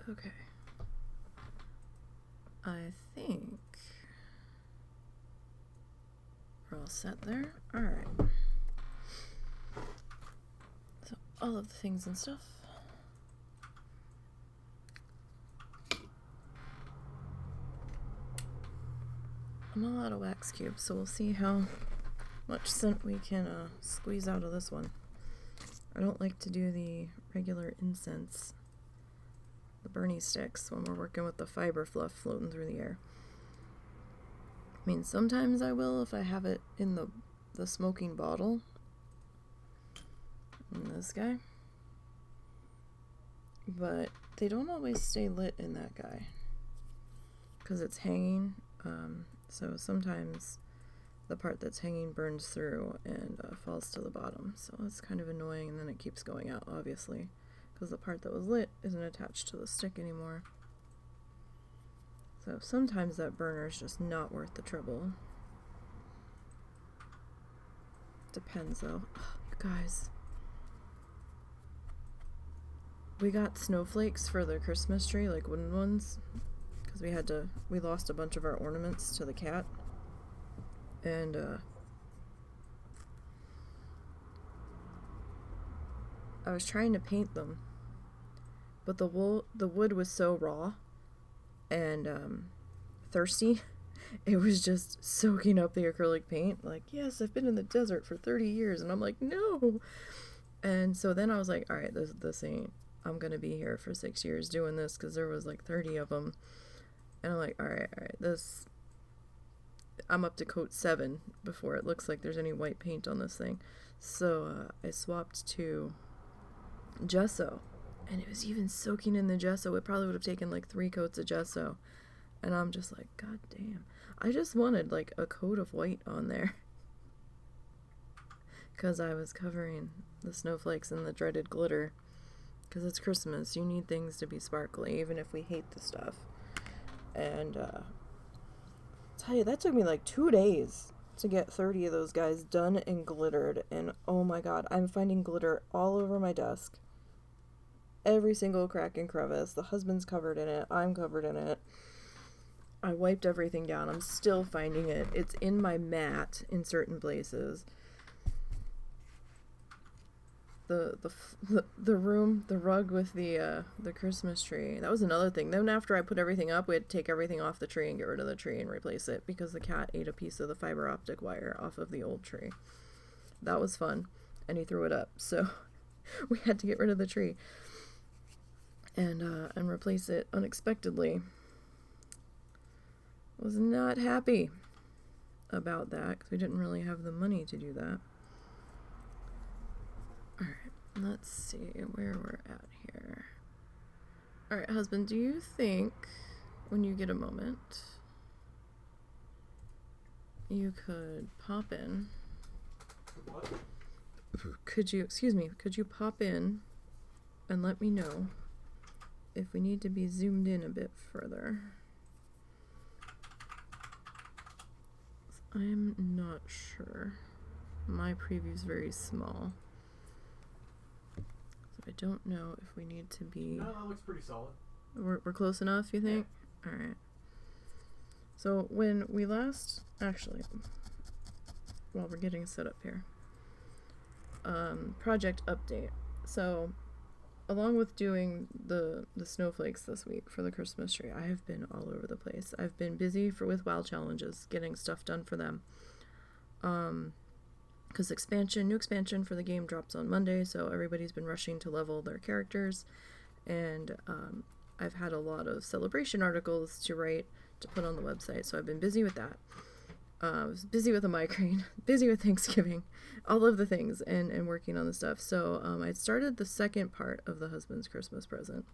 Okay. I think we're all set there. Alright. So, all of the things and stuff. I'm all out of wax cubes, so we'll see how much scent we can squeeze out of this one. I don't like to do the regular incense, the Bernie sticks, when we're working with the fiber fluff floating through the air. I mean, sometimes I will if I have it in the smoking bottle. And this guy. But they don't always stay lit in that guy, because it's hanging. So sometimes the part that's hanging burns through and falls to the bottom. So it's kind of annoying, and then it keeps going out, obviously, because the part that was lit isn't attached to the stick anymore. So sometimes that burner is just not worth the trouble. Depends, though. You guys. We got snowflakes for the Christmas tree, like wooden ones, because we lost a bunch of our ornaments to the cat. And I was trying to paint them, but the wood was so raw and thirsty, it was just soaking up the acrylic paint. Like, yes, I've been in the desert for 30 years, and I'm like, no. And so then I was like, all right, this ain't. I'm gonna be here for 6 years doing this, because there was like 30 of them, and I'm like, all right, this. I'm up to coat 7 before it looks like there's any white paint on this thing. So I swapped to gesso, and it was even soaking in the gesso. It probably would have taken like 3 coats of gesso, and I'm just like, god damn, I just wanted like a coat of white on there, because I was covering the snowflakes in the dreaded glitter, because it's Christmas. You need things to be sparkly, even if we hate the stuff. And tell you, that took me like 2 days to get 30 of those guys done and glittered. And oh my god, I'm finding glitter all over my desk. Every single crack and crevice. The husband's covered in it. I'm covered in it. I wiped everything down. I'm still finding it. It's in my mat in certain places. The room, the rug with the Christmas tree. That was another thing. Then after I put everything up, we had to take everything off the tree and get rid of the tree and replace it, because the cat ate a piece of the fiber optic wire off of the old tree. That was fun, and he threw it up. So we had to get rid of the tree and replace it unexpectedly. Was not happy about that, because we didn't really have the money to do that. Alright, let's see where we're at here. Alright, husband, do you think, when you get a moment, you could pop in? What? Could you pop in and let me know if we need to be zoomed in a bit further? I'm not sure. My preview's very small. I don't know if we need to be... No, that looks pretty solid. We're close enough, you think? Yeah. Alright. So when we last... Actually, while we're getting set up here. Project update. So, along with doing the snowflakes this week for the Christmas tree, I have been all over the place. I've been busy with WoW challenges, getting stuff done for them. Because new expansion for the game drops on Monday, so everybody's been rushing to level their characters, and I've had a lot of celebration articles to write to put on the website, so I've been busy with that. I was busy with a migraine, busy with Thanksgiving, all of the things, and working on the stuff. So I started the second part of the husband's Christmas present.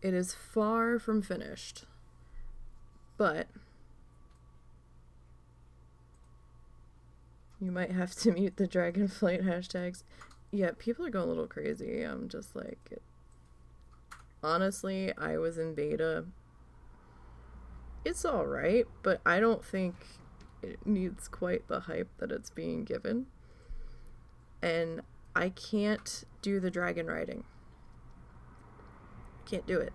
It is far from finished, but you might have to mute the Dragonflight hashtags. Yeah, people are going a little crazy. I'm just like... Honestly, I was in beta. It's alright, but I don't think it needs quite the hype that it's being given. And I can't do the dragon riding. Can't do it.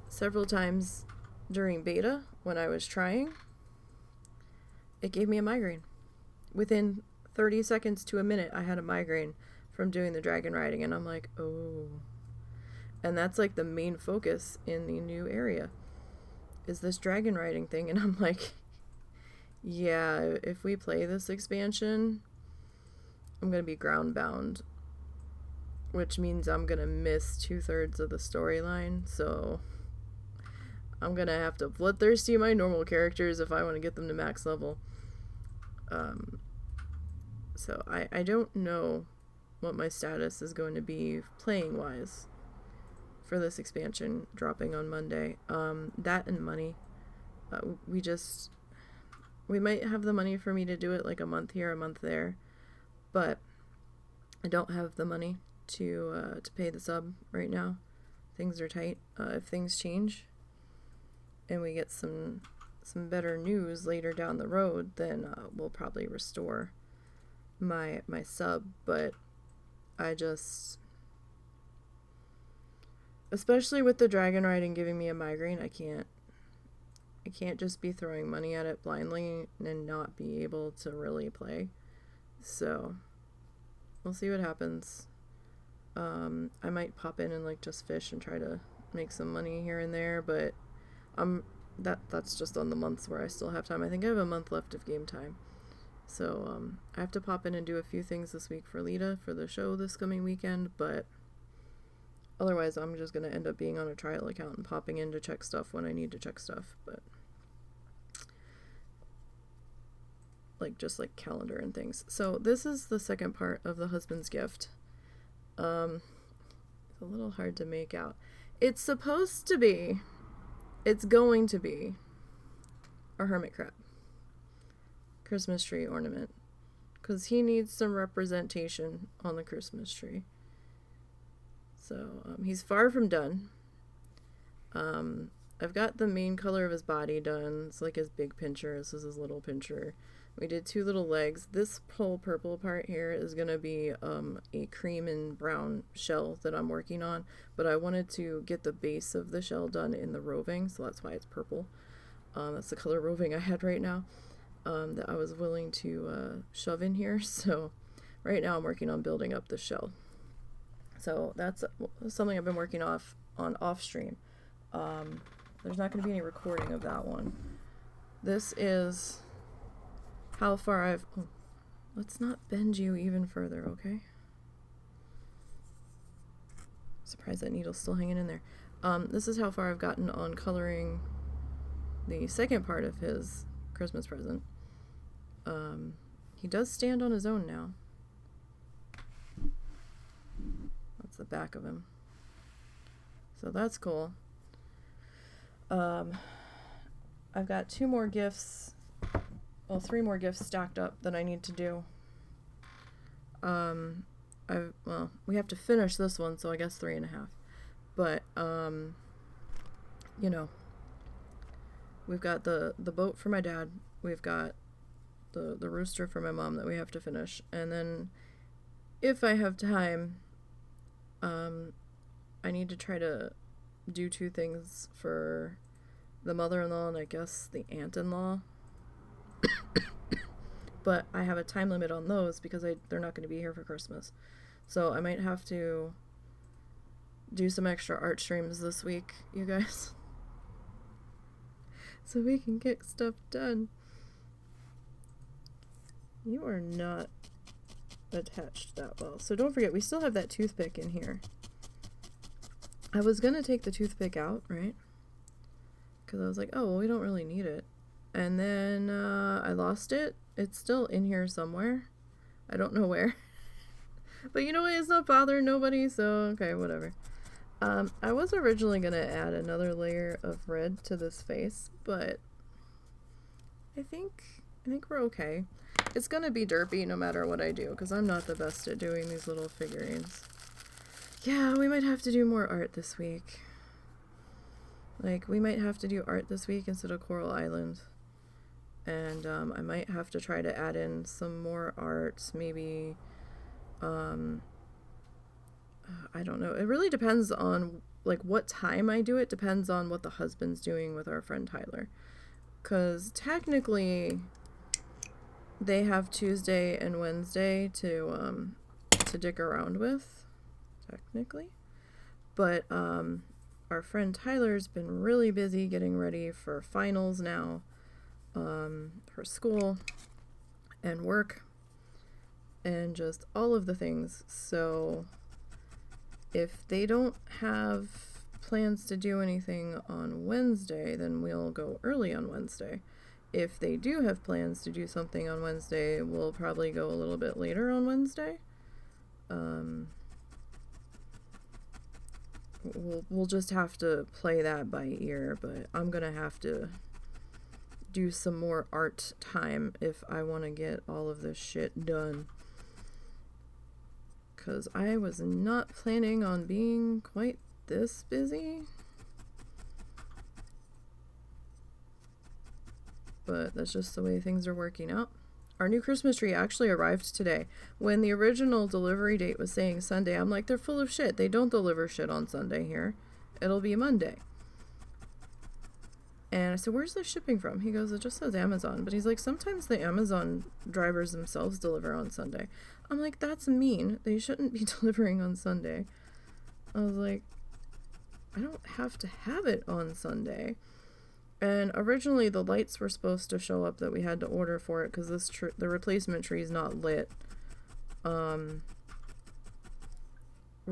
Several times during beta when I was trying, it gave me a migraine. Within 30 seconds to a minute, I had a migraine from doing the dragon riding, and I'm like, oh. And that's like the main focus in the new area, is this dragon riding thing. And I'm like, yeah, if we play this expansion, I'm going to be ground bound, which means I'm going to miss 2/3 of the storyline. So I'm going to have to bloodthirsty my normal characters if I want to get them to max level. So I don't know what my status is going to be playing wise for this expansion dropping on Monday. That and money. We might have the money for me to do it like a month here, a month there, but I don't have the money to pay the sub right now. Things are tight. If things change and we get some better news later down the road, then we'll probably restore my sub. But I just, especially with the dragon riding giving me a migraine, I can't just be throwing money at it blindly and not be able to really play. So we'll see what happens. I might pop in and like just fish and try to make some money here and there, but that's just on the months where I still have time. I think I have a month left of game time. So I have to pop in and do a few things this week for Lita for the show this coming weekend, but otherwise I'm just going to end up being on a trial account and popping in to check stuff when I need to check stuff. But like just like calendar and things. So this is the second part of the husband's gift. It's a little hard to make out. It's going to be a hermit crab Christmas tree ornament, because he needs some representation on the Christmas tree. So he's far from done. I've got the main color of his body done. It's like his big pincher. This is his little pincher. We did 2 little legs. This whole purple part here is going to be a cream and brown shell that I'm working on, but I wanted to get the base of the shell done in the roving, so that's why it's purple. That's the color roving I had right now that I was willing to shove in here. So right now I'm working on building up the shell. So that's something I've been working on off stream. There's not going to be any recording of that one. This is how far I've... Oh, let's not bend you even further, okay? Surprised that needle's still hanging in there. This is how far I've gotten on coloring the second part of his Christmas present. He does stand on his own now. That's the back of him. So that's cool. I've got 2 more gifts, well, 3 more gifts stacked up that I need to do. We have to finish this one, so I guess 3.5. But, you know, we've got the boat for my dad. We've got the rooster for my mom that we have to finish. And then, if I have time, I need to try to do 2 things for the mother-in-law and I guess the aunt-in-law. But I have a time limit on those because they're not going to be here for Christmas. So I might have to do some extra art streams this week, you guys. So we can get stuff done. You are not attached that well. So don't forget, we still have that toothpick in here. I was going to take the toothpick out, right? Because I was like, oh, well, we don't really need it. And then I lost it. It's still in here somewhere. I don't know where. But you know what? It's not bothering nobody, so okay, whatever. I was originally going to add another layer of red to this face, but I think we're okay. It's going to be derpy no matter what I do, because I'm not the best at doing these little figurines. Yeah, we might have to do more art this week. Like, we might have to do art this week instead of Coral Island. And I might have to try to add in some more art, maybe, I don't know. It really depends on like what time I do it depends on what the husband's doing with our friend Tyler. Because technically they have Tuesday and Wednesday to dick around with, technically. But our friend Tyler's been really busy getting ready for finals now, for school and work and just all of the things. So if they don't have plans to do anything on Wednesday, then we'll go early on Wednesday. If they do have plans to do something on Wednesday, we'll probably go a little bit later on Wednesday. We'll just have to play that by ear, but I'm gonna have to do some more art time if I want to get all of this shit done. Because I was not planning on being quite this busy. But that's just the way things are working out. Our new Christmas tree actually arrived today. When the original delivery date was saying Sunday, I'm like, they're full of shit. They don't deliver shit on Sunday here. It'll be Monday. And I said, where's the shipping from? He goes, it just says Amazon. But he's like, sometimes the Amazon drivers themselves deliver on Sunday. I'm like, that's mean. They shouldn't be delivering on Sunday. I was like, I don't have to have it on Sunday. And originally the lights were supposed to show up that we had to order for it because the replacement tree is not lit. We're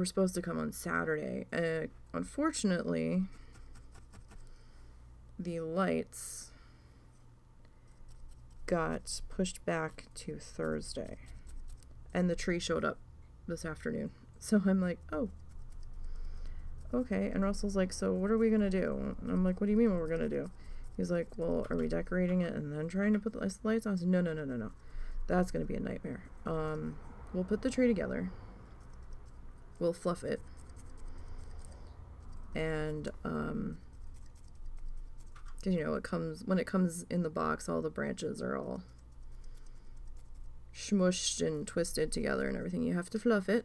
supposed to come on Saturday. Unfortunately, the lights got pushed back to Thursday. And the tree showed up this afternoon. So I'm like, oh. Okay. And Russell's like, so what are we going to do? And I'm like, what do you mean what we're going to do? He's like, well, are we decorating it and then trying to put the lights on? I said, no. That's going to be a nightmare. We'll put the tree together. We'll fluff it. And, because, you know, when it comes in the box, all the branches are all smushed and twisted together and everything. You have to fluff it.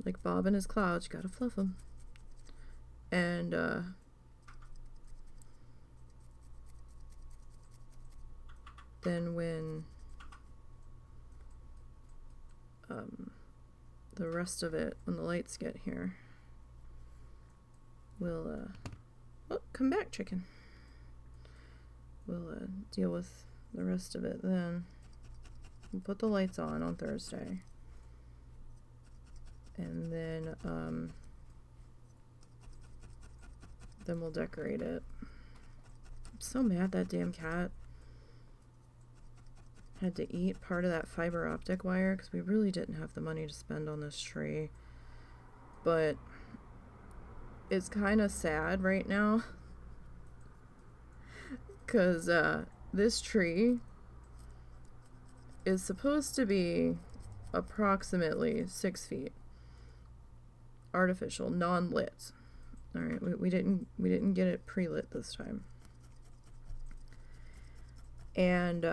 Like Bob and his clouds, you gotta fluff them. And, then when, the rest of it, when the lights get here, we'll, oh, come back, chicken. We'll, deal with the rest of it then. We'll put the lights on Thursday. And then we'll decorate it. I'm so mad that damn cat had to eat part of that fiber optic wire because we really didn't have the money to spend on this tree. But it's kind of sad right now because this tree is supposed to be approximately 6 feet. Artificial, non-lit. All right, we didn't get it pre-lit this time. And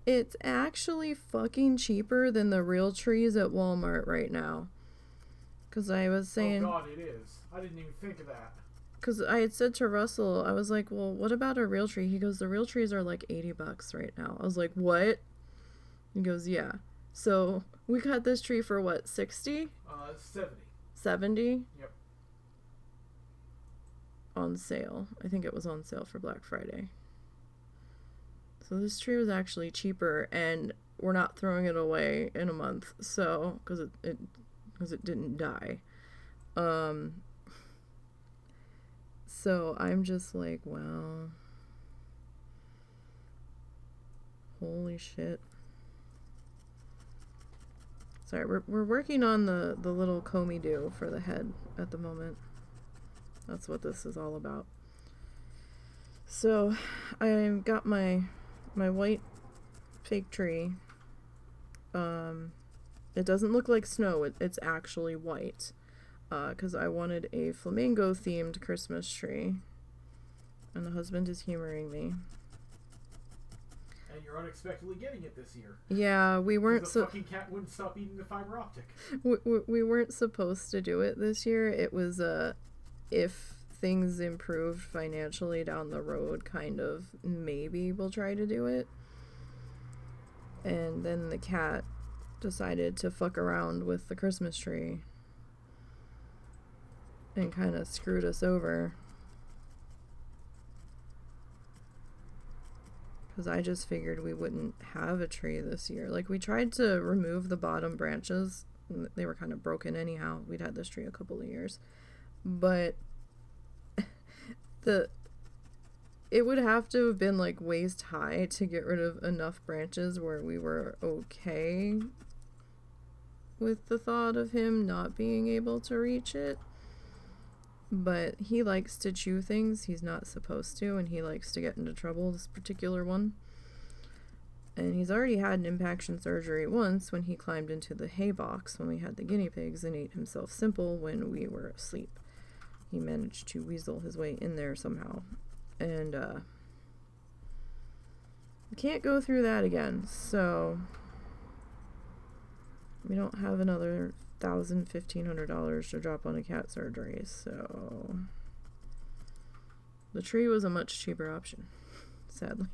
it's actually fucking cheaper than the real trees at Walmart right now. Cause I was saying, oh God, it is. I didn't even think of that. Cause I had said to Russell, I was like, well, what about a real tree? He goes, the real trees are like $80 right now. I was like, what? He goes, yeah. So we got this tree for what, 60? 70. 70? Yep. On sale. I think it was on sale for Black Friday. So this tree was actually cheaper, and we're not throwing it away in a month. So, because it didn't die. So I'm just like, wow. Holy shit. Sorry, we're working on the little comey-do for the head at the moment. That's what this is all about. So I got my white fake tree. It doesn't look like snow. It's actually white. Because I wanted a flamingo-themed Christmas tree. And the husband is humoring me. And you're unexpectedly getting it this year. Yeah, we weren't. The fucking cat wouldn't stop eating the fiber optic. We weren't supposed to do it this year. It was if things improved financially down the road, kind of, maybe we'll try to do it. And then the cat decided to fuck around with the Christmas tree and kind of screwed us over. Because I just figured we wouldn't have a tree this year. Like, we tried to remove the bottom branches. They were kind of broken anyhow. We'd had this tree a couple of years. But it would have to have been like waist high to get rid of enough branches where we were okay with the thought of him not being able to reach it. But he likes to chew things he's not supposed to, and he likes to get into trouble, this particular one. And he's already had an impaction surgery once when he climbed into the hay box when we had the guinea pigs and ate himself simple when we were asleep. He managed to weasel his way in there somehow. And can't go through that again, so we don't have another $1,500 to drop on a cat surgery, so the tree was a much cheaper option, sadly.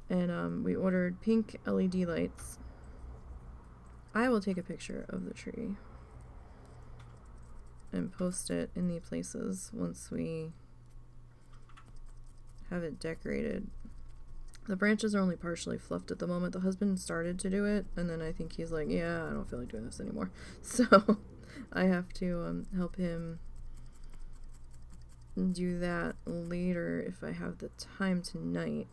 And we ordered pink LED lights. I will take a picture of the tree and post it in the places once we have it decorated. The branches are only partially fluffed at the moment. The husband started to do it, and then I think he's like, yeah, I don't feel like doing this anymore. So I have to help him do that later if I have the time tonight.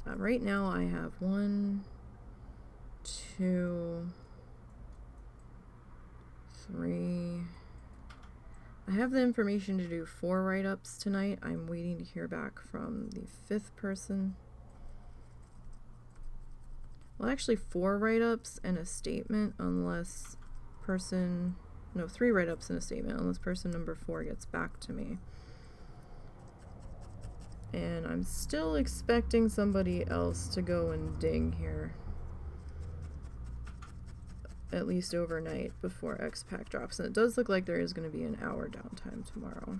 Right now I have 1, 2, 3. I have the information to do 4 write-ups tonight. I'm waiting to hear back from the 5th person. Well, actually 4 write-ups and a statement unless person... No, 3 write-ups and a statement unless person number 4 gets back to me. And I'm still expecting somebody else to go and ding here. At least overnight before X-Pack drops. And it does look like there is going to be an hour downtime tomorrow.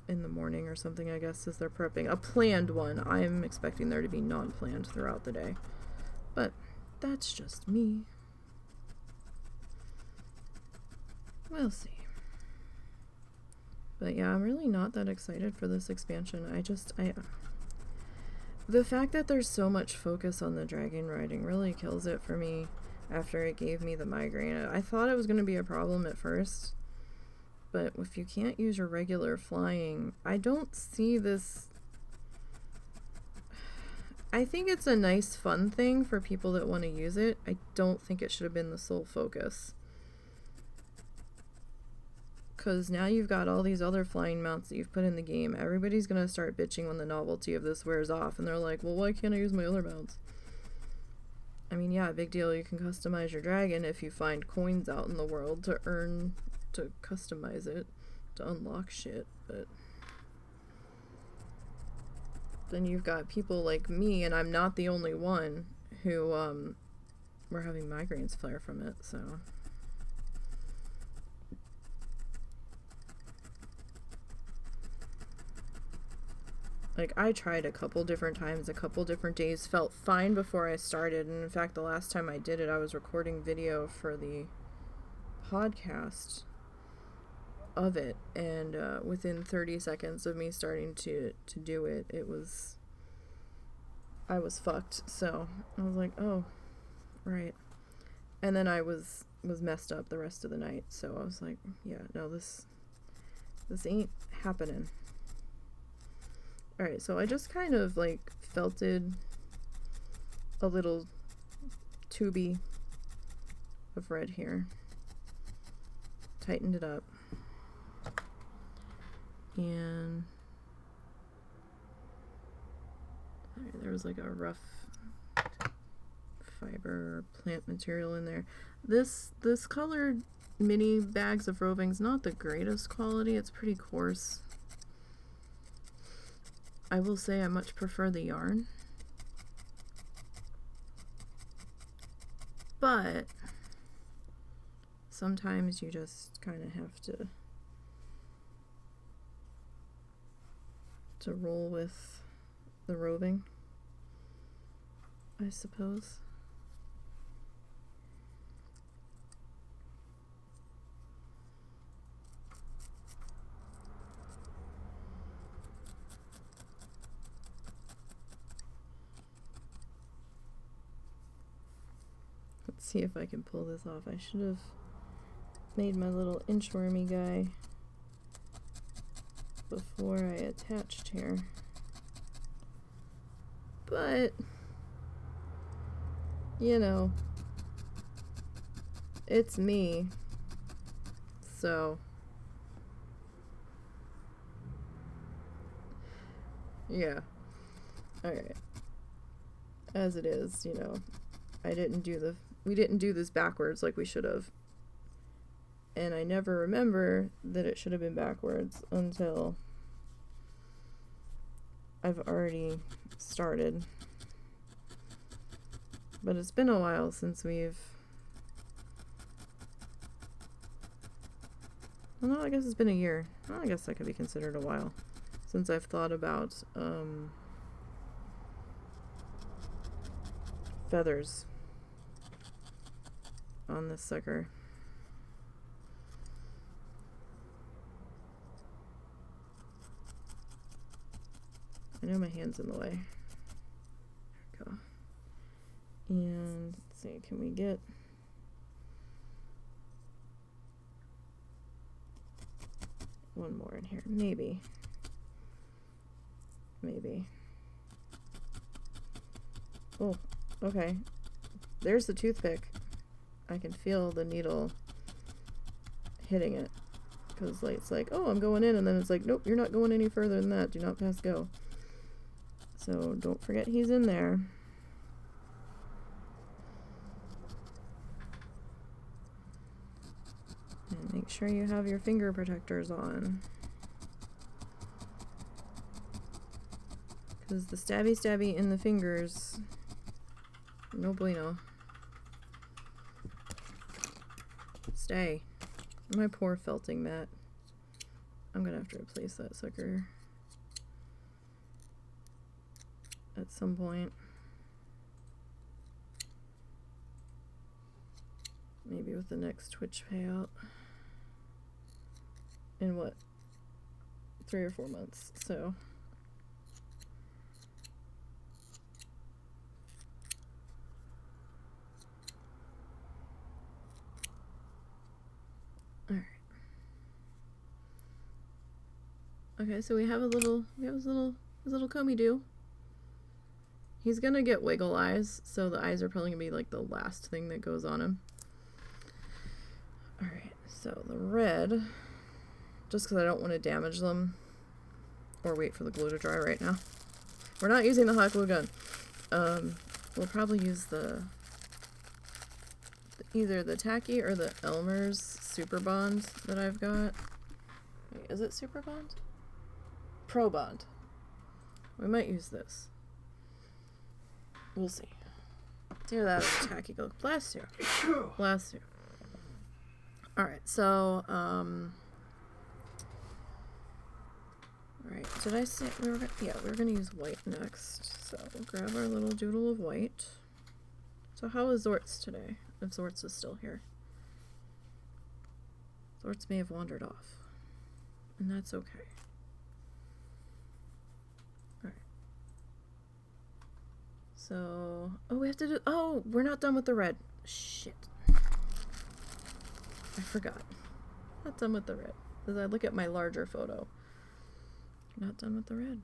In the morning or something, I guess, as they're prepping. A planned one. I'm expecting there to be non-planned throughout the day. But that's just me. We'll see. But yeah, I'm really not that excited for this expansion. The fact that there's so much focus on the dragon riding really kills it for me after it gave me the migraine. I thought it was going to be a problem at first, but if you can't use your regular flying, I don't see this... I think it's a nice, fun thing for people that want to use it. I don't think it should have been the sole focus. Because now you've got all these other flying mounts that you've put in the game. Everybody's going to start bitching when the novelty of this wears off. And they're like, well, why can't I use my other mounts? I mean, yeah, big deal. You can customize your dragon if you find coins out in the world to customize it, to unlock shit. But then you've got people like me, and I'm not the only one, who were having migraines flare from it, so... Like, I tried a couple different times, a couple different days, felt fine before I started, and in fact, the last time I did it, I was recording video for the podcast of it, and within 30 seconds of me starting to do it, I was fucked, so I was like, oh, right. And then I was messed up the rest of the night, so I was like, yeah, no, this ain't happening. Alright, so I just kind of, like, felted a little tubey of red here. Tightened it up. And there was, like, a rough fiber plant material in there. This colored mini bags of Roving's not the greatest quality. It's pretty coarse. I will say I much prefer the yarn. But sometimes you just kind of have to roll with the Roving, I suppose. Let's see if I can pull this off. I should have made my little inchwormy guy before I attached here. But, you know, it's me. So, yeah. Alright. As it is, you know, we didn't do this backwards like we should have. And I never remember that it should have been backwards until I've already started. But it's been a while since we've... Well, no, I guess it's been a year. Well, I guess that could be considered a while since I've thought about feathers on this sucker. I know my hand's in the way. There we go. And let's see, can we get one more in here? Maybe. Maybe. Oh, okay. There's the toothpick. I can feel the needle hitting it. Because like, it's like, oh, I'm going in, and then it's like, nope, you're not going any further than that. Do not pass go. So don't forget he's in there. And make sure you have your finger protectors on. Because the stabby in the fingers, no bueno. Stay. My poor felting mat. I'm gonna have to replace that sucker at some point. Maybe with the next Twitch payout. In what? 3 or 4 months, so. Alright. Okay, so we have his little comey-do. He's gonna get wiggle eyes, so the eyes are probably gonna be like the last thing that goes on him. Alright, so the red, just because I don't want to damage them or wait for the glue to dry right now. We're not using the hot glue gun. We'll probably use either the Tacky or the Elmer's Super Bond that I've got. Wait, is it Super Bond? Pro Bond. We might use this. We'll see. Tear that out of the Tacky go. Bless you. Bless you. Alright, so, right, did I say we were gonna use white next. So we'll grab our little doodle of white. So how is Zortz today? If Zortz is still here. Zortz may have wandered off. And that's okay. Alright. So, oh, we have to do, oh, we're not done with the red. Shit. I forgot. Not done with the red. As I look at my larger photo. Not done with the red.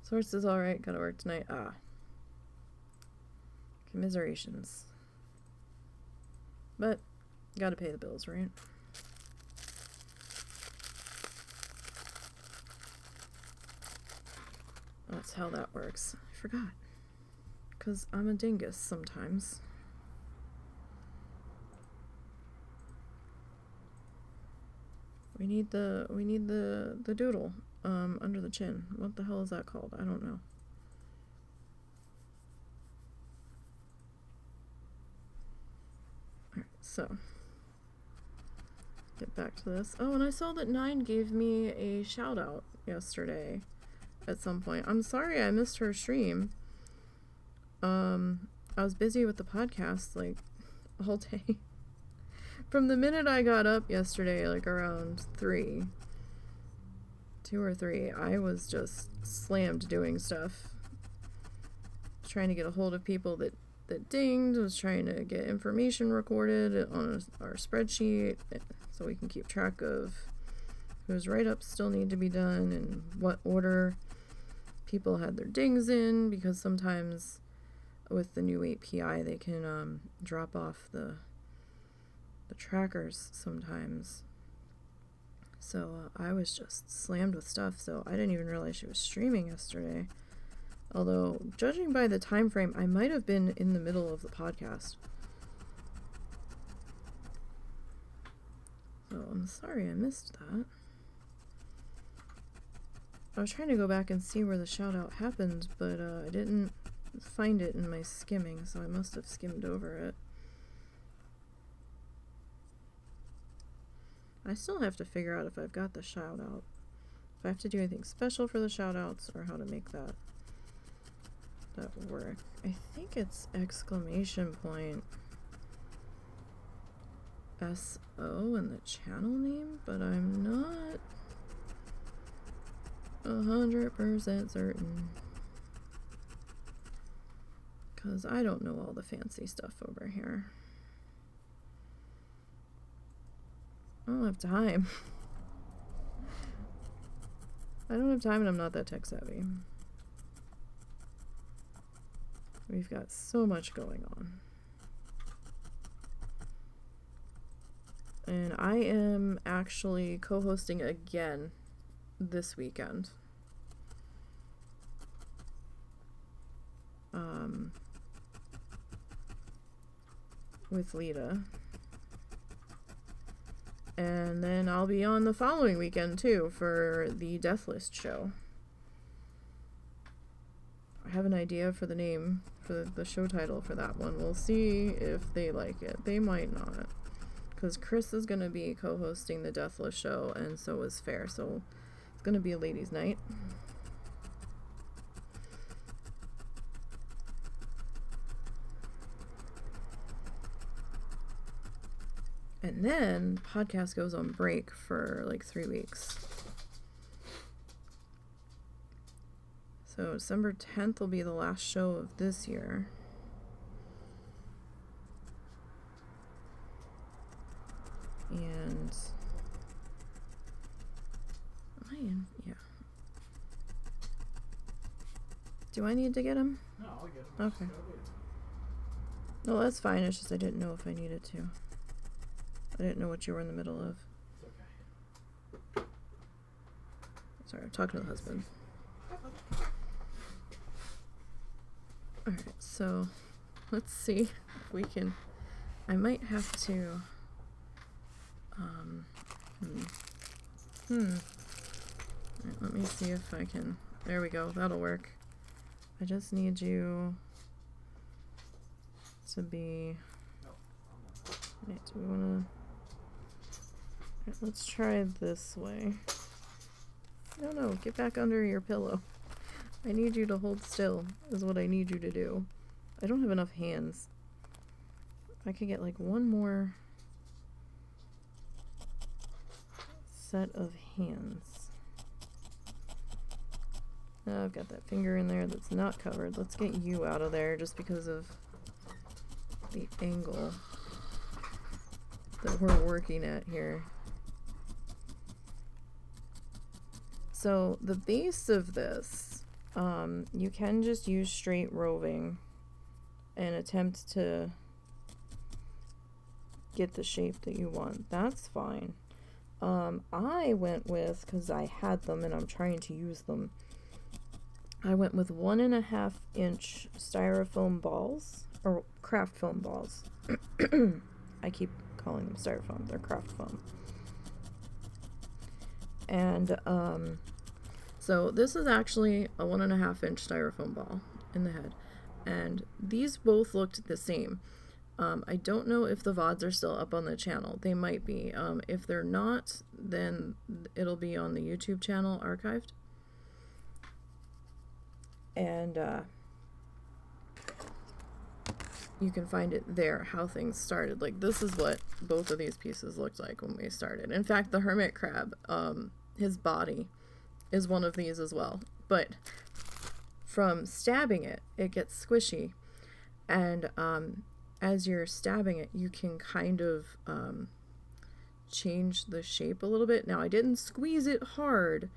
Source is alright. Gotta work tonight. Ah. Commiserations. But, gotta pay the bills, right? That's how that works. I forgot. because I'm a dingus sometimes. We need the doodle under the chin. What the hell is that called? I don't know. Alright, so get back to this. Oh, and I saw that 9 gave me a shout out yesterday at some point. I'm sorry I missed her stream. I was busy with the podcast like all day. From the minute I got up yesterday, like around 2 or 3, I was just slammed doing stuff. Trying to get a hold of people that dinged, was trying to get information recorded on our spreadsheet so we can keep track of whose write-ups still need to be done and what order people had their dings in, because sometimes with the new API they can drop off the trackers sometimes. So I was just slammed with stuff, so I didn't even realize she was streaming yesterday. Although, judging by the time frame, I might have been in the middle of the podcast. So I'm sorry I missed that. I was trying to go back and see where the shout out happened, but I didn't find it in my skimming, so I must have skimmed over it. I still have to figure out if I've got the shout out. If I have to do anything special for the shout outs, or how to make that work. I think it's exclamation point SO in the channel name, but I'm not 100% certain. Because I don't know all the fancy stuff over here. I don't have time. I don't have time and I'm not that tech savvy. We've got so much going on. And I am actually co-hosting again this weekend. With Lita. And then I'll be on the following weekend too for the Death List show. I have an idea for the name, for the show title for that one. We'll see if they like it. They might not. Because Chris is going to be co-hosting the Death List show, and so is Fair. So it's going to be a ladies' night. And then podcast goes on break for like 3 weeks. So December 10th will be the last show of this year. And yeah. Do I need to get him? No, I'll get him. Okay. No, that's fine. It's just I didn't know if I needed to. I didn't know what you were in the middle of. It's okay. Sorry, I'm talking to the husband. Alright, so let's see if we can. I might have to. Alright, let me see if I can. There we go, that'll work. I just need you to be. Wait, do we want to. Let's try this way. No, get back under your pillow. I need you to hold still, is what I need you to do. I don't have enough hands. I could get like one more set of hands. I've got that finger in there that's not covered. Let's get you out of there just because of the angle that we're working at here. So the base of this, you can just use straight roving and attempt to get the shape that you want. That's fine. I went with, because I had them and I'm trying to use them, I went with 1.5-inch styrofoam balls, or craft foam balls. I keep calling them styrofoam, they're craft foam. And so this is actually a 1.5-inch styrofoam ball in the head, and these both looked the same. I don't know if the VODs are still up on the channel. They might be. If they're not, then it'll be on the YouTube channel archived. And you can find it there, how things started. Like, this is what both of these pieces looked like when we started. In fact, the hermit crab, his body is one of these as well. But from stabbing it, it gets squishy. And as you're stabbing it, you can kind of change the shape a little bit. Now, I didn't squeeze it hard.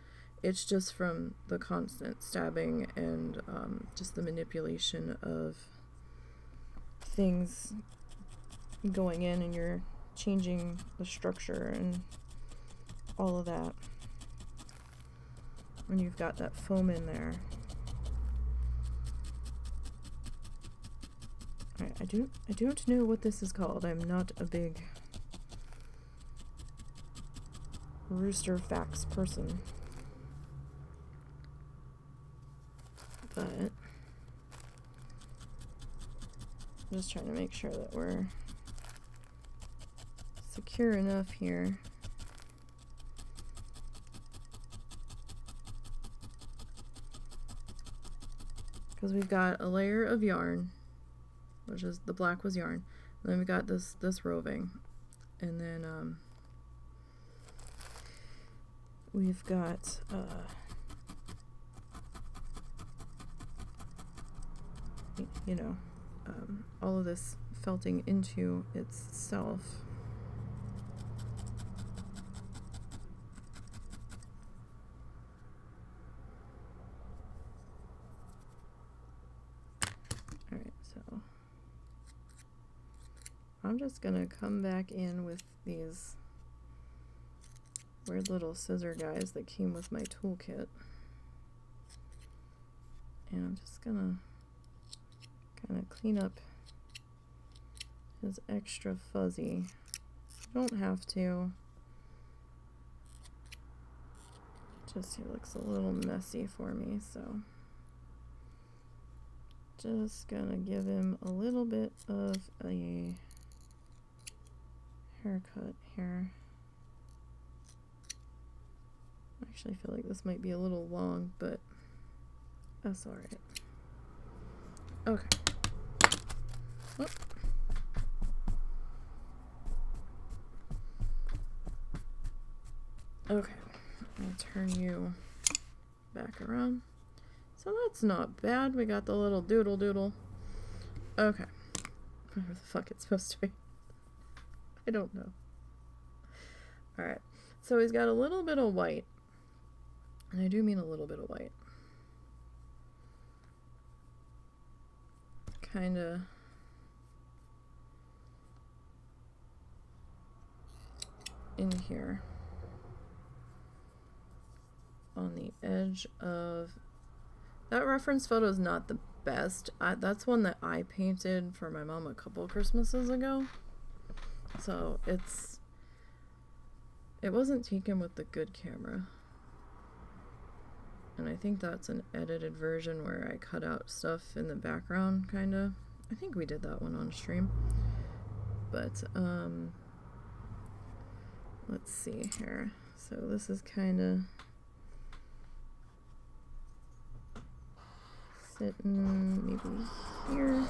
It's just from the constant stabbing and just the manipulation of things going in, and you're changing the structure and all of that. When you've got that foam in there. Alright, I don't know what this is called. I'm not a big rooster facts person. But I'm just trying to make sure that we're secure enough here. Because we've got a layer of yarn, which is the black was yarn. And then we got this roving, and then we've got you know, all of this felting into itself. Alright, so I'm just gonna come back in with these weird little scissor guys that came with my toolkit. And I'm just gonna kind of clean up his extra fuzzy. You don't have to. Just he looks a little messy for me, so just gonna give him a little bit of a haircut here. Actually, I feel like this might be a little long, but that's alright. Okay. Whoop. Okay, I'll turn you back around. So that's not bad. We got the little doodle. Okay. Whatever the fuck it's supposed to be. I don't know. Alright. So he's got a little bit of white. And I do mean a little bit of white. Kinda in here on the edge of that reference photo is not the best. That's one that I painted for my mom a couple Christmases ago, so it wasn't taken with the good camera, and I think that's an edited version where I cut out stuff in the background, kinda. I think we did that one on stream, but let's see here. So this is kinda sitting maybe here.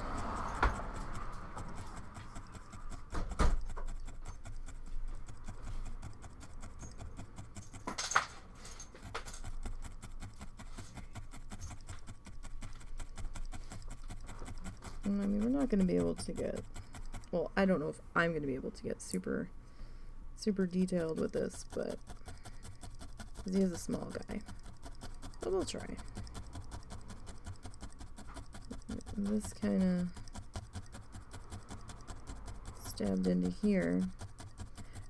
And I mean, we're not going to be able to get, well, I don't know if I'm going to be able to get super detailed with this, but because he is a small guy, but we'll try. This kind of stabbed into here,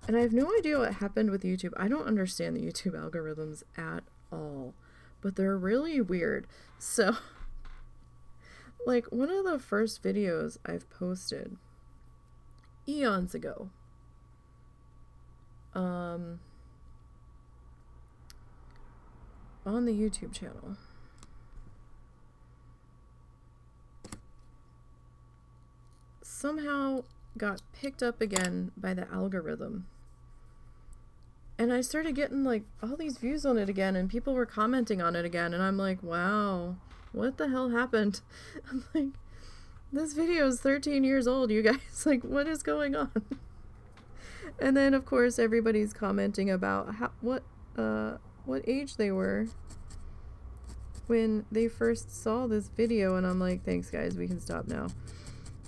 and I have no idea what happened with YouTube. I don't understand the YouTube algorithms at all, but they're really weird. So, like, one of the first videos I've posted eons ago, on the YouTube channel, somehow got picked up again by the algorithm. And I started getting, like, all these views on it again, and people were commenting on it again, and I'm like, wow, what the hell happened? I'm like, this video is 13 years old, you guys. Like, what is going on? And then, of course, everybody's commenting about what age they were when they first saw this video, and I'm like, thanks, guys, we can stop now.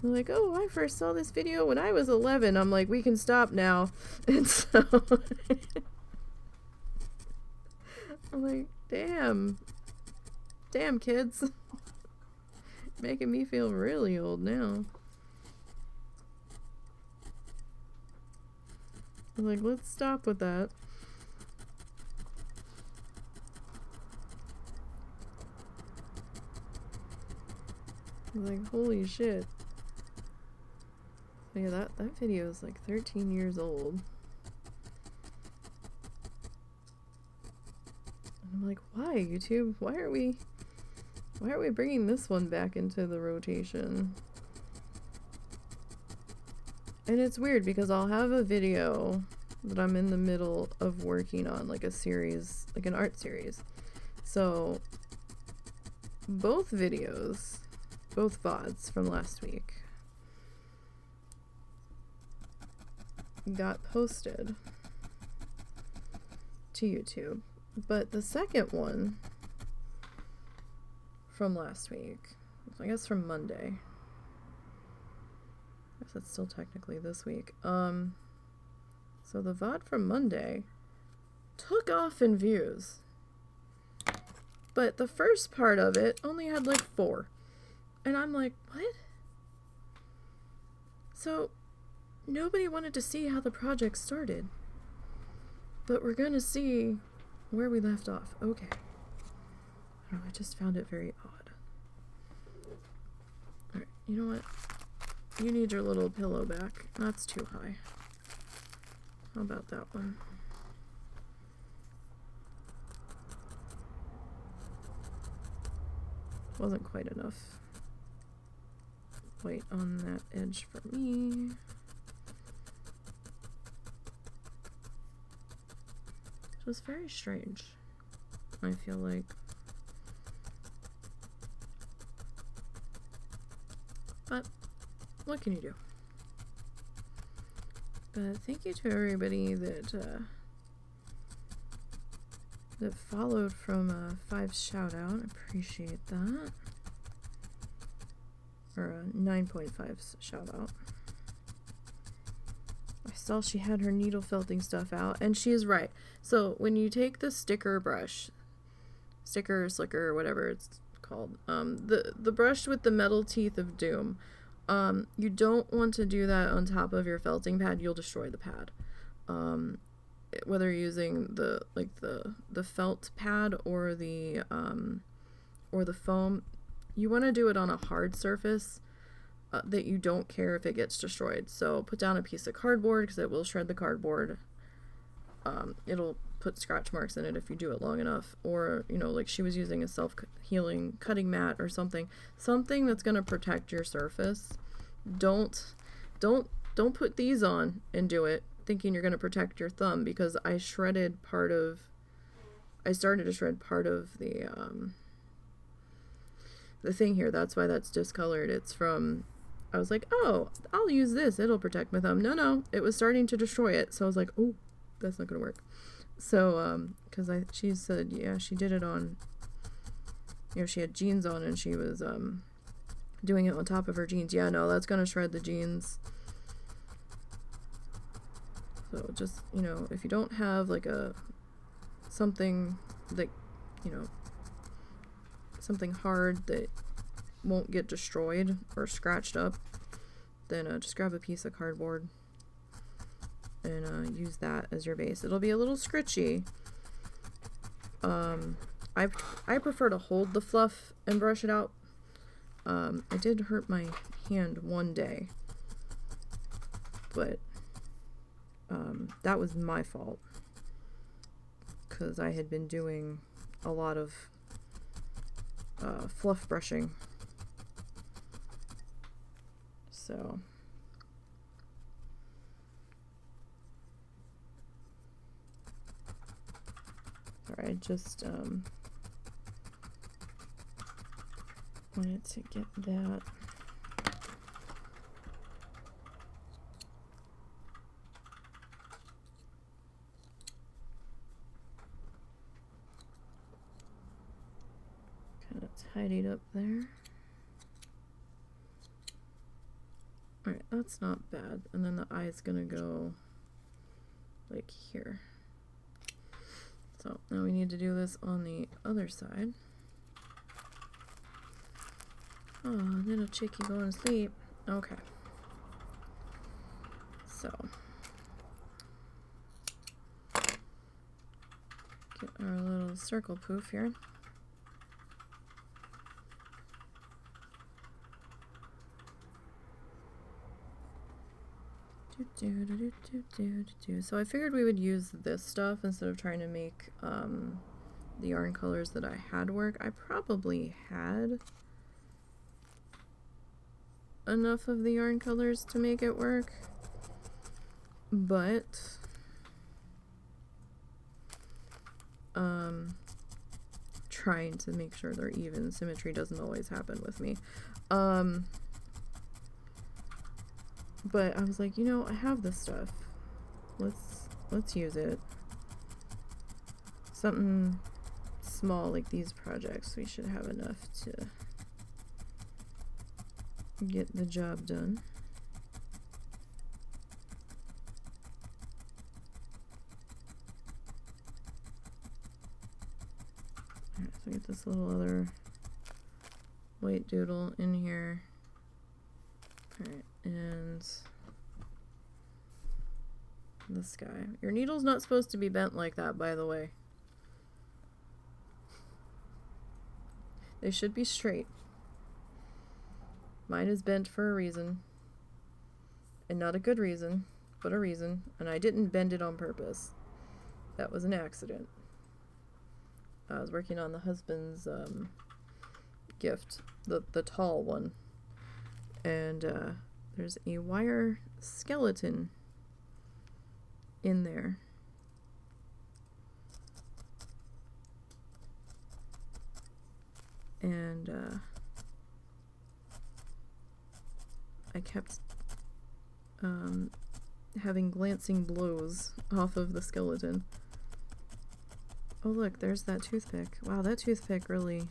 They're like, oh, I first saw this video when I was 11. I'm like, we can stop now. And so I'm like, damn kids. Making me feel really old now. I'm like, let's stop with that. I'm like, holy shit. Yeah, that video is like 13 years old. And I'm like, why, YouTube? Why are we bringing this one back into the rotation? And it's weird because I'll have a video that I'm in the middle of working on, like a series, like an art series. So both videos, both VODs from last week, got posted to YouTube, but the second one from last week, I guess from Monday, I guess that's still technically this week, so the VOD from Monday took off in views, but the first part of it only had like 4, and I'm like, what? So nobody wanted to see how the project started, but we're gonna see where we left off. Okay. Oh, I just found it very odd. Alright, you know what? You need your little pillow back. That's too high. How about that one? Wasn't quite enough white on that edge for me. It was very strange, I feel like. But what can you do? But thank you to everybody that that followed from 5 shout out. Appreciate that. Or a 9.5 shout out. I saw she had her needle felting stuff out, and she is right. So when you take the sticker brush, slicker, whatever it's called, the brush with the metal teeth of doom, you don't want to do that on top of your felting pad. You'll destroy the pad. Whether you're using the felt pad or the foam, you want to do it on a hard surface that you don't care if it gets destroyed. So put down a piece of cardboard, because it will shred the cardboard. It'll put scratch marks in it if you do it long enough. Or, you know, like she was using a self-healing cutting mat or something that's going to protect your surface. Don't put these on and do it thinking you're going to protect your thumb, because I started to shred part of the thing here. That's why that's discolored. It's from, I was like, oh, I'll use this, it'll protect my thumb. No, it was starting to destroy it. So I was like, oh, that's not gonna work. So because she said, yeah, she did it on, you know, she had jeans on and she was doing it on top of her jeans. Yeah, no, that's gonna shred the jeans. So just, you know, if you don't have like something that, you know, something hard that won't get destroyed or scratched up, then just grab a piece of cardboard and use that as your base. It'll be a little scritchy, I prefer to hold the fluff and brush it out. I did hurt my hand one day, but that was my fault because I had been doing a lot of fluff brushing. So sorry, I just wanted to get that. Kind of tidied up there. Alright, that's not bad. And then the eye's gonna go like here. So now we need to do this on the other side. Oh, little chickie going to sleep. Okay. So get our little circle poof here. So I figured we would use this stuff instead of trying to make the yarn colors that I had work. I probably had enough of the yarn colors to make it work, but trying to make sure they're even. Symmetry doesn't always happen with me. But I was like, you know, I have this stuff. Let's use it. Something small like these projects, we should have enough to get the job done. Alright, so get this little other white doodle in here. Alright, and this guy. Your needle's not supposed to be bent like that, by the way. They should be straight. Mine is bent for a reason. And not a good reason, but a reason. And I didn't bend it on purpose. That was an accident. I was working on the husband's gift, the tall one. And there's a wire skeleton in there. And I kept having glancing blows off of the skeleton. Oh look, there's that toothpick. Wow, that toothpick really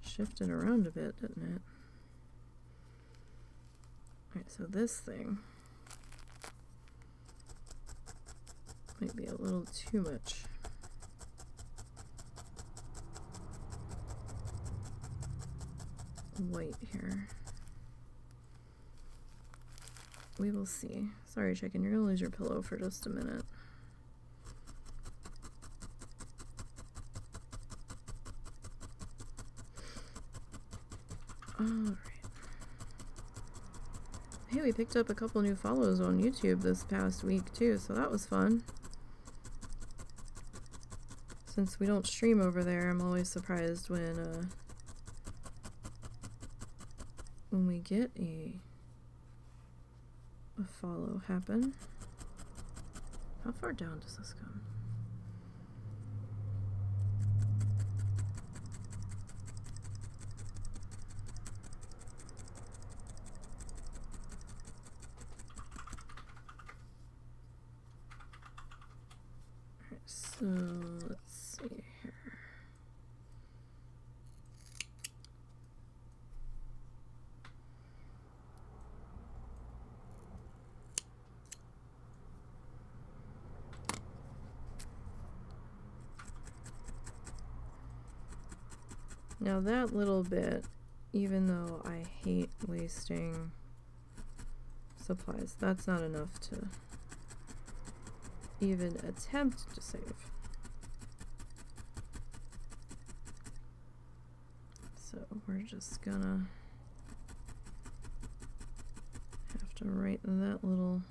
shifted around a bit, didn't it? Alright, so this thing might be a little too much. White here. We will see. Sorry, chicken, you're gonna lose your pillow for just a minute. Alright. Hey, we picked up a couple new follows on YouTube this past week too, so that was fun. Since we don't stream over there, I'm always surprised when we get a follow happen. How far down does this come? Alright, so let's see here. Now that little bit, even though I hate wasting supplies, that's not enough to even attempt to save. So we're just gonna have to write that little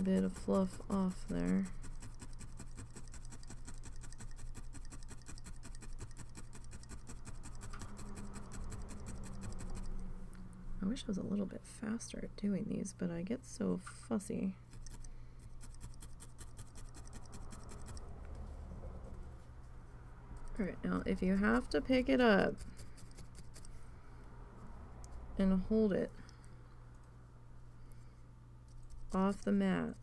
bit of fluff off there. I wish I was a little bit faster at doing these, but I get so fussy. Alright, now if you have to pick it up and hold it off the mat,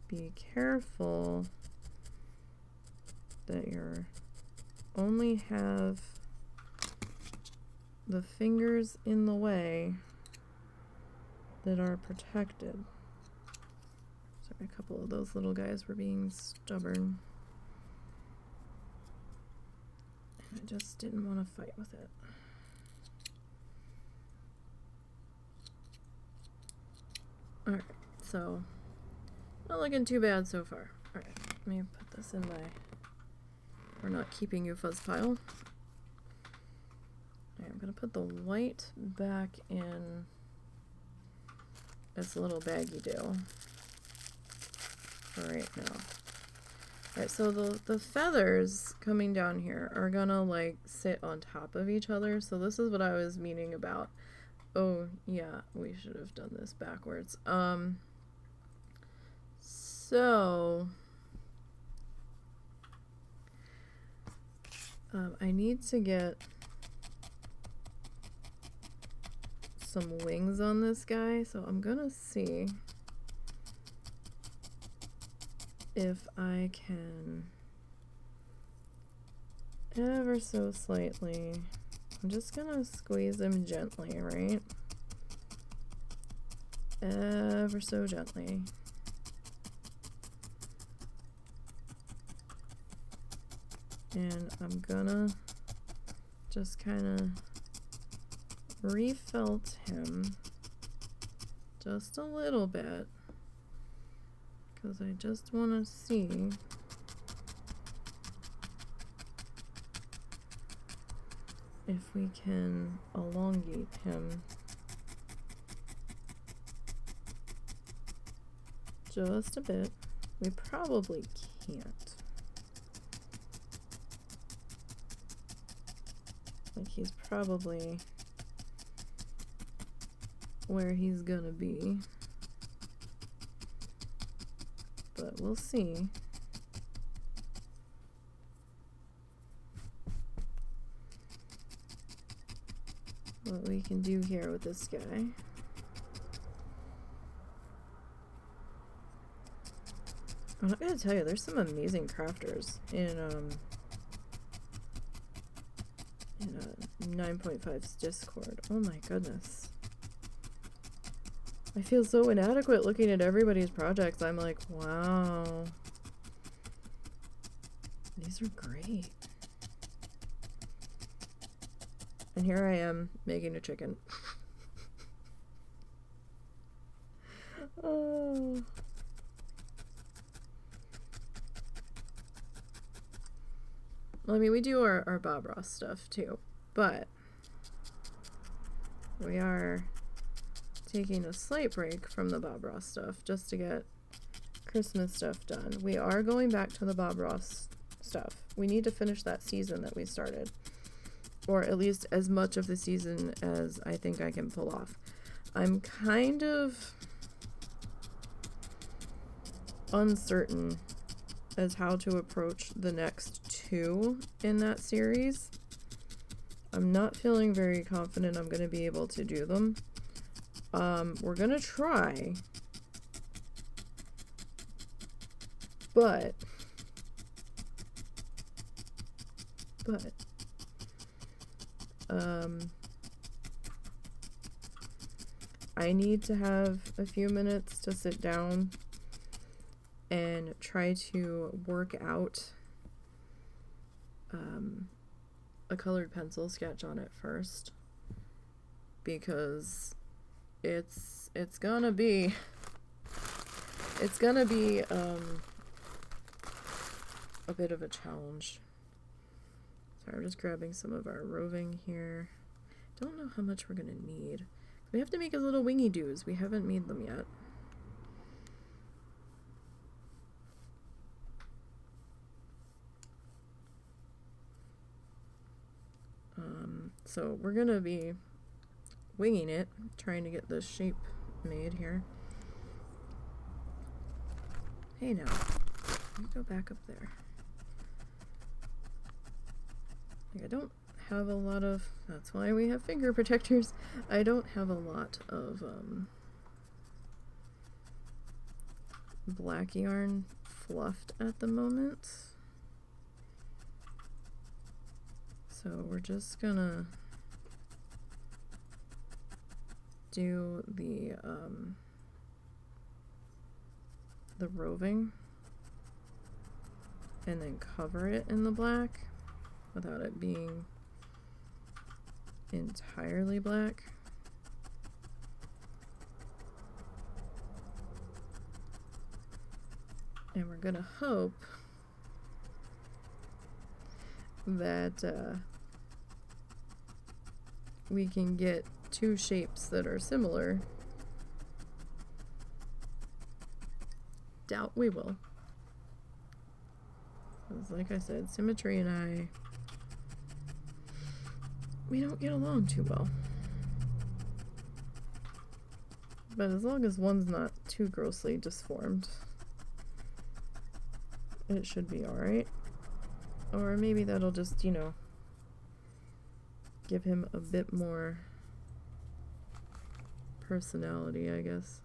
be careful that you only have the fingers in the way that are protected. Sorry, a couple of those little guys were being stubborn. I just didn't want to fight with it. Alright, so not looking too bad so far. Alright, let me put this in my "we're not keeping you" fuzz pile. Alright, I'm gonna put the white back in its little baggy deal for right now. Alright, so the feathers coming down here are gonna like sit on top of each other. So this is what I was meaning about. Oh yeah, we should have done this backwards. I need to get some wings on this guy, so I'm gonna see if I can ever so slightly, I'm just gonna squeeze him gently, right? Ever so gently. And I'm gonna just kind of refelt him just a little bit, because I just want to see if we can elongate him just a bit. We probably can't. Like, he's probably where he's gonna be, but we'll see. What we can do here with this guy. I'm not gonna tell you, there's some amazing crafters in 9.5's Discord. Oh my goodness. I feel so inadequate looking at everybody's projects. I'm like, wow. These are great. And here I am making a chicken. Oh. Well, I mean, we do our Bob Ross stuff too, but we are taking a slight break from the Bob Ross stuff just to get Christmas stuff done. We are going back to the Bob Ross stuff. We need to finish that season that we started, or at least as much of the season as I think I can pull off. I'm kind of uncertain as how to approach the next two in that series. I'm not feeling very confident I'm going to be able to do them. We're going to try, but I need to have a few minutes to sit down and try to work out a colored pencil sketch on it first, because it's gonna be a bit of a challenge. Sorry, I'm just grabbing some of our roving here. Don't know how much we're gonna need. We have to make his little wingy doos. We haven't made them yet. So we're gonna be winging it, trying to get this shape made here. Hey now, you go back up there. Like, I don't have a lot of, that's why we have finger protectors. I don't have a lot of black yarn fluffed at the moment. So we're just gonna do the roving and then cover it in the black without it being entirely black. And we're gonna hope that we can get two shapes that are similar. Doubt we will. Because like I said, Symmetry and I, we don't get along too well. But as long as one's not too grossly disformed, it should be alright. Or maybe that'll just, you know, give him a bit more personality, I guess.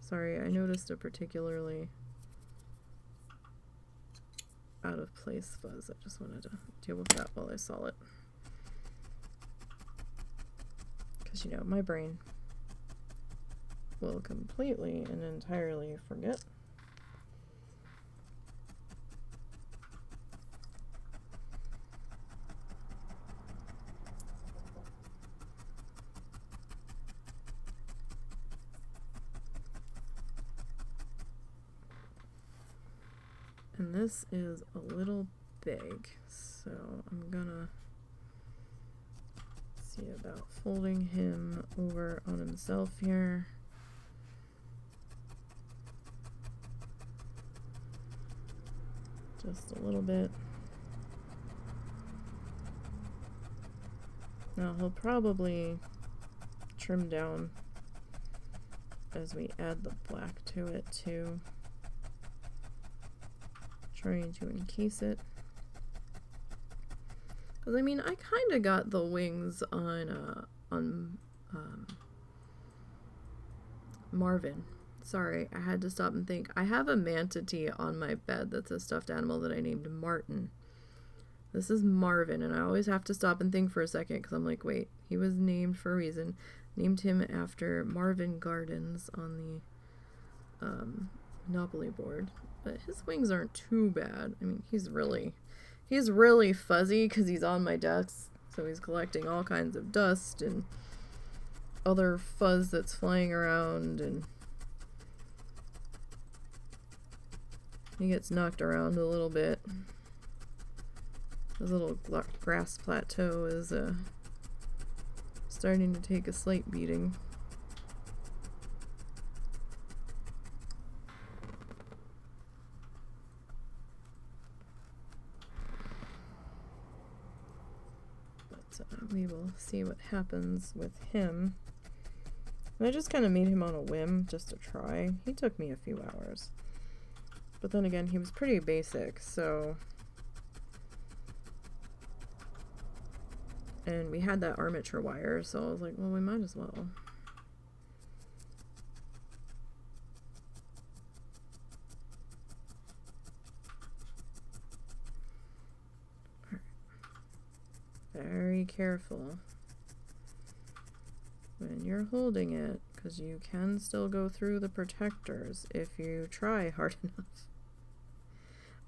Sorry, I noticed a particularly out of place fuzz. I just wanted to deal with that while I saw it. Because, you know, my brain will completely and entirely forget. And this is a little big, so I'm gonna see about folding him over on himself here. Just a little bit. Now he'll probably trim down as we add the black to it too. Trying to encase it. Because I mean, I kind of got the wings on Marvin. Sorry, I had to stop and think. I have a manatee on my bed that's a stuffed animal that I named Martin. This is Marvin, and I always have to stop and think for a second because I'm like, wait, he was named for a reason. Named him after Marvin Gardens on the Monopoly board. But his wings aren't too bad. I mean, he's really fuzzy because he's on my desk, so he's collecting all kinds of dust and other fuzz that's flying around, and he gets knocked around a little bit. His little grass plateau is starting to take a slight beating. We will see what happens with him. And I just kind of made him on a whim just to try. He took me a few hours. But then again, he was pretty basic, so... And we had that armature wire, so I was like, well, we might as well. Very careful when you're holding it, because you can still go through the protectors if you try hard enough,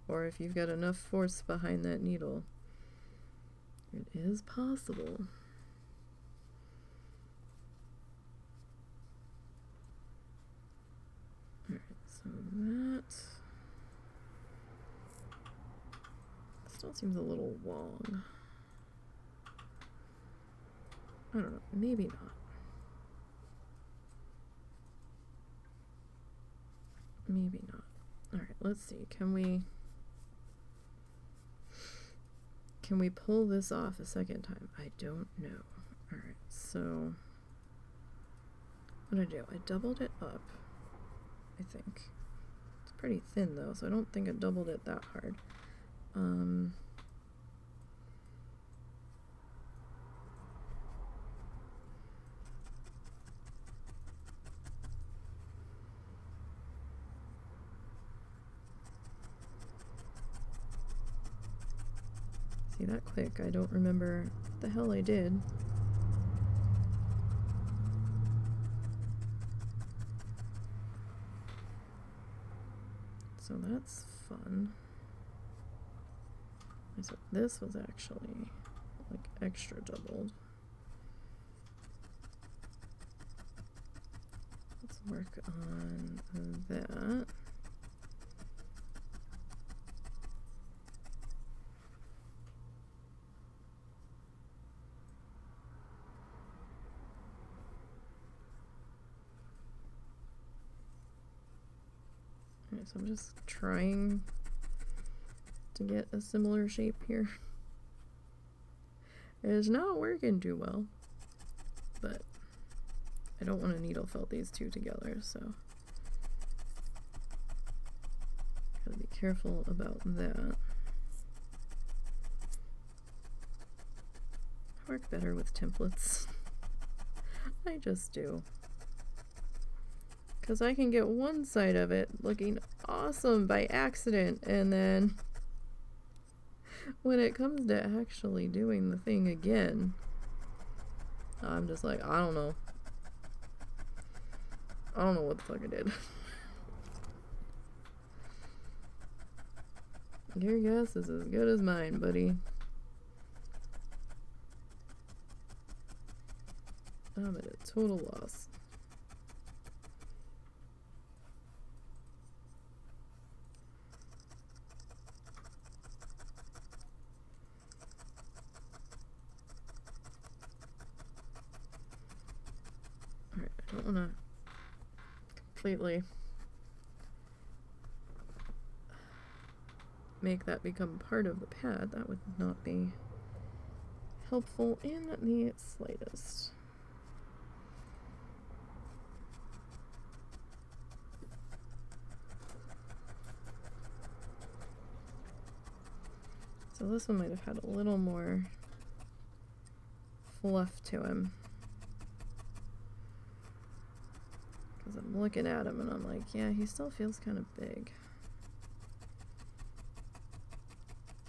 or if you've got enough force behind that needle. It is possible. Alright, so that still seems a little long. I don't know, maybe not. Maybe not. Alright, let's see. Can we pull this off a second time? I don't know. Alright, so what did I do? I doubled it up, I think. It's pretty thin though, so I don't think I doubled it that hard. See, that quick, I don't remember what the hell I did. So that's fun. So this was actually like extra doubled. Let's work on that. Alright, so I'm just trying to get a similar shape here. It is not working too well, but I don't want to needle felt these two together, so gotta be careful about that. I work better with templates. I just do. Because I can get one side of it looking awesome by accident, and then when it comes to actually doing the thing again, I'm just like, I don't know. I don't know what the fuck I did. Your guess is as good as mine, buddy. I'm at a total loss. Alright, I don't want to completely make that become part of the pad. That would not be helpful in the slightest. So this one might have had a little more fluff to him. Because I'm looking at him and I'm like, yeah, he still feels kind of big.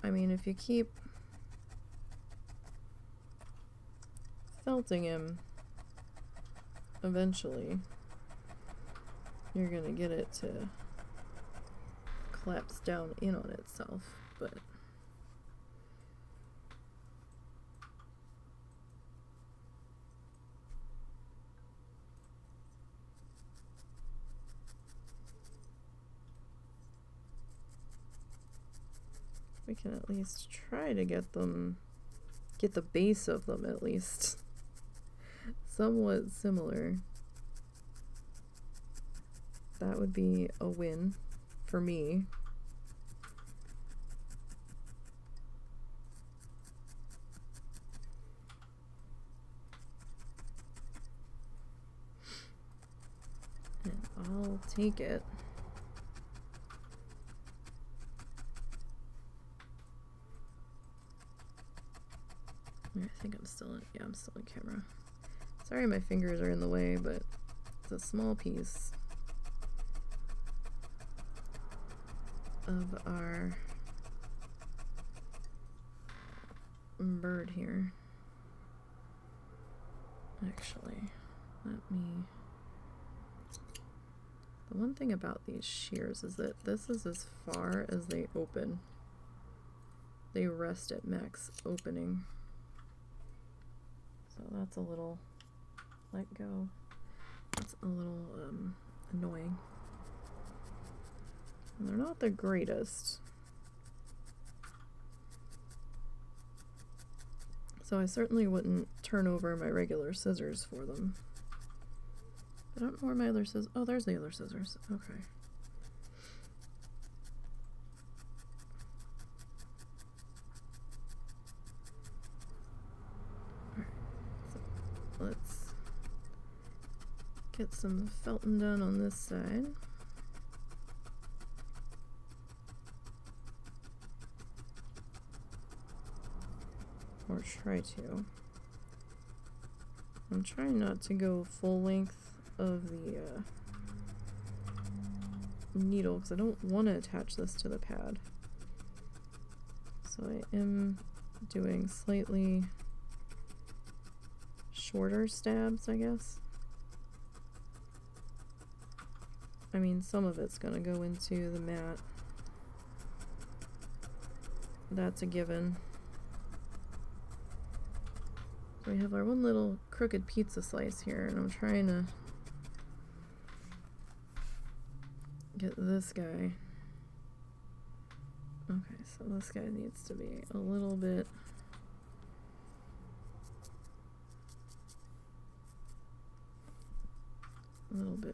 I mean, if you keep felting him, eventually you're gonna get it to collapse down in on itself, but we can at least try to get the base of them at least somewhat similar. That would be a win for me. And I'll take it. I think I'm still in, yeah, I'm still in camera. Sorry my fingers are in the way, but it's a small piece of our bird here. Actually, let me... The one thing about these shears is that this is as far as they open. They rest at max opening. So that's a little, let go, that's a little annoying. And they're not the greatest. So I certainly wouldn't turn over my regular scissors for them. I don't know where my other scissors... Oh, there's the other scissors. Okay. Alright, so let's get some felting done on this side. Or try to. I'm trying not to go full length of the needle because I don't want to attach this to the pad. So I am doing slightly shorter stabs, I guess. I mean, some of it's going to go into the mat. That's a given. We have our one little crooked pizza slice here, and I'm trying to get this guy. Okay, so this guy needs to be a little bit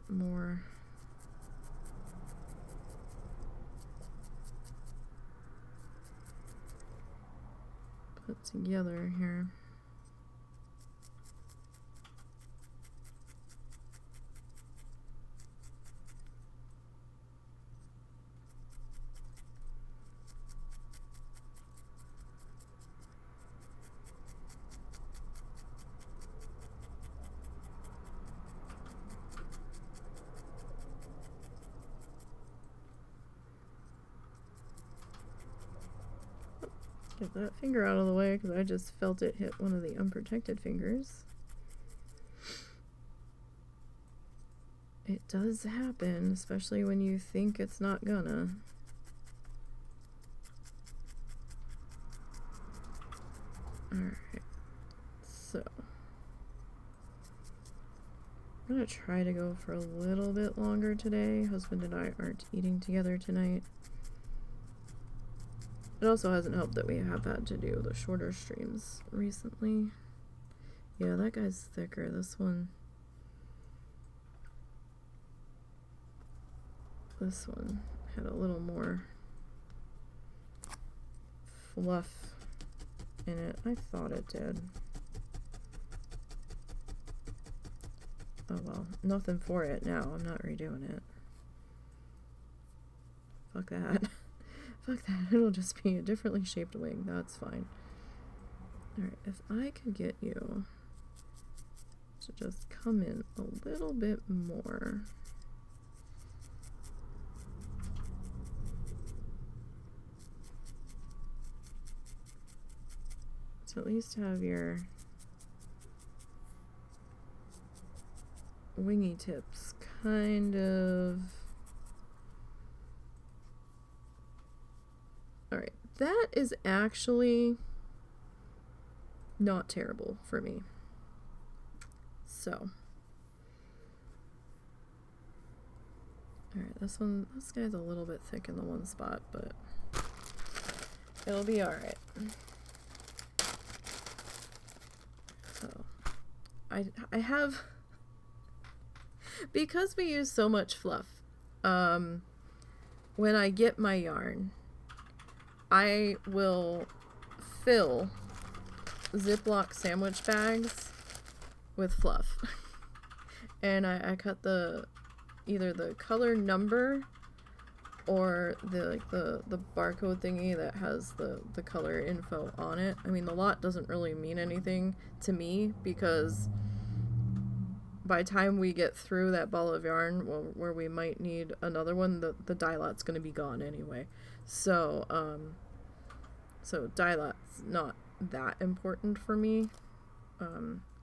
more put together here. Get that finger out of the way because I just felt it hit one of the unprotected fingers. It does happen, especially when you think it's not gonna. Alright, so I'm gonna try to go for a little bit longer today. Husband and I aren't eating together tonight. It also hasn't helped that we have had to do the shorter streams recently. Yeah, that guy's thicker. This one had a little more fluff in it. I thought it did. Oh well, nothing for it now. I'm not redoing it. Fuck that. Fuck that, it'll just be a differently shaped wing, that's fine. Alright, if I could get you to just come in a little bit more. To at least have your wingy tips kind of... Alright, that is actually not terrible for me. So. Alright, this guy's a little bit thick in the one spot, but it'll be alright. So, I have, because we use so much fluff, when I get my yarn, I will fill Ziploc sandwich bags with fluff. And I cut either the color number or the barcode thingy that has the color info on it. I mean, the lot doesn't really mean anything to me because by the time we get through that ball of yarn, where we might need another one, the dye lot's going to be gone anyway. So, dye lot's not that important for me.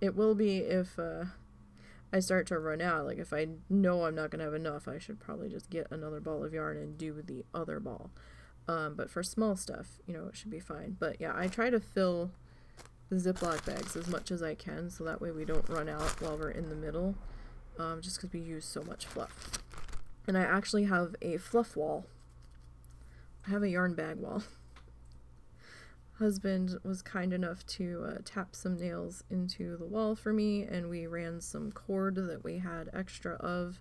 It will be if I start to run out. Like, if I know I'm not going to have enough, I should probably just get another ball of yarn and do the other ball. But for small stuff, you know, it should be fine. But yeah, I try to fill the Ziploc bags as much as I can, so that way we don't run out while we're in the middle, just because we use so much fluff. And I actually have a fluff wall. I have a yarn bag wall. husband was kind enough to tap some nails into the wall for me, and we ran some cord that we had extra of,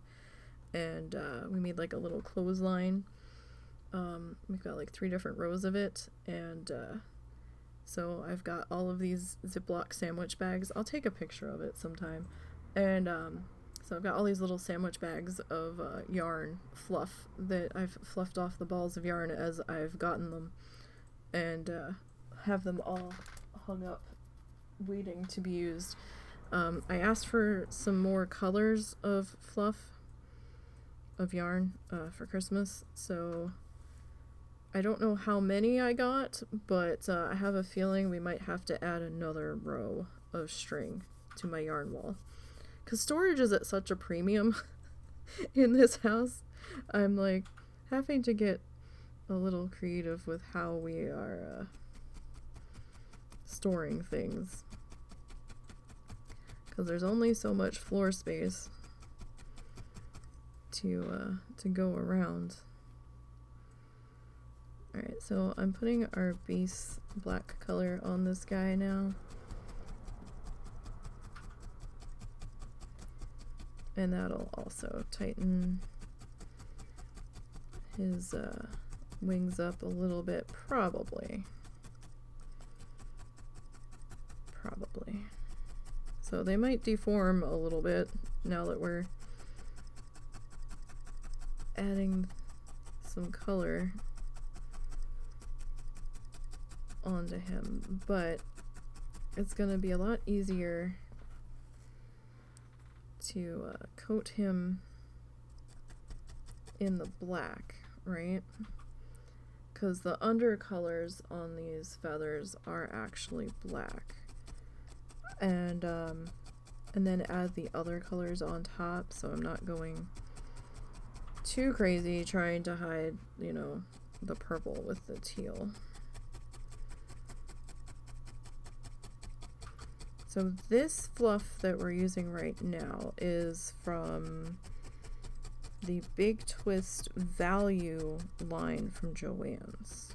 and we made like a little clothesline. We've got like 3 different rows of it, and so I've got all of these Ziploc sandwich bags. I'll take a picture of it sometime. And so I've got all these little sandwich bags of yarn fluff that I've fluffed off the balls of yarn as I've gotten them, and have them all hung up waiting to be used. I asked for some more colors of fluff of yarn for Christmas, so I don't know how many I got, but I have a feeling we might have to add another row of string to my yarn wall, because storage is at such a premium in this house. I'm like having to get a little creative with how we are storing things, because there's only so much floor space to go around. Alright, so I'm putting our base black color on this guy now. And that'll also tighten his wings up a little bit, probably. So they might deform a little bit now that we're adding some color onto him, but it's gonna be a lot easier to coat him in the black, right? Because the undercolors on these feathers are actually black, and then add the other colors on top, so I'm not going too crazy trying to hide, you know, the purple with the teal. So this fluff that we're using right now is from the Big Twist Value line from Joann's.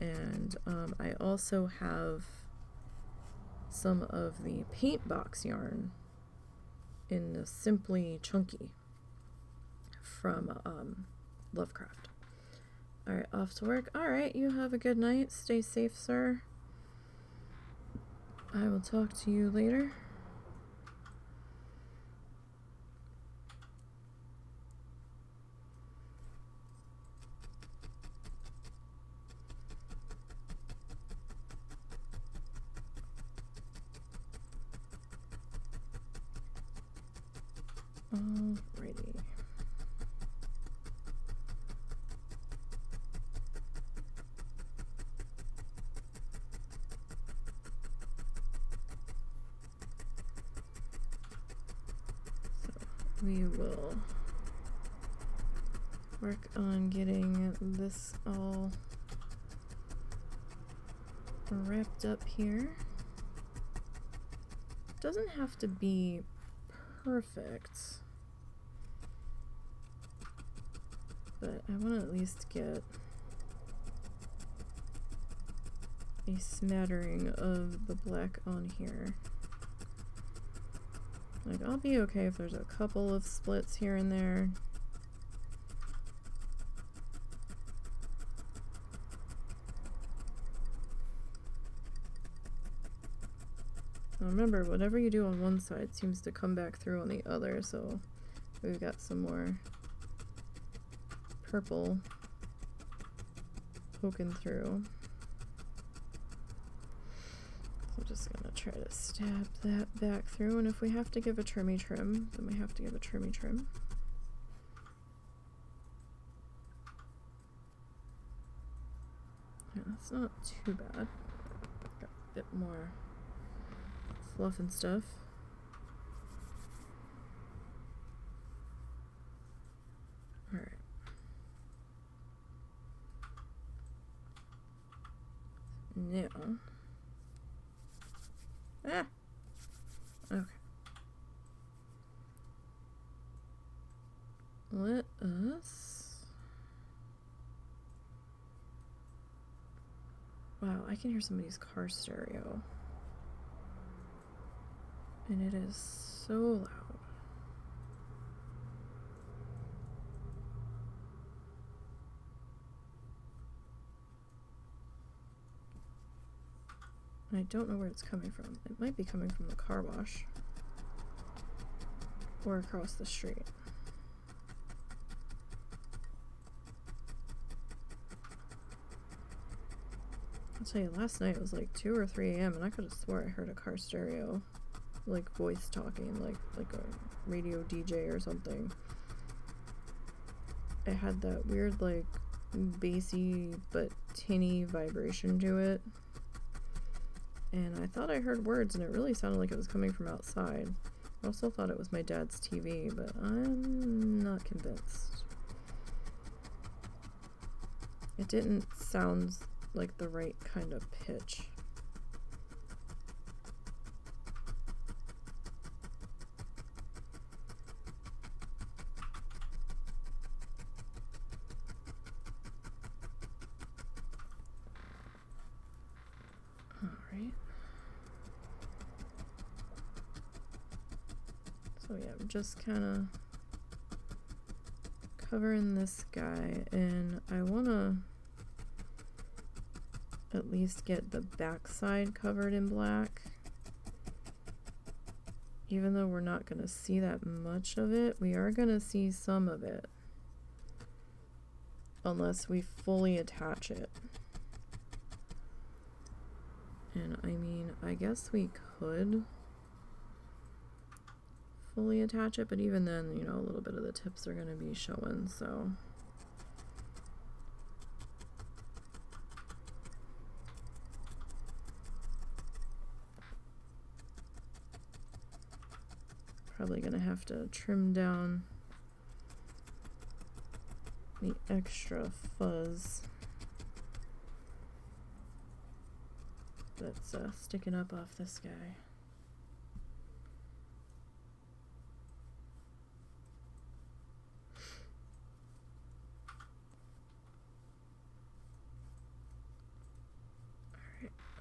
And I also have some of the paint box yarn in the Simply Chunky from Lovecraft. Alright, off to work. Alright, you have a good night. Stay safe, sir. I will talk to you later. Alrighty. We will work on getting this all wrapped up here. Doesn't have to be perfect, but I want to at least get a smattering of the black on here. Like, I'll be okay if there's a couple of splits here and there. Now remember, whatever you do on one side seems to come back through on the other, so we've got some more purple poking through. I'm just gonna try to stab that back through, and if we have to give a trimmy trim, then we have to give a trimmy trim. Yeah, that's not too bad. Got a bit more fluff and stuff. Alright. Now. Ah! Okay. Wow, I can hear somebody's car stereo. And it is so loud. And I don't know where it's coming from. It might be coming from the car wash. Or across the street. I'll tell you, last night it was like 2 or 3 a.m. and I could have swore I heard a car stereo, like voice talking, like a radio DJ or something. It had that weird, like, bassy but tinny vibration to it. And I thought I heard words, and it really sounded like it was coming from outside. I also thought it was my dad's TV, but I'm not convinced. It didn't sound like the right kind of pitch. Alright. So yeah, I'm just kind of covering this guy, and I want to at least get the backside covered in black. Even though we're not going to see that much of it, we are going to see some of it. Unless we fully attach it. And I mean, I guess we could fully attach it, but even then, you know, a little bit of the tips are going to be showing, so. Probably gonna have to trim down the extra fuzz that's sticking up off this guy.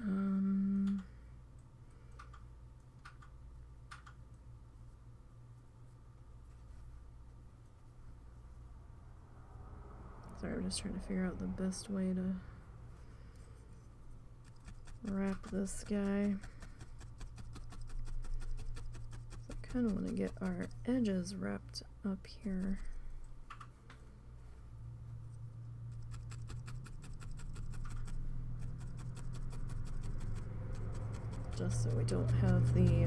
Alright, sorry, I'm just trying to figure out the best way to wrap this guy. So I kind of want to get our edges wrapped up here. Just so we don't have the,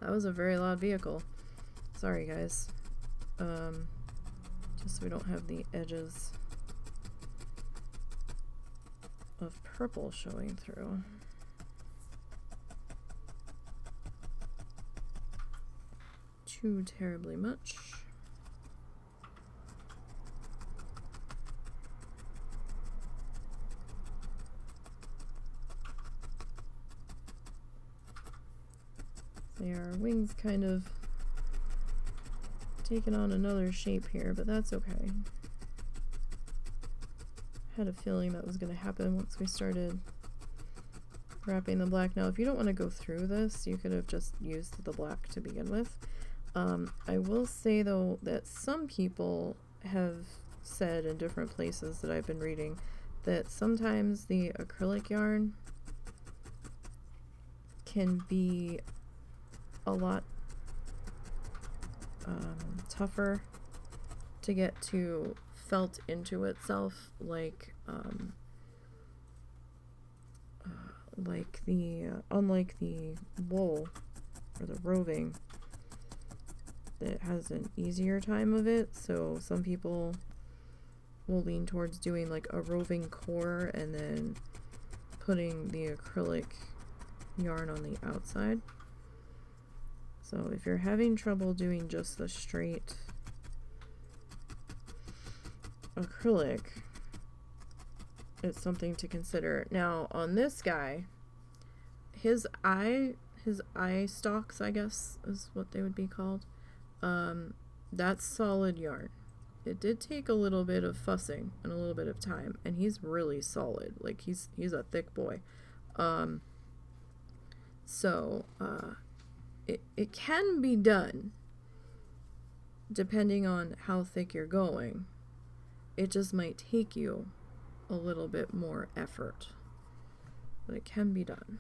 that was a very loud vehicle. Sorry, guys. Just so we don't have the edges of purple showing through. Too terribly much. So our wings kind of taking on another shape here, but that's okay. Had a feeling that was going to happen once we started wrapping the black. Now, if you don't want to go through this, you could have just used the black to begin with. I will say, though, that some people have said in different places that I've been reading that sometimes the acrylic yarn can be a lot tougher to get to felt into itself, like unlike the wool or the roving, that has an easier time of it. So some people will lean towards doing like a roving core and then putting the acrylic yarn on the outside. So if you're having trouble doing just the straight acrylic, it's something to consider. Now on this guy, his eye stalks, I guess is what they would be called, that's solid yarn. it did take a little bit of fussing and a little bit of time, and he's really solid. Like, he's a thick boy. It can be done depending on how thick you're going. It just might take you a little bit more effort, but it can be done.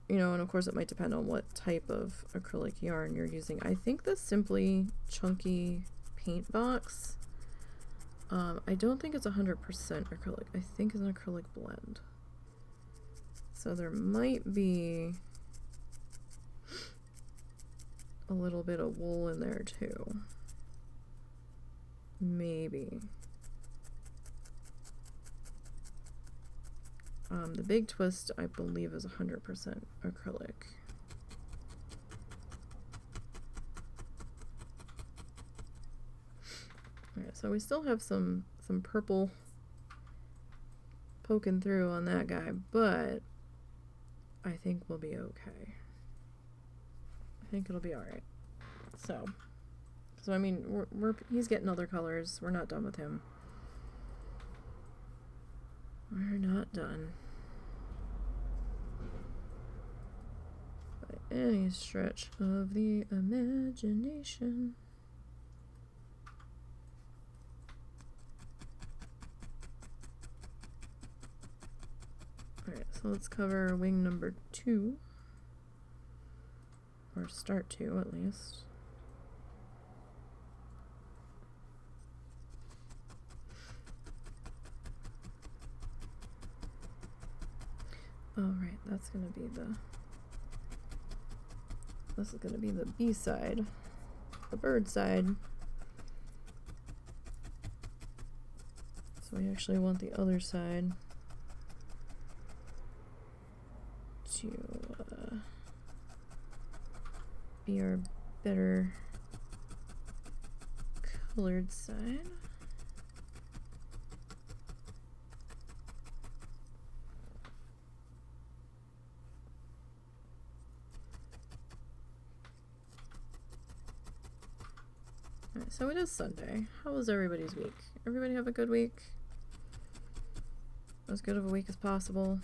You know, and of course it might depend on what type of acrylic yarn you're using. I think the Simply Chunky paint box, I don't think it's 100% acrylic. I think it's an acrylic blend. So there might be a little bit of wool in there too. Maybe. The Big Twist, I believe, is 100% acrylic. Alright, so we still have some purple poking through on that guy, but I think we'll be okay. I think it'll be alright. So I mean, he's getting other colors. We're not done with him. We're not done. By any stretch of the imagination. Alright, so let's cover wing number 2. Or start 2 at least. Oh, right, this is gonna be the B side, the bird side. So we actually want the other side to be our better colored side. Alright, so it is Sunday. How was everybody's week? Everybody have a good week? As good of a week as possible?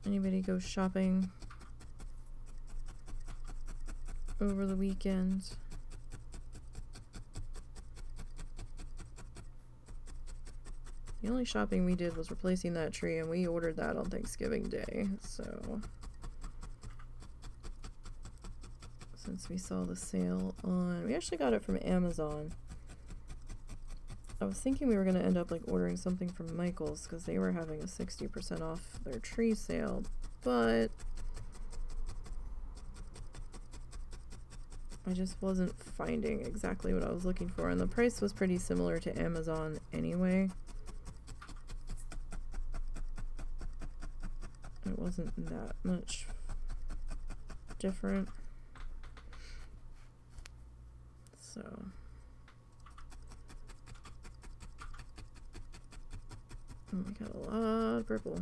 Anybody go shopping over the weekend? The only shopping we did was replacing that tree, and we ordered that on Thanksgiving Day, so since we saw the sale on, we actually got it from Amazon. I was thinking we were going to end up like ordering something from Michael's because they were having a 60% off their tree sale, but I just wasn't finding exactly what I was looking for, and the price was pretty similar to Amazon anyway. It wasn't that much different. So oh, we got a lot of purple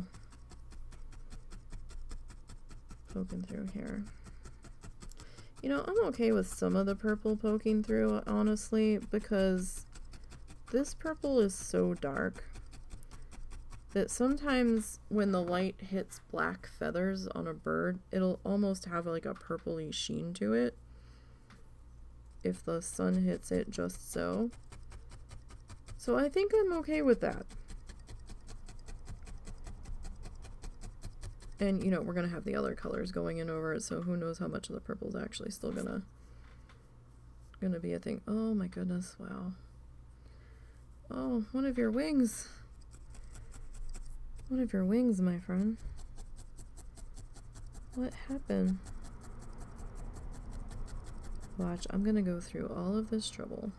poking through here. You know, I'm okay with some of the purple poking through, honestly, because this purple is so dark that sometimes when the light hits black feathers on a bird, it'll almost have like a purpley sheen to it if the sun hits it just so. So I think I'm okay with that. And, you know, we're going to have the other colors going in over it, so who knows how much of the purple is actually still gonna be a thing. Oh my goodness, wow. Oh, one of your wings. One of your wings, my friend. What happened? Watch, I'm gonna go through all of this trouble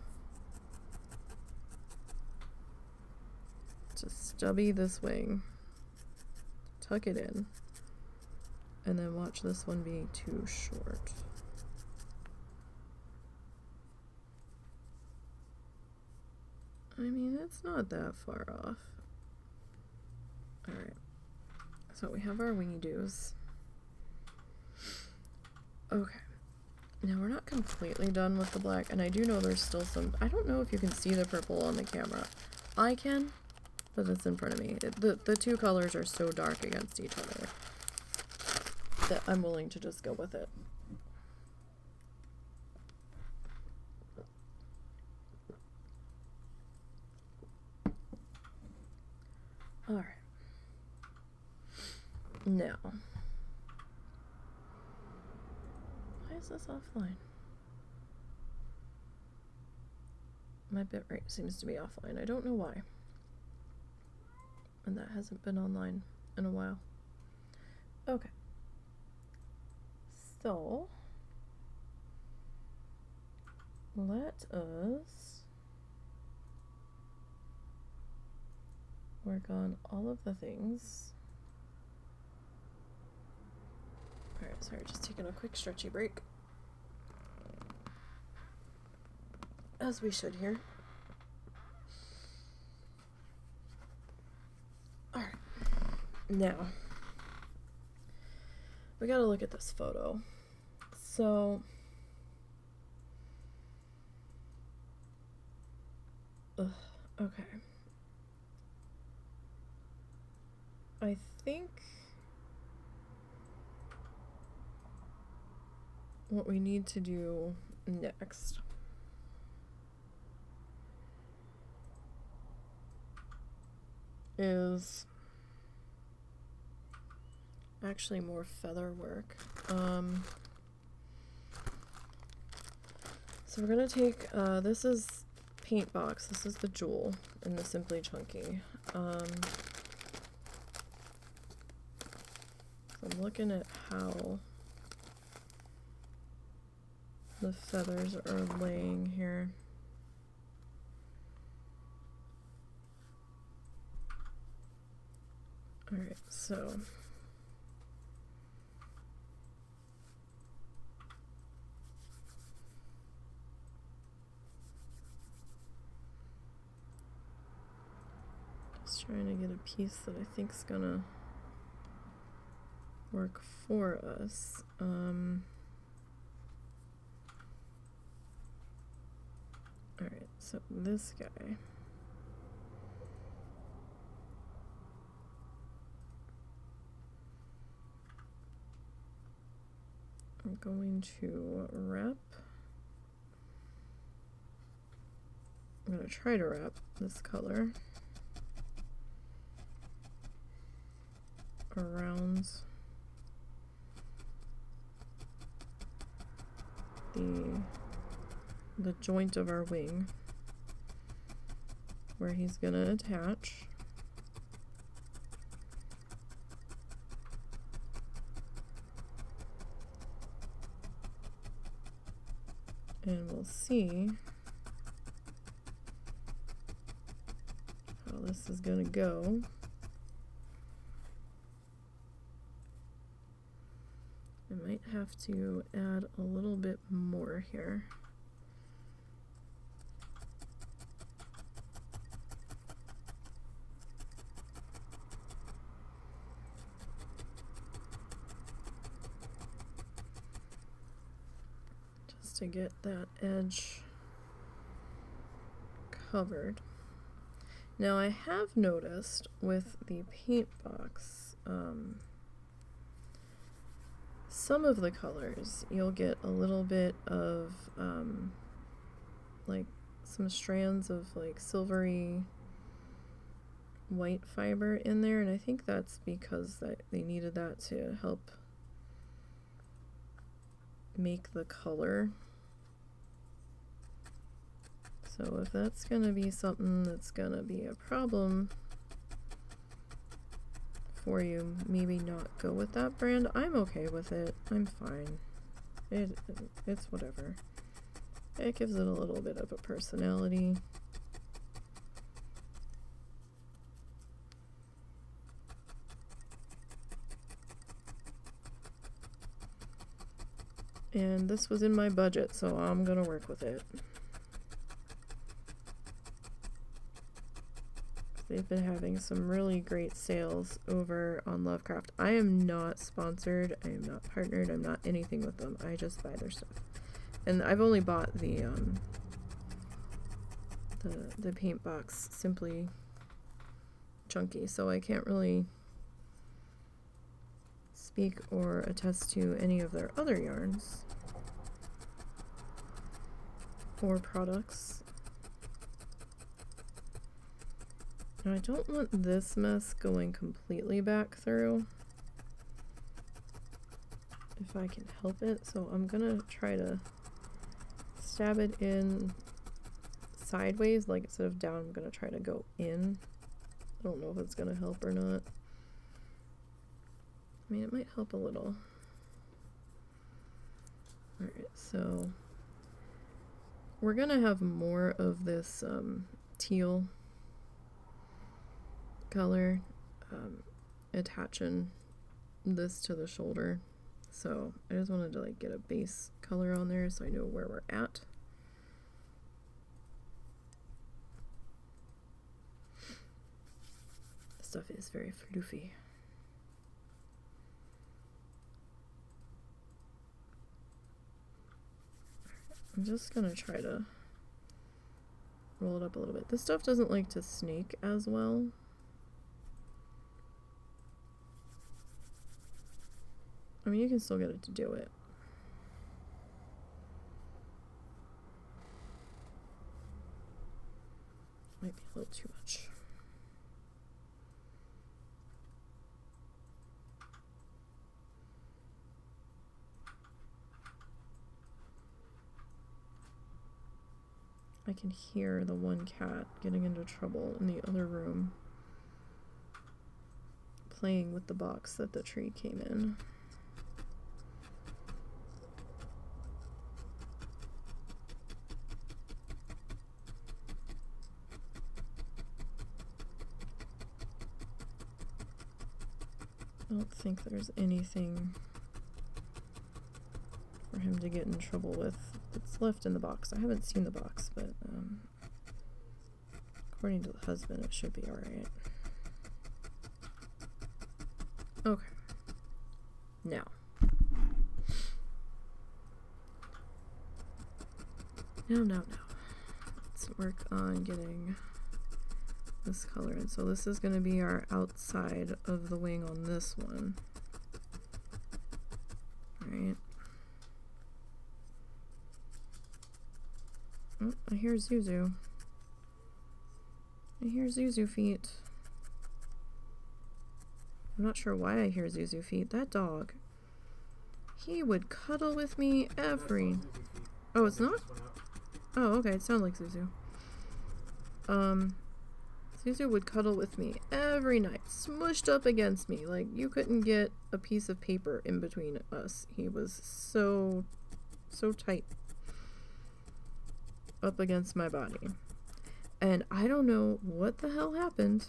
to stubby this wing, tuck it in, and then watch this one be too short. I mean, it's not that far off. Alright, so we have our wingy doos. Okay, Now we're not completely done with the black, and I do know there's still some, I don't know if you can see the purple on the camera. I can, but it's in front of me. The two colors are so dark against each other that I'm willing to just go with it. Alright. Now, why is this offline? My bitrate seems to be offline. I don't know why. And that hasn't been online in a while. Okay. So, let us work on all of the things. Alright, sorry, just taking a quick stretchy break. As we should here. Alright. Now, we gotta look at this photo. So, okay. I think what we need to do next is actually more feather work. So we're gonna take, this is paint box, this is the Jewel in the Simply Chunky. So I'm looking at how the feathers are laying here. Alright, so just trying to get a piece that I think's gonna work for us. Alright, so this guy. I'm going to wrap. I'm going to try to wrap this color around the joint of our wing where he's going to attach. And we'll see how this is going to go. I might have to add a little bit more here. To get that edge covered. Now I have noticed with the paint box, some of the colors you'll get a little bit of like some strands of like silvery white fiber in there, and I think that's because they needed that to help make the color. So if that's gonna be something that's gonna be a problem for you, maybe not go with that brand. I'm okay with it. I'm fine. It's whatever. It gives it a little bit of a personality. And this was in my budget, so I'm gonna work with it. They've been having some really great sales over on Lovecraft. I am not sponsored, I am not partnered, I'm not anything with them. I just buy their stuff. And I've only bought the paint box Simply Chunky, so I can't really speak or attest to any of their other yarns or products. Now I don't want this mess going completely back through if I can help it, so I'm gonna try to stab it in sideways, like instead of down, I'm gonna try to go in. I don't know if it's gonna help or not. I mean, it might help a little. Alright, so we're gonna have more of this teal color attaching this to the shoulder. So I just wanted to like get a base color on there so I know where we're at. This stuff is very floofy. I'm just gonna try to roll it up a little bit. This stuff doesn't like to snake as well. I mean, you can still get it to do it. Might be a little too much. I can hear the one cat getting into trouble in the other room, playing with the box that the tree came in. I don't think there's anything for him to get in trouble with that's left in the box. I haven't seen the box, but according to the husband, it should be alright. Okay. Now. Let's work on getting this color in. So this is going to be our outside of the wing on this one. Alright. Oh, I hear Zuzu. I hear Zuzu feet. I'm not sure why I hear Zuzu feet. That dog. He would cuddle with me every... Oh, it's not? Oh, okay. It sounded like Zuzu. Zuzu would cuddle with me every night, smushed up against me. Like, you couldn't get a piece of paper in between us. He was so tight up against my body. And I don't know what the hell happened,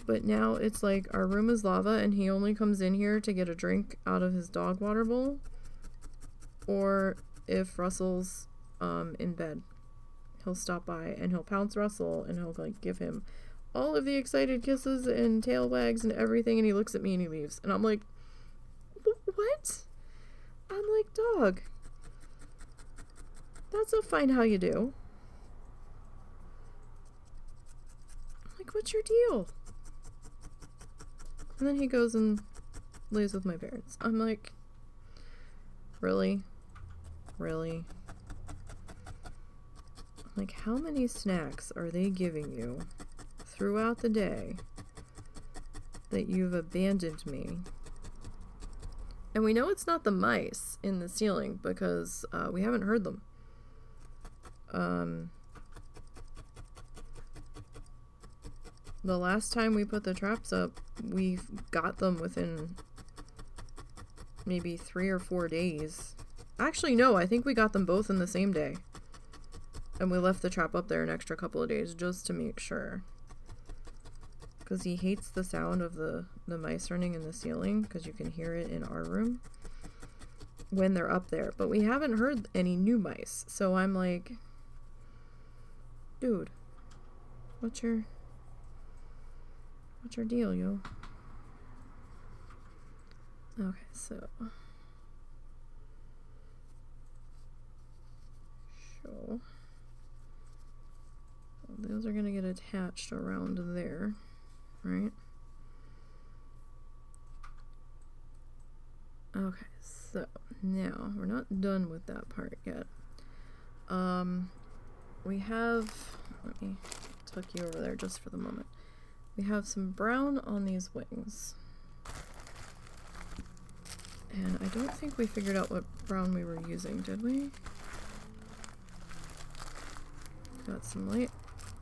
but now it's like our room is lava and he only comes in here to get a drink out of his dog water bowl, or if Russell's in bed, he'll stop by and he'll pounce Russell and he'll like give him all of the excited kisses and tail wags and everything, and he looks at me and he leaves. And I'm like, what? I'm like, dog, that's not fine how you do. I'm like, what's your deal? And then he goes and lays with my parents. I'm like, really? Really? I'm like, how many snacks are they giving you throughout the day that you've abandoned me? And we know it's not the mice in the ceiling because we haven't heard them. The last time we put the traps up, we got them within maybe 3 or 4 days. Actually, no, I think we got them both in the same day. And we left the trap up there an extra couple of days just to make sure. Because he hates the sound of the mice running in the ceiling, because you can hear it in our room when they're up there. But we haven't heard any new mice. So I'm like, dude, what's your deal, yo? Okay, so attached around there, right? Okay, so now we're not done with that part yet. We have, let me tuck you over there just for the moment. We have some brown on these wings. And I don't think we figured out what brown we were using, did we? Got some light.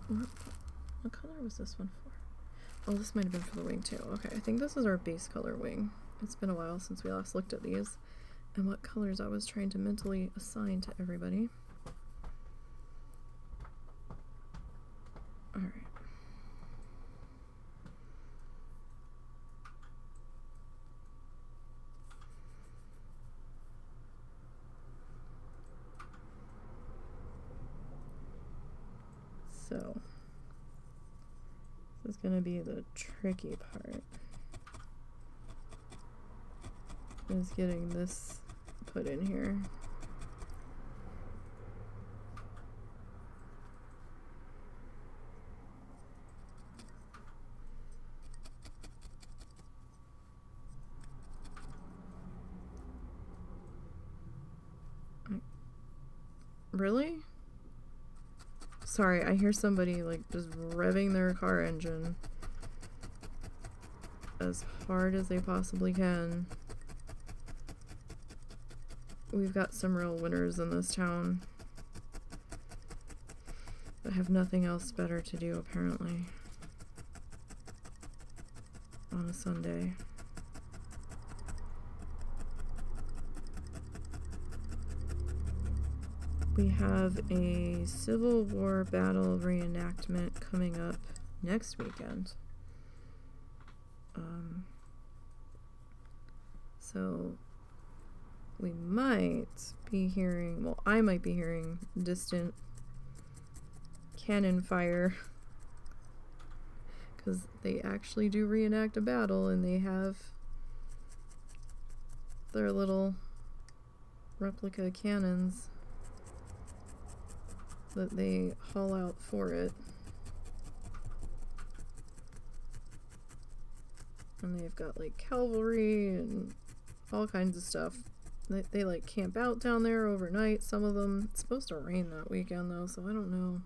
What color was this one for? Oh, this might have been for the wing too. Okay, I think this is our base color wing. It's been a while since we last looked at these and what colors I was trying to mentally assign to everybody. All right. So, this is going to be the tricky part, is getting this put in here. Really? Sorry, I hear somebody like just revving their car engine as hard as they possibly can. We've got some real winners in this town that have nothing else better to do, apparently, on a Sunday. We have a Civil War battle reenactment coming up next weekend. So we might be hearing, well, I might be hearing distant cannon fire, because they actually do reenact a battle and they have their little replica cannons that they haul out for it. And they've got like cavalry and all kinds of stuff. They like camp out down there overnight, some of them. It's supposed to rain that weekend though, so I don't know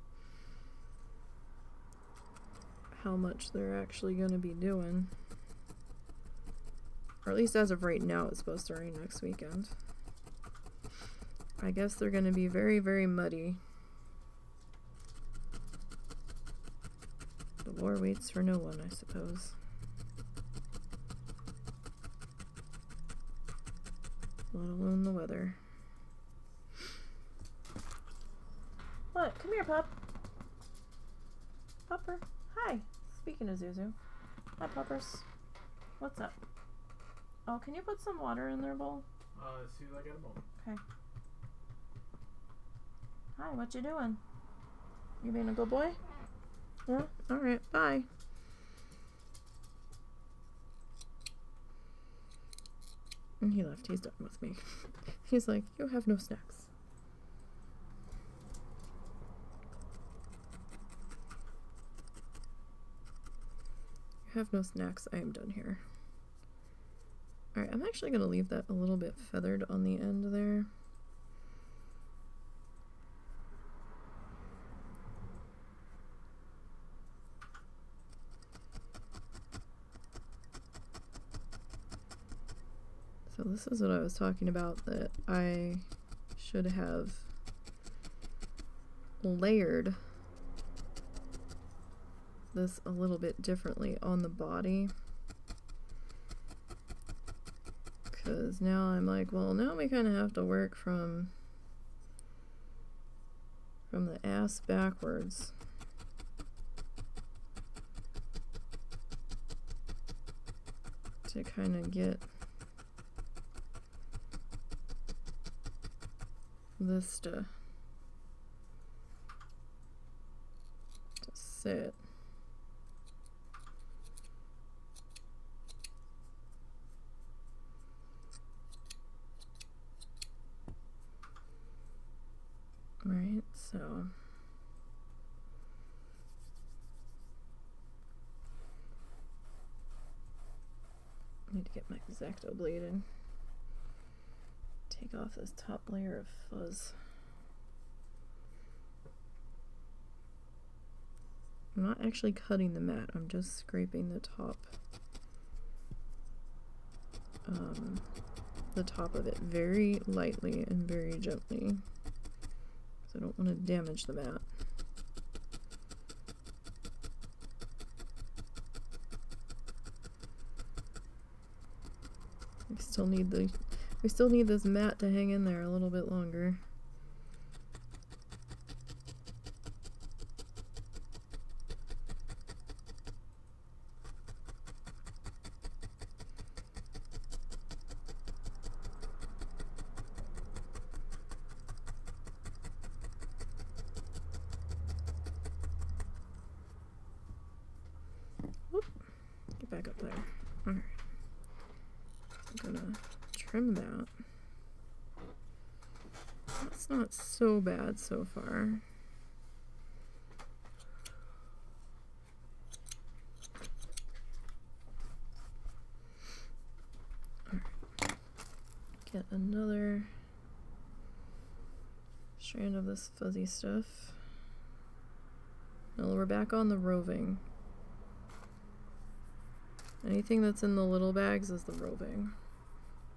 how much they're actually going to be doing. Or at least as of right now, it's supposed to rain next weekend. I guess they're going to be very, very muddy. The war waits for no one, I suppose. Let alone the weather. What? Come here, pup. Pupper. Hi. Speaking of Zuzu. Hi, puppers. What's up? Oh, can you put some water in their bowl? As soon as I get a moment. Okay. Hi, what you doing? You being a good boy? Yeah? Alright, bye. And he left. He's done with me. He's like, you have no snacks. You have no snacks. I am done here. Alright, I'm actually going to leave that a little bit feathered on the end there. So this is what I was talking about, that I should have layered this a little bit differently on the body. Because now I'm like, well, now we kind of have to work from the ass backwards. To kind of get this to sit. Right, so get my X-Acto blade and take off this top layer of fuzz. I'm not actually cutting the mat, I'm just scraping the top of it very lightly and very gently, because I don't want to damage the mat. We still need this mat to hang in there a little bit longer. Whoop. Get back up there. All right. I'm gonna trim that. That's not so bad so far. All right. Get another strand of this fuzzy stuff. Now we're back on the roving. Anything that's in the little bags is the roving.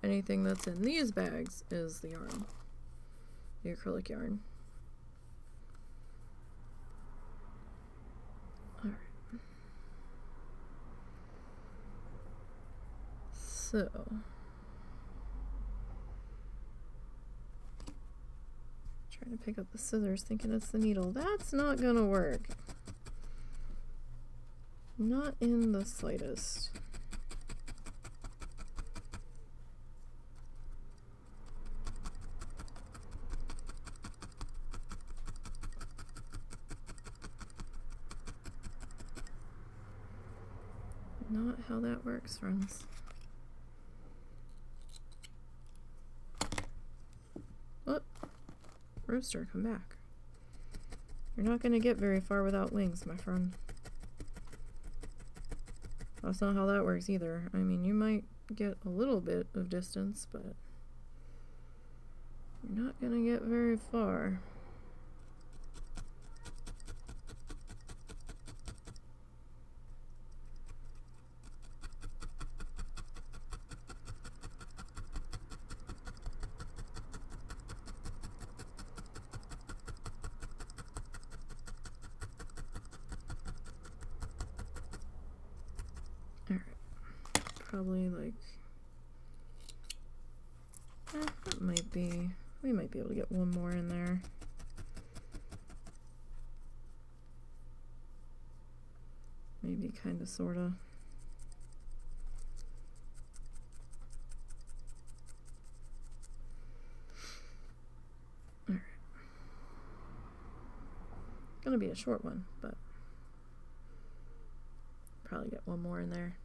Anything that's in these bags is the yarn, the acrylic yarn. All right. So, trying to pick up the scissors thinking it's the needle. That's not gonna work. Not in the slightest. Not how that works, friends. Oh, rooster, come back. You're not going to get very far without wings, my friend. That's not how that works either. I mean, you might get a little bit of distance, but you're not going to get very far. Probably like that might be, we might be able to get one more in there. Maybe kind of sorta. All right. Gonna be a short one, but probably get one more in there.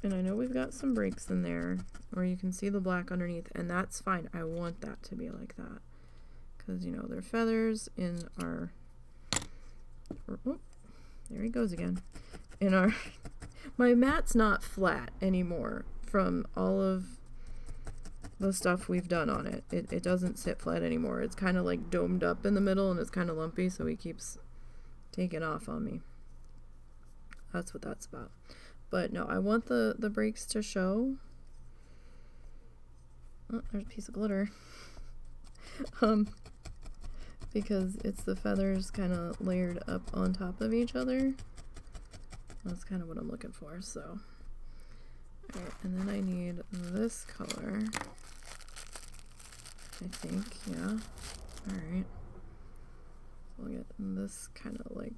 And I know we've got some breaks in there where you can see the black underneath, and that's fine. I want that to be like that. Because, you know, they're feathers in our... Oh, there he goes again. In our... My mat's not flat anymore from all of the stuff we've done on it. It doesn't sit flat anymore. It's kind of like domed up in the middle, and it's kind of lumpy, so he keeps taking off on me. That's what that's about. But no, I want the breaks to show. Oh, there's a piece of glitter. Because it's the feathers kind of layered up on top of each other. That's kind of what I'm looking for, so. Alright, and then I need this color. I think, yeah. Alright. So I'll get this kind of like,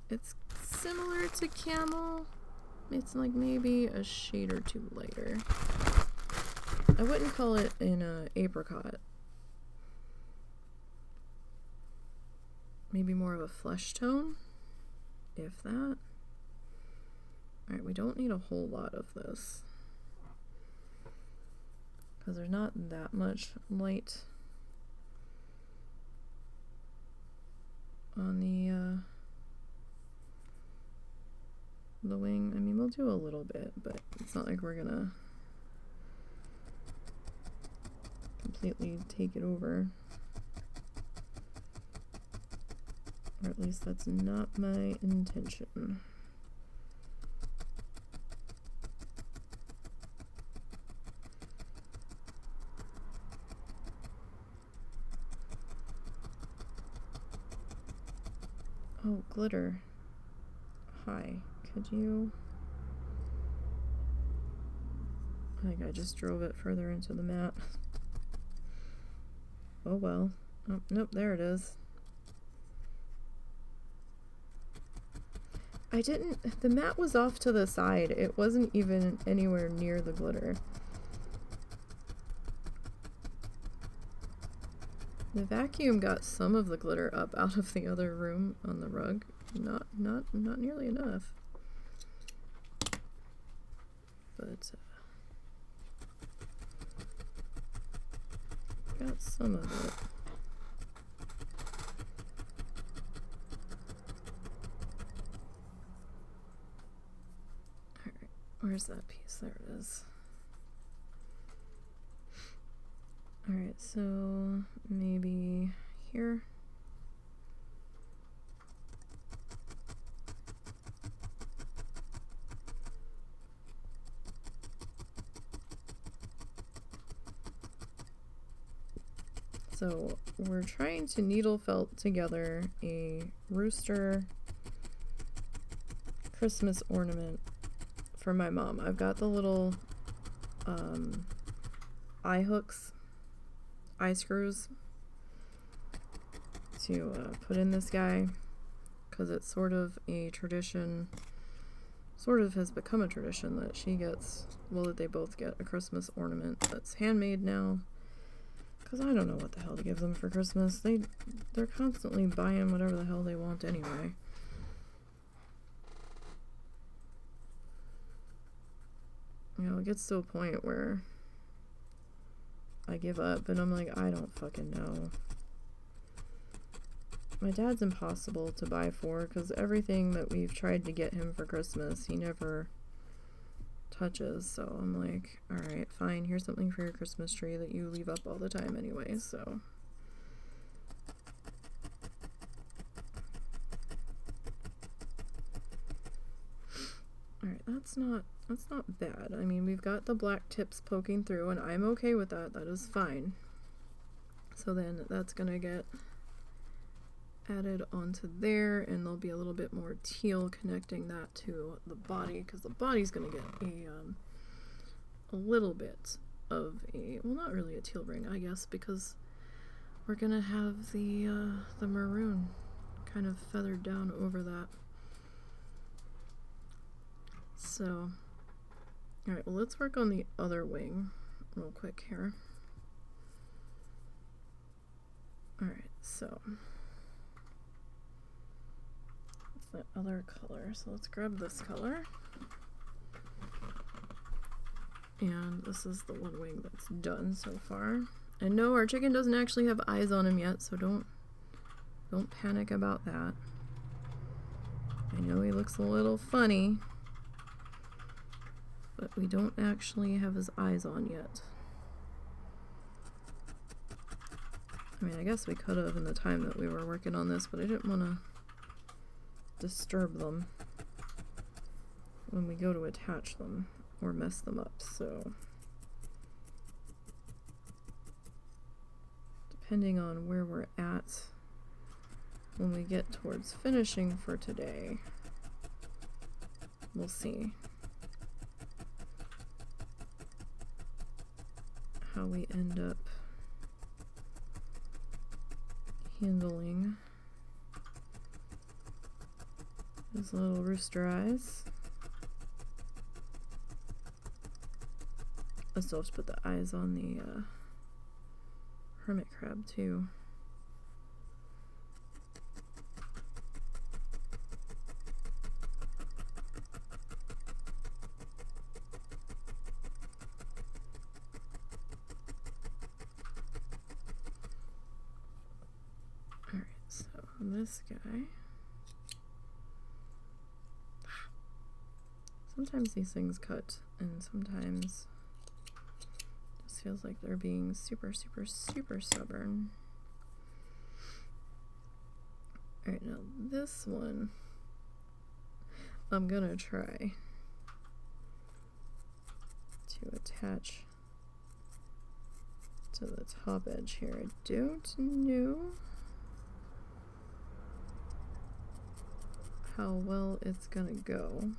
it's similar to camel. It's like maybe a shade or two lighter. I wouldn't call it an apricot. Maybe more of a flesh tone, if that. Alright, we don't need a whole lot of this, because there's not that much light on the wing. I mean, we'll do a little bit, but it's not like we're gonna completely take it over. Or at least that's not my intention. Oh, glitter. Hi, could you... I think I just drove it further into the mat. Oh well. Oh, nope, there it is. I didn't... The mat was off to the side. It wasn't even anywhere near the glitter. The vacuum got some of the glitter up out of the other room on the rug. Not nearly enough. But got some of it. Alright, where's that piece? There it is. Alright, so maybe here. So we're trying to needle felt together a rooster Christmas ornament for my mom. I've got the little eye hooks, eye screws to put in this guy, because it's sort of a tradition, sort of has become a tradition that she gets, well, that they both get a Christmas ornament that's handmade now. Because I don't know what the hell to give them for Christmas. They're constantly buying whatever the hell they want anyway. You know, it gets to a point where I give up and I'm like, I don't fucking know. My dad's impossible to buy for because everything that we've tried to get him for Christmas, he never touches. So I'm like, alright, fine, here's something for your Christmas tree that you leave up all the time anyway, so. Alright, that's not bad. I mean, we've got the black tips poking through and I'm okay with that. That is fine. So then that's gonna get added onto there, and there'll be a little bit more teal connecting that to the body, because the body's gonna get a little bit of a, well, not really a teal ring, I guess, because we're gonna have the maroon kind of feathered down over that. So, alright, well, let's work on the other wing real quick here. Alright, so that other color, so let's grab this color, and this is the one wing that's done so far. And no, our chicken doesn't actually have eyes on him yet, so don't panic about that. I know he looks a little funny, but we don't actually have his eyes on yet. I mean, I guess we could have in the time that we were working on this, but I didn't want to disturb them when we go to attach them or mess them up, so depending on where we're at when we get towards finishing for today, we'll see how we end up handling his little rooster eyes. I still have to put the eyes on the hermit crab too. Alright, so this guy. Sometimes these things cut, and sometimes it just feels like they're being super, super, super stubborn. Alright, now this one I'm gonna try to attach to the top edge here. I don't know how well it's gonna go.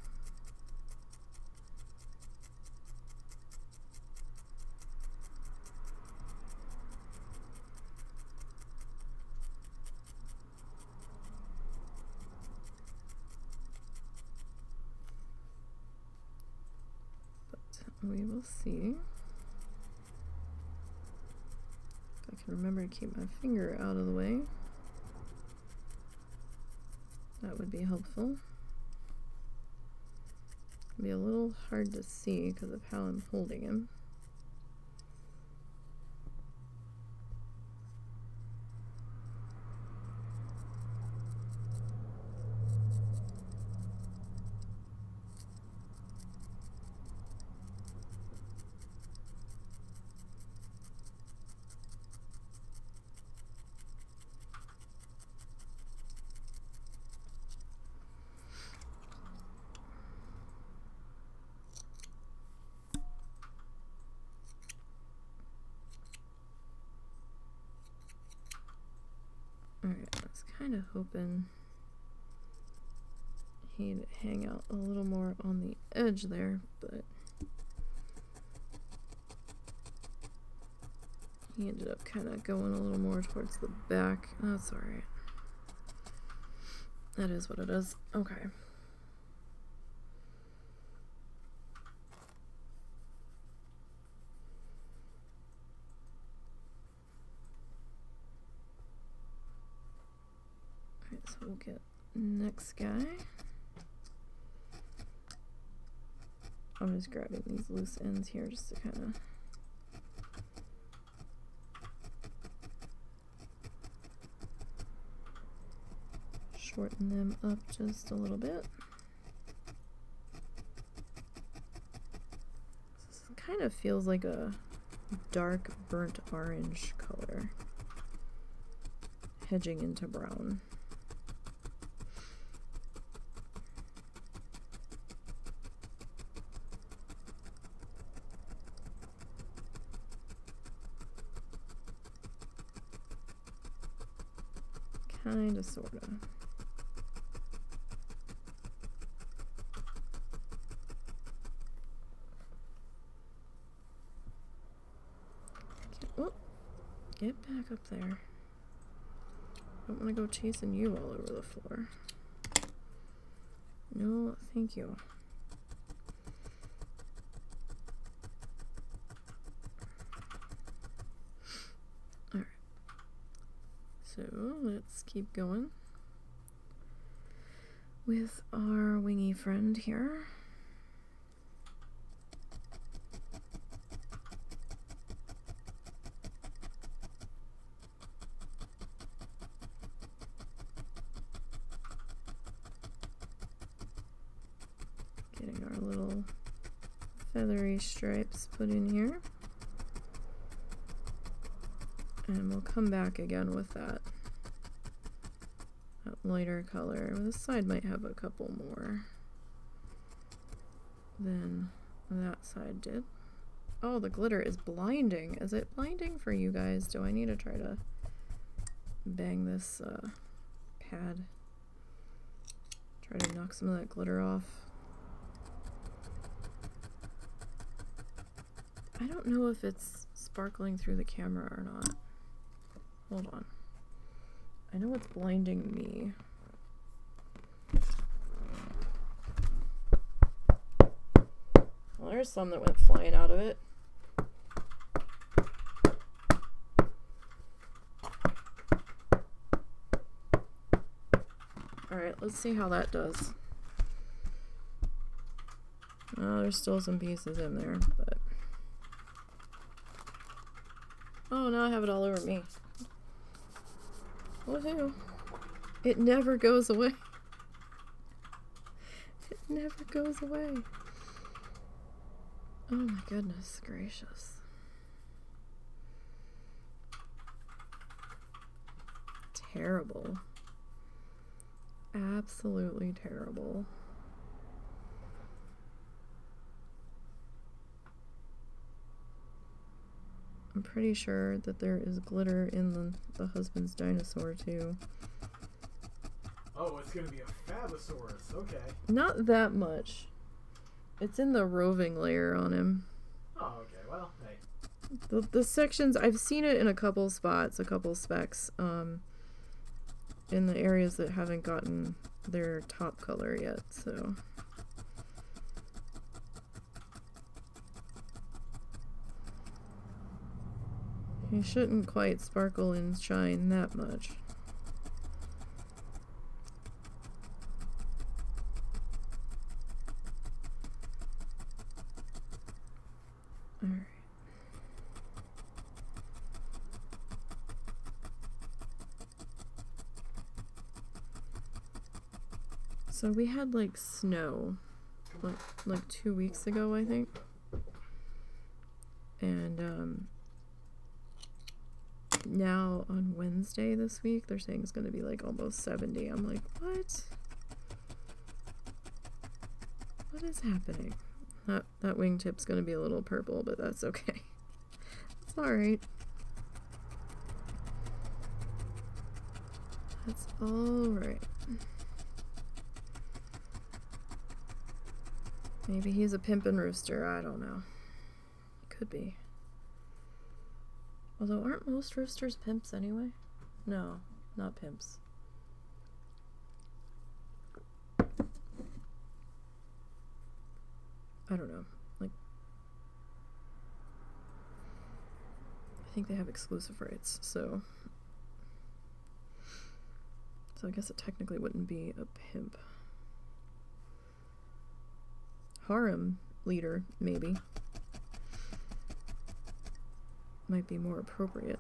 We will see. If I can remember to keep my finger out of the way, that would be helpful. It'll be a little hard to see because of how I'm holding him. Alright, I was kind of hoping he'd hang out a little more on the edge there, but he ended up kind of going a little more towards the back. That's alright. That is what it is. Okay. So we'll get next guy. I'm just grabbing these loose ends here just to kind of shorten them up just a little bit. This kind of feels like a dark burnt orange color hedging into brown. Kinda, sorta. Get back up there. Don't want to go chasing you all over the floor. No, thank you. Alright. So let's keep going with our wingy friend here. Getting our little feathery stripes put in here. And we'll come back again with that lighter color. This side might have a couple more than that side did. Oh, the glitter is blinding. Is it blinding for you guys? Do I need to try to bang this pad? Try to knock some of that glitter off. I don't know if it's sparkling through the camera or not. Hold on. I know it's blinding me. Well, there's some that went flying out of it. Alright, let's see how that does. Oh, there's still some pieces in there, but... Oh, now I have it all over me. Woohoo! It never goes away. It never goes away. Oh my goodness gracious. Terrible. Absolutely terrible. I'm pretty sure that there is glitter in the husband's dinosaur too. Oh, it's gonna be a Fabosaurus. Okay. Not that much. It's in the roving layer on him. Oh, okay. Well, hey. The sections, I've seen it in a couple spots, a couple specks, in the areas that haven't gotten their top color yet, so. He shouldn't quite sparkle and shine that much. Alright. So we had like snow like 2 weeks ago, I think. And now on Wednesday this week, they're saying it's going to be like almost 70. I'm like, what? What is happening? That wingtip's going to be a little purple, but that's okay. It's alright. That's alright. Maybe he's a pimpin' rooster, I don't know. Could be. Although, aren't most roosters pimps anyway? No, not pimps. I don't know. Like, I think they have exclusive rights, so I guess it technically wouldn't be a pimp. Harem leader, maybe. Might be more appropriate.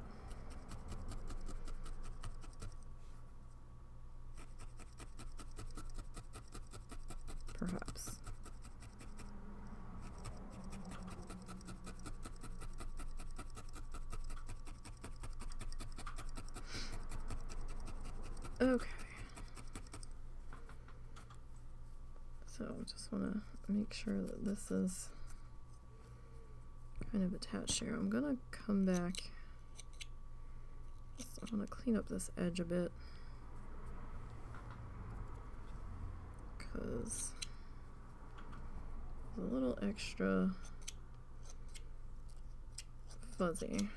Perhaps. Okay. So just want to make sure that this is kind of attached here. I'm gonna come back. I want to clean up this edge a bit because it's a little extra fuzzy.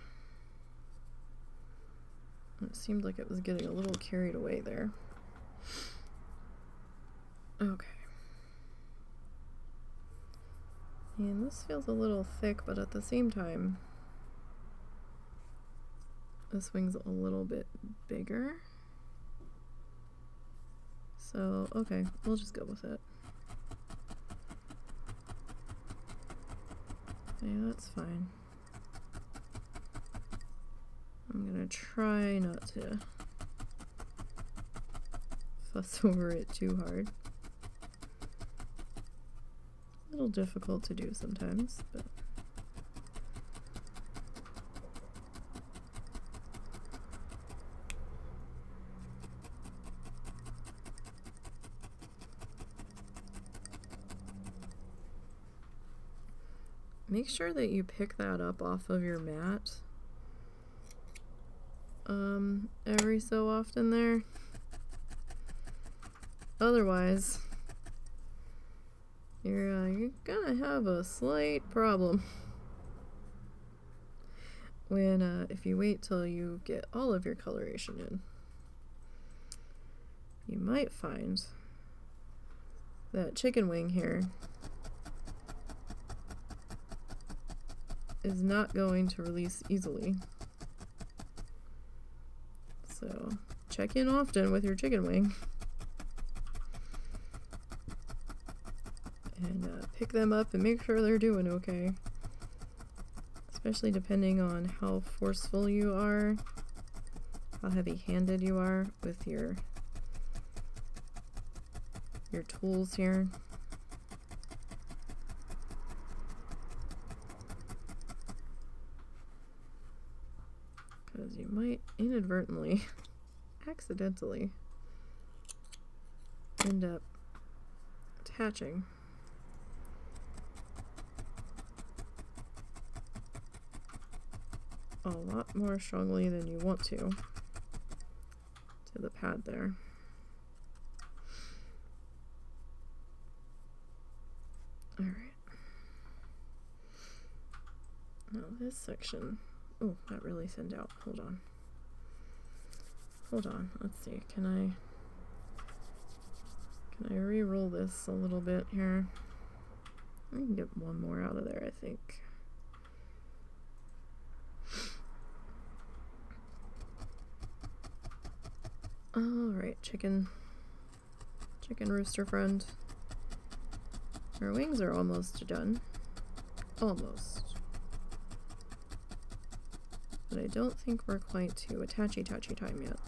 It seemed like it was getting a little carried away there. Okay. And this feels a little thick, but at the same time, this wing's a little bit bigger. So, okay, we'll just go with it. Okay, that's fine. I'm gonna try not to fuss over it too hard. A little difficult to do sometimes, but make sure that you pick that up off of your mat every so often there. Otherwise, you're gonna have a slight problem when if you wait till you get all of your coloration in. You might find that chicken wing here is not going to release easily. So check in often with your chicken wing and pick them up and make sure they're doing okay, especially depending on how forceful you are, how heavy-handed you are with your your tools here. Because you might inadvertently, accidentally, end up attaching a lot more strongly than you want to the pad there. Alright. Now this section, oh, that really thinned out. Hold on. Hold on. Let's see. Can I re-roll this a little bit here? I can get one more out of there, I think. Alright, chicken rooster friend. Our wings are almost done. Almost. But I don't think we're quite to attachy time yet.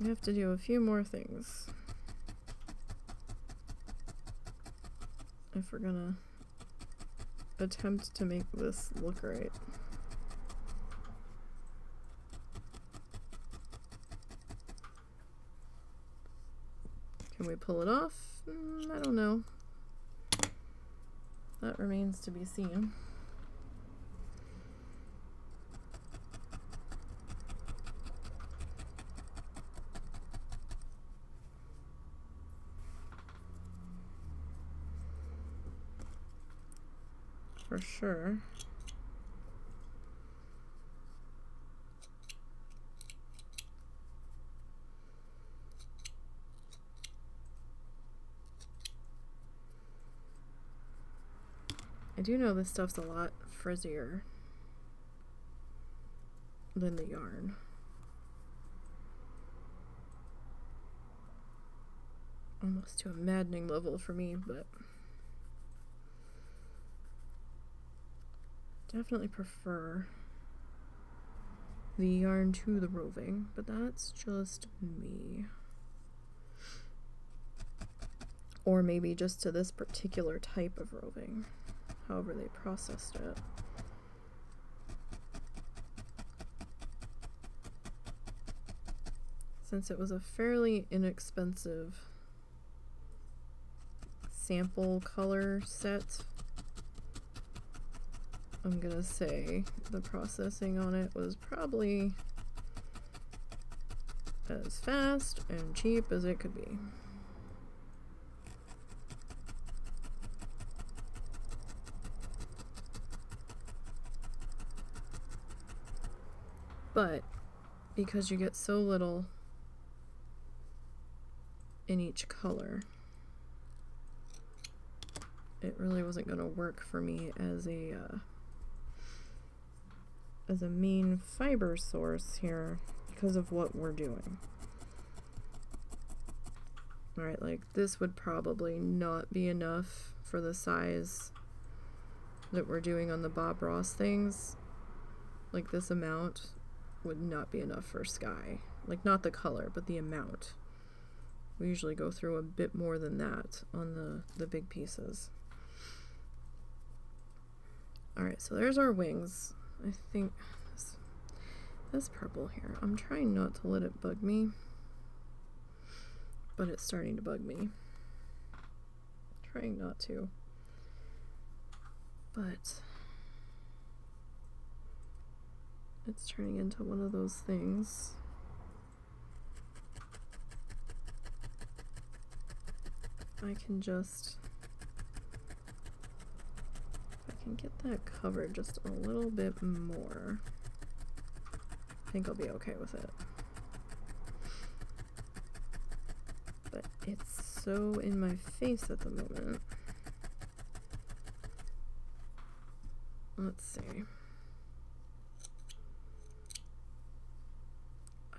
We have to do a few more things if we're gonna attempt to make this look right. Can we pull it off? I don't know. That remains to be seen. For sure. I do know this stuff's a lot frizzier than the yarn. Almost to a maddening level for me, but definitely prefer the yarn to the roving, but that's just me. Or maybe just to this particular type of roving, however they processed it. Since it was a fairly inexpensive sample color set, I'm gonna say the processing on it was probably as fast and cheap as it could be. But because you get so little in each color, it really wasn't going to work for me as a main fiber source here because of what we're doing. Alright, like this would probably not be enough for the size that we're doing on the Bob Ross things. Like this amount would not be enough for sky. Like not the color, but the amount. We usually go through a bit more than that on the big pieces. Alright, so there's our wings. I think this purple here, I'm trying not to let it bug me, but it's starting to bug me. Trying not to. But it's turning into one of those things. I can get that covered just a little bit more, I think I'll be okay with it. But it's so in my face at the moment. Let's see.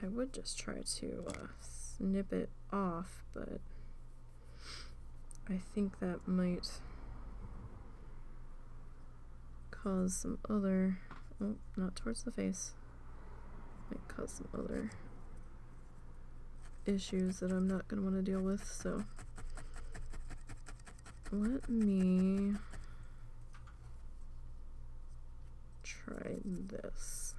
I would just try to snip it off, but I think that might cause some other, oh, not towards the face, might cause some other issues that I'm not going to want to deal with, so let me try this.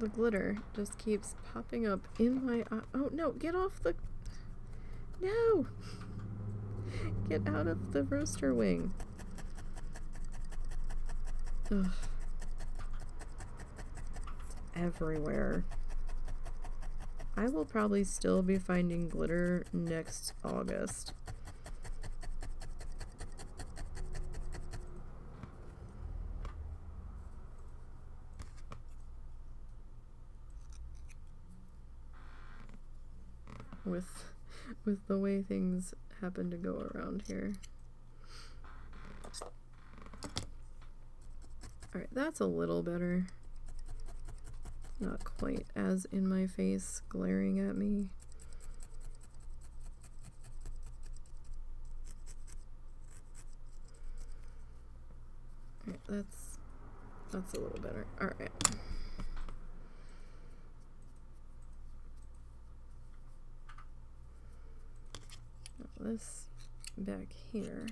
The glitter just keeps popping up in my eye. Oh no, get off the... No! Get out of the rooster wing. Ugh. It's everywhere. I will probably still be finding glitter next August. With the way things happen to go around here. Alright, that's a little better. Not quite as in my face, glaring at me. Alright, that's a little better. Alright. This back here,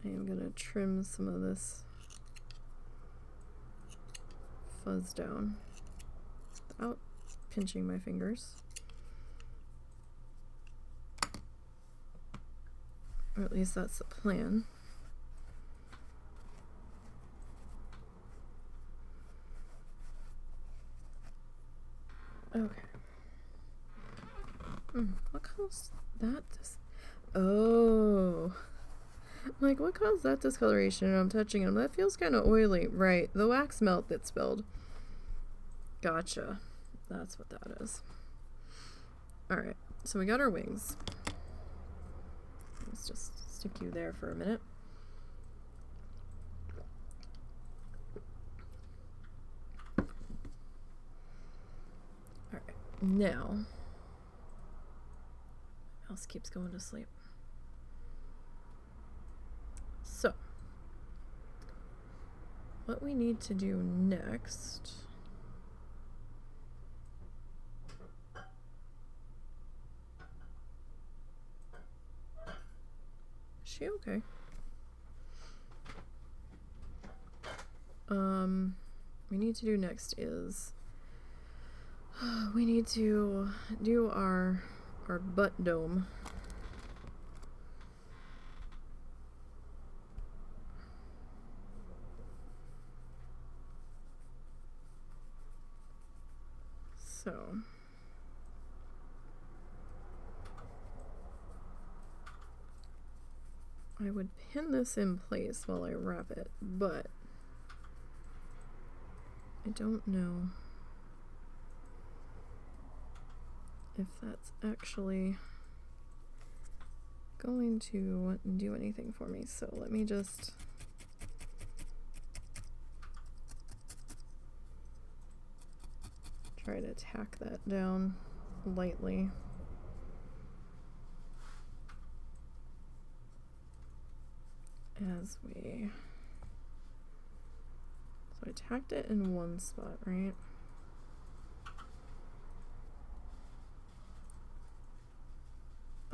I am going to trim some of this fuzz down without pinching my fingers. Or at least that's the plan. Okay. What caused that? Oh. Like, what caused that discoloration? And I'm touching them. That feels kind of oily. Right. The wax melt that spilled. Gotcha. That's what that is. Alright. So we got our wings. Let's just stick you there for a minute. Alright. Now... Mouse keeps going to sleep. So, what we need to do next... Is she okay? We need to do next is... we need to do our butt dome. So I would pin this in place while I wrap it, but I don't know if that's actually going to do anything for me. So let me just try to tack that down lightly. As we... So I tacked it in one spot, right?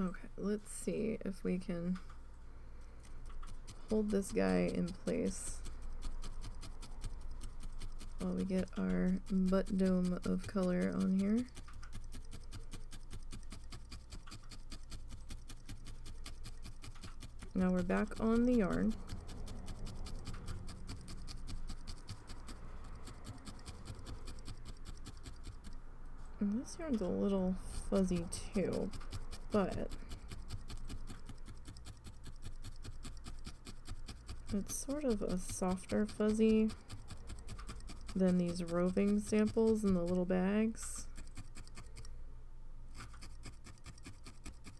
Okay, let's see if we can hold this guy in place while we get our butt dome of color on here. Now we're back on the yarn. And this yarn's a little fuzzy too, but it's sort of a softer fuzzy than these roving samples in the little bags.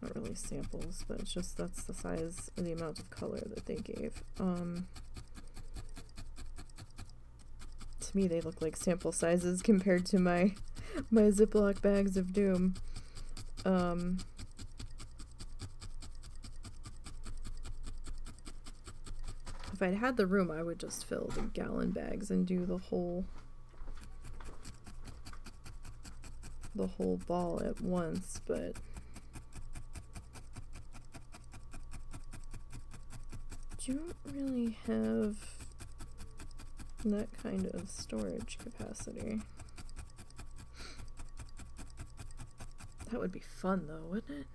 Not really samples, but it's just that's the size of the amount of color that they gave. To me they look like sample sizes compared to my my Ziploc bags of doom. If I'd had the room, I would just fill the gallon bags and do the whole ball at once, but don't really have that kind of storage capacity. That would be fun though, wouldn't it?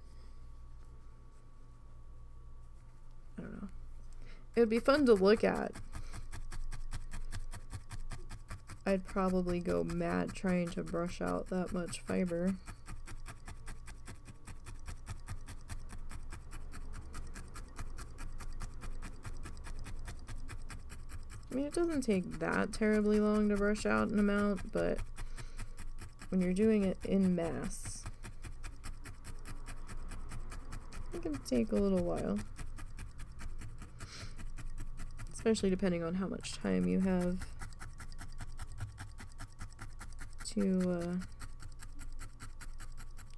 I don't know. It would be fun to look at. I'd probably go mad trying to brush out that much fiber. I mean, it doesn't take that terribly long to brush out an amount, but when you're doing it in mass, it can take a little while. Especially depending on how much time you have to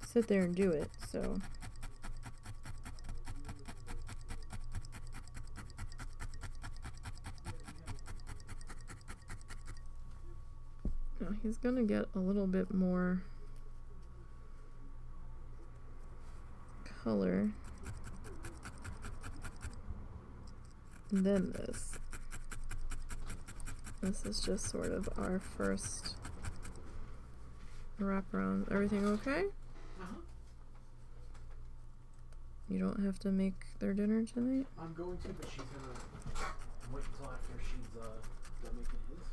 sit there and do it, so. Now he's gonna get a little bit more color than this. This is just sort of our first wrap around. Everything okay? You don't have to make their dinner tonight? I'm going to, but she's gonna wait until after she's done making his.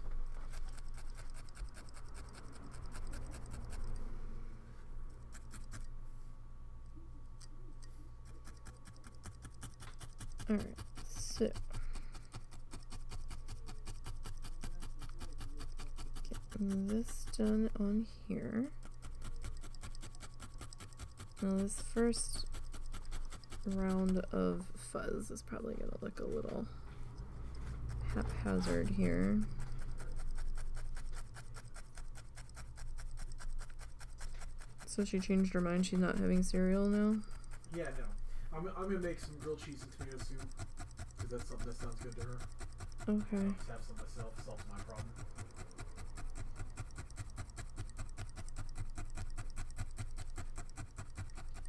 Alright, so get this done on here. Now this first round of fuzz is probably going to look a little haphazard here. So she changed her mind, she's not having cereal now? Yeah, no. I'm gonna make some grilled cheese and tomato soup, because that's something that sounds good to her. Okay. I'll just have some myself, solves my problem.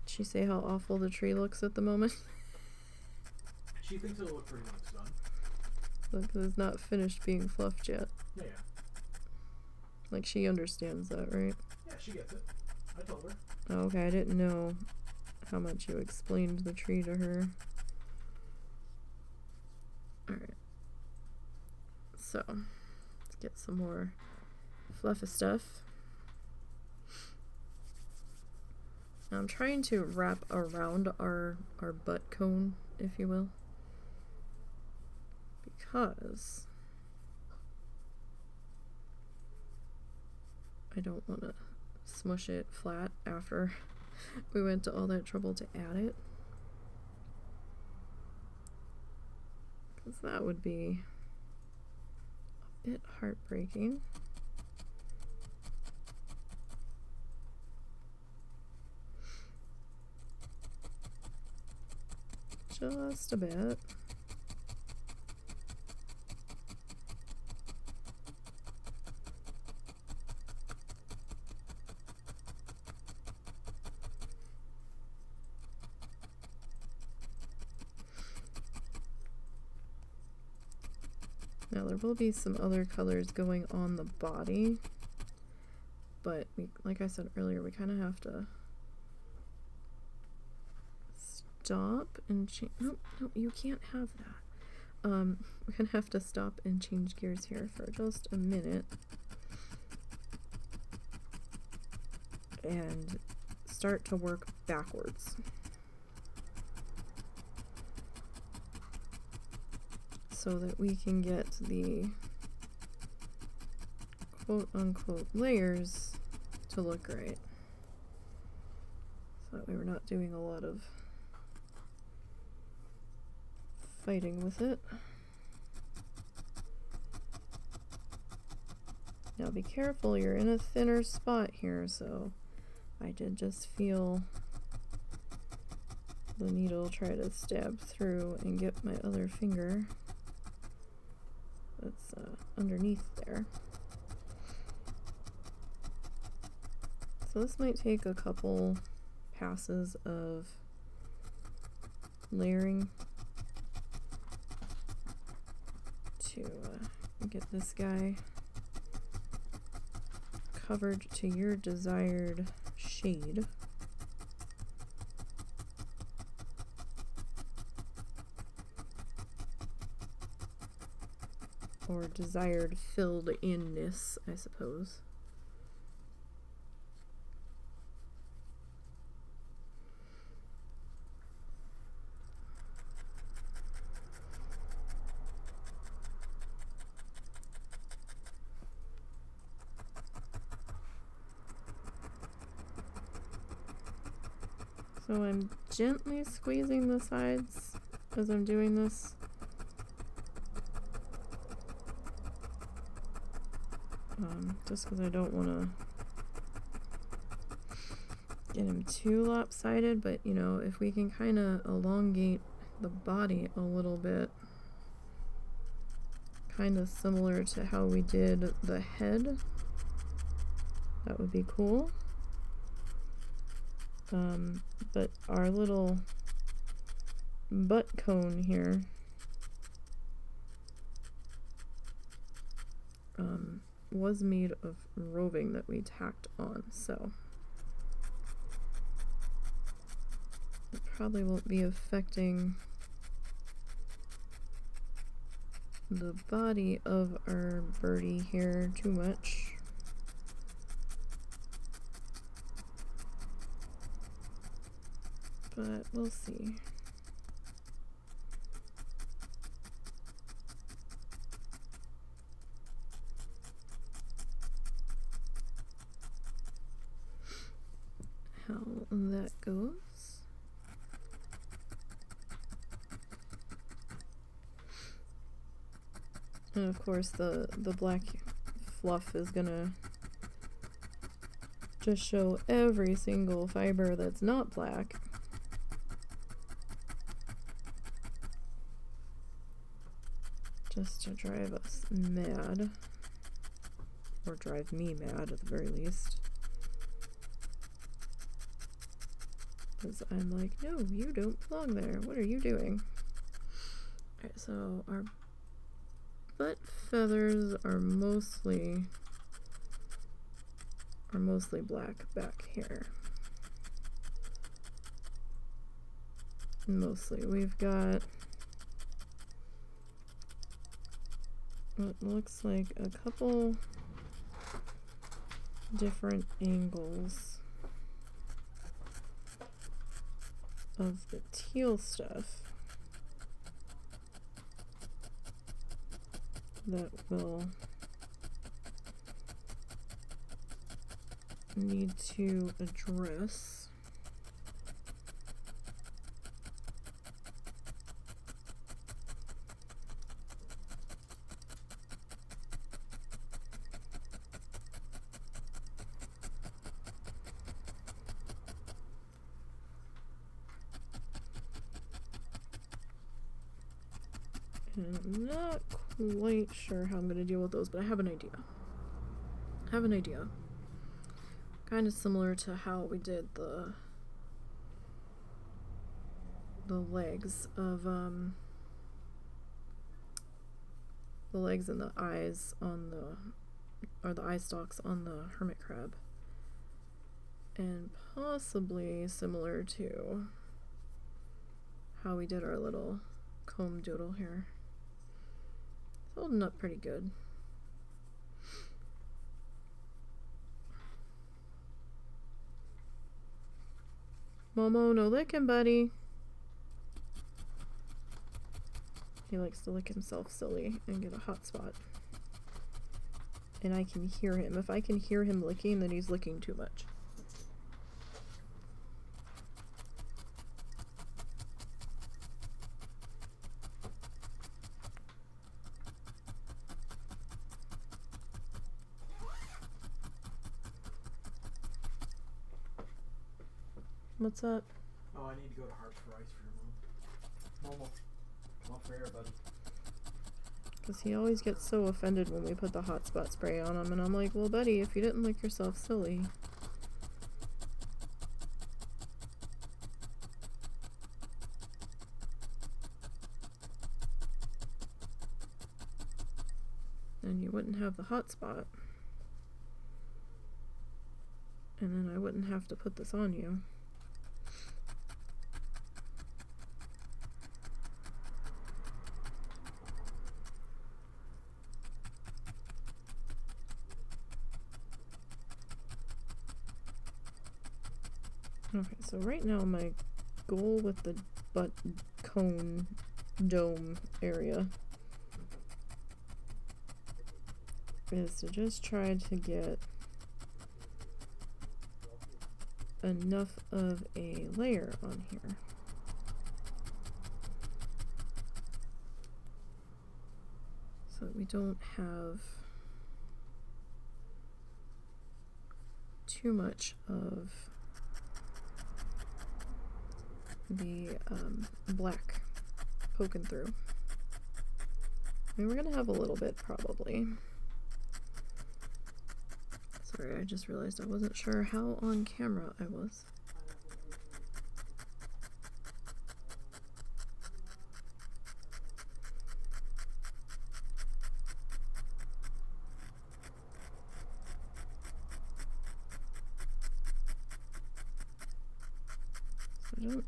Did she say how awful the tree looks at the moment? She thinks it'll look pretty when it's done. Look, it's not finished being fluffed yet. Yeah. Like, she understands that, right? Yeah, she gets it. I told her. Oh, okay, I didn't know how much you explained the tree to her. Alright. So, let's get some more fluffy stuff. Now I'm trying to wrap around our butt cone, if you will. Because I don't want to smush it flat after we went to all that trouble to add it. Because that would be a bit heartbreaking. Just a bit. Now there will be some other colors going on the body, but like I said earlier, we kind of have to stop and change. No, you can't have that. We're gonna have to stop and change gears here for just a minute and start to work backwards. So that we can get the quote-unquote layers to look right. So that way we're not doing a lot of fighting with it. Now be careful, you're in a thinner spot here, so I did just feel the needle try to stab through and get my other finger that's underneath there. So this might take a couple passes of layering to get this guy covered to your desired shade. Or desired filled inness, I suppose. So I'm gently squeezing the sides as I'm doing this. Just because I don't want to get him too lopsided, but you know, if we can kind of elongate the body a little bit, kind of similar to how we did the head, that would be cool. But our little butt cone here was made of roving that we tacked on, so it probably won't be affecting the body of our birdie here too much. But we'll see. How that goes. And of course the black fluff is gonna just show every single fiber that's not black. Just to drive us mad. Or drive me mad at the very least. Because I'm like, no, you don't belong there. What are you doing? Alright, so our butt feathers are mostly black back here. Mostly. We've got what looks like a couple different angles of the teal stuff that will need to address. And I'm not quite sure how I'm going to deal with those, but I have an idea. Kind of similar to how we did the legs of the legs and the eyes on the eye stalks on the hermit crab, and possibly similar to how we did our little comb doodle here. It's holding up pretty good. Momo, no licking, buddy. He likes to lick himself silly and get a hot spot. And I can hear him. If I can hear him licking, then he's licking too much. What's up? Oh, I need to go to Hearts for Ice for your mom. Momo, come up for air, buddy. Because he always gets so offended when we put the hot spot spray on him, and I'm like, well, buddy, if you didn't lick yourself silly. Then you wouldn't have the hot spot. And then I wouldn't have to put this on you. Okay, so right now my goal with the butt cone dome area is to just try to get enough of a layer on here. So that we don't have too much of the black poking through. I mean, we're gonna have a little bit probably. Sorry, I just realized I wasn't sure how on camera I was. So I don't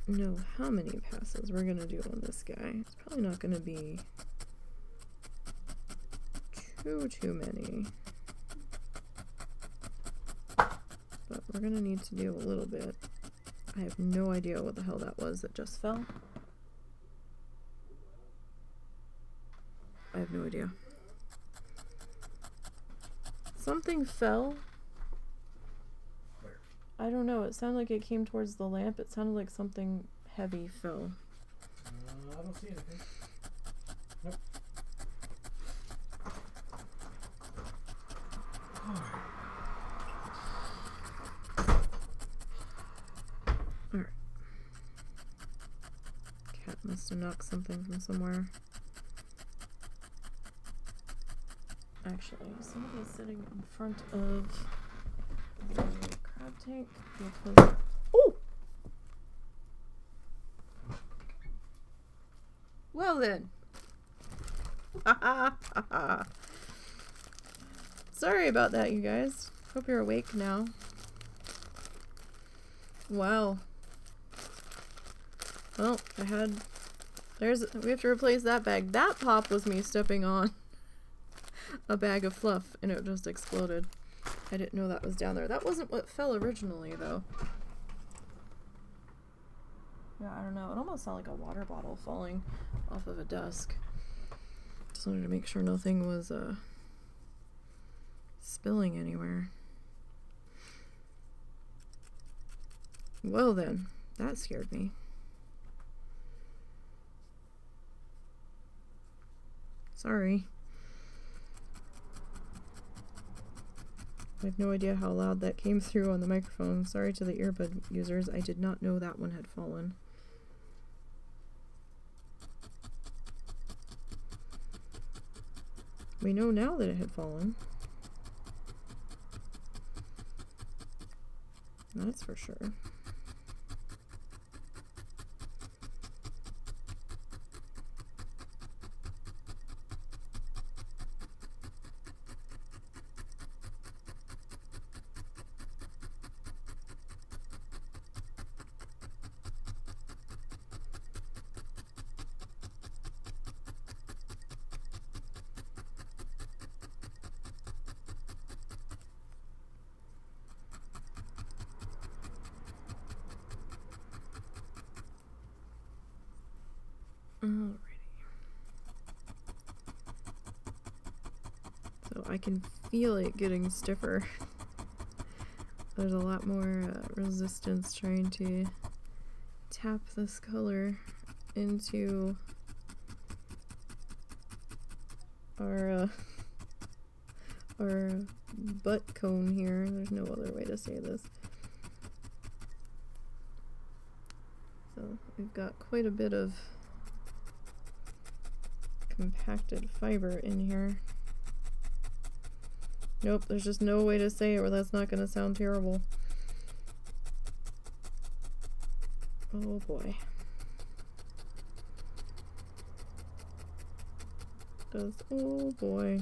know how many passes we're gonna do on this guy. It's probably not gonna be too many. But we're gonna need to do a little bit. I have no idea what the hell that was that just fell. I have no idea. Something fell. Where? I don't know. It sounded like it came towards the lamp. It sounded like something heavy fell. I don't see anything. Nope. Alright. Cat must have knocked something from somewhere. Actually, somebody's sitting in front of the crab tank because... Oh! Well then. Sorry about that, you guys. Hope you're awake now. Wow. Well, we have to replace that bag. That pop was me stepping on a bag of fluff and it just exploded. I didn't know that was down there. That wasn't what fell originally, though. Yeah, I don't know. It almost sounded like a water bottle falling off of a desk. Just wanted to make sure nothing was spilling anywhere. Well then, that scared me. Sorry. I have no idea how loud that came through on the microphone. Sorry to the earbud users. I did not know that one had fallen. We know now that it had fallen. That's for sure. Alrighty. So I can feel it getting stiffer. There's a lot more resistance trying to tap this color into our butt cone here. There's no other way to say this. So we've got quite a bit of compacted fiber in here. Nope, there's just no way to say it or that's not going to sound terrible. Oh boy. Oh boy.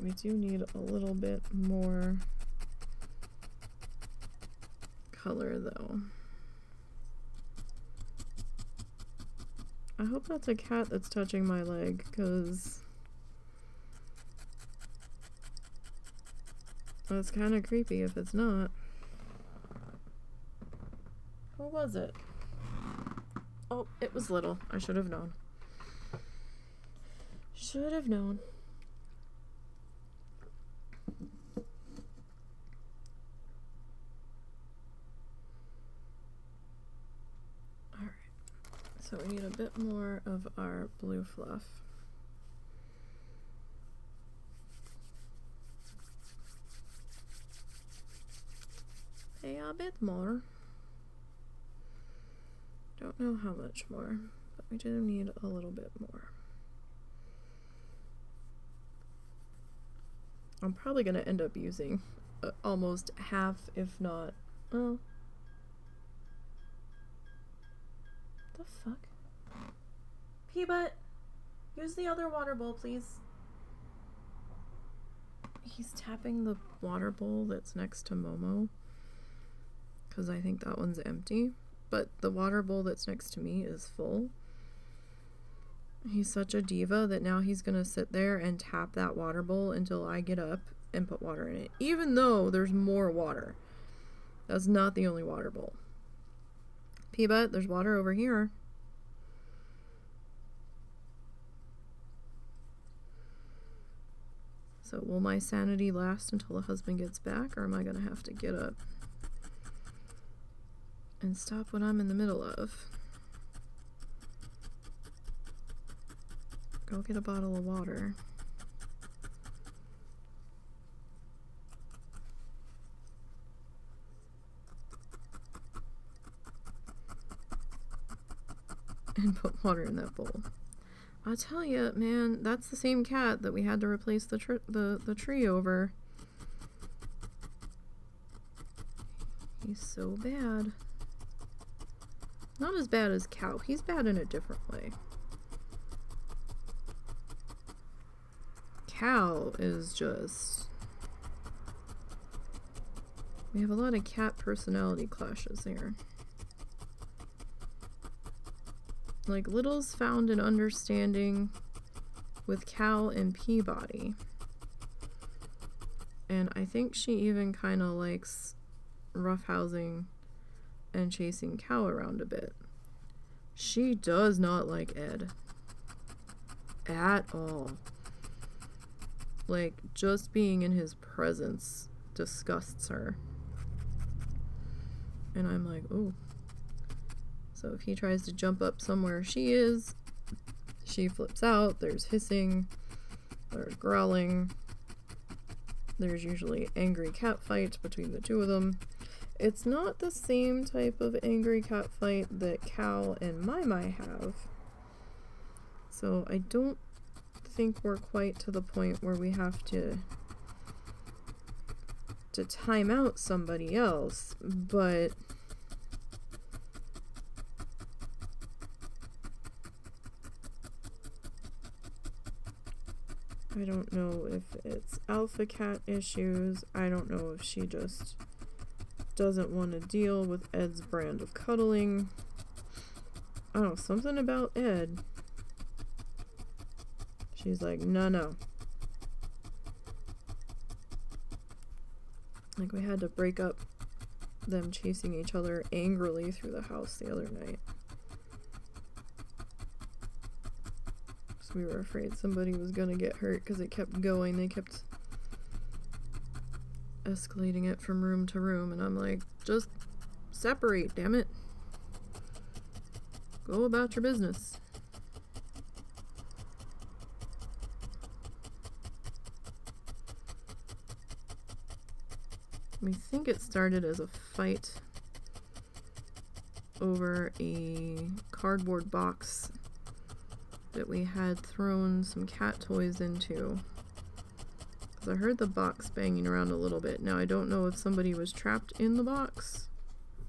We do need a little bit more color though. I hope that's a cat that's touching my leg, because that's kind of creepy if it's not. Who was it? Oh, it was Little. I should have known. Should have known. So we need a bit more of our blue fluff. A bit more. Don't know how much more, but we do need a little bit more. I'm probably going to end up using almost half, if not... Oh. The fuck? P-Butt, use the other water bowl, please. He's tapping the water bowl that's next to Momo, because I think that one's empty, but the water bowl that's next to me is full. He's such a diva that now he's gonna sit there and tap that water bowl until I get up and put water in it, even though there's more water. That's not the only water bowl. P-Butt, there's water over here. So will my sanity last until the husband gets back, or am I gonna have to get up and stop what I'm in the middle of? Go get a bottle of water. And put water in that bowl. I tell you, man, that's the same cat that we had to replace the tree over. He's so bad. Not as bad as Cow. He's bad in a different way. Cow is just... We have a lot of cat personality clashes here. Like, Little's found an understanding with Cow and Peabody. And I think she even kind of likes roughhousing and chasing Cow around a bit. She does not like Ed. At all. Like, just being in his presence disgusts her. And I'm like, ooh. So if he tries to jump up somewhere she is, she flips out. There's hissing, there's growling, there's usually angry cat fights between the two of them. It's not the same type of angry cat fight that Cow and Mai have. So I don't think we're quite to the point where we have to time out somebody else, but I don't know if it's alpha cat issues. I don't know if she just doesn't want to deal with Ed's brand of cuddling. I don't know, something about Ed. She's like, no. Like, we had to break up them chasing each other angrily through the house the other night. We were afraid somebody was gonna get hurt because it kept going. They kept escalating it from room to room, and I'm like, just separate, damn it. Go about your business. We think it started as a fight over a cardboard box that we had thrown some cat toys into. Because I heard the box banging around a little bit. Now I don't know if somebody was trapped in the box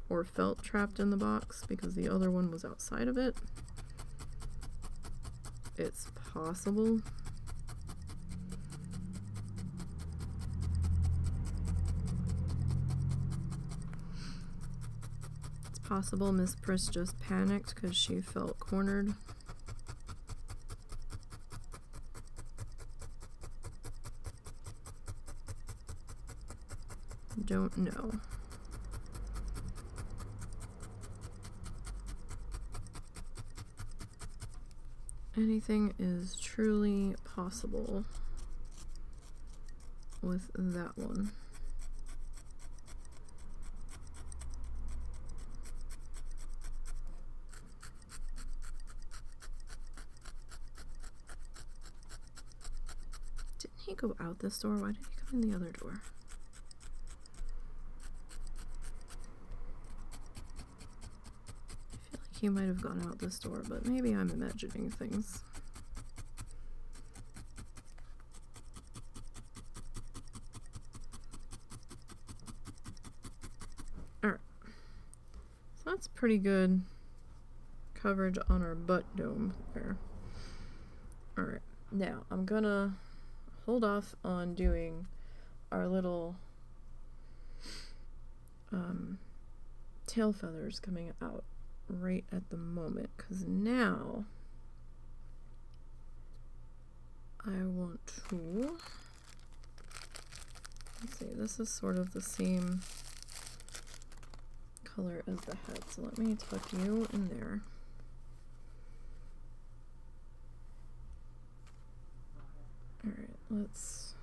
or felt trapped in the box because the other one was outside of it. It's possible. It's possible Miss Priss just panicked because she felt cornered. Don't know. Anything is truly possible with that one. Didn't he go out this door? Why did he come in the other door? He might have gone out this door, but maybe I'm imagining things. Alright. So that's pretty good coverage on our butt dome there. Alright. Now, I'm gonna hold off on doing our little tail feathers coming out right at the moment, because now I want to, let's see, this is sort of the same color as the head, so let me tuck you in there. Alright, that's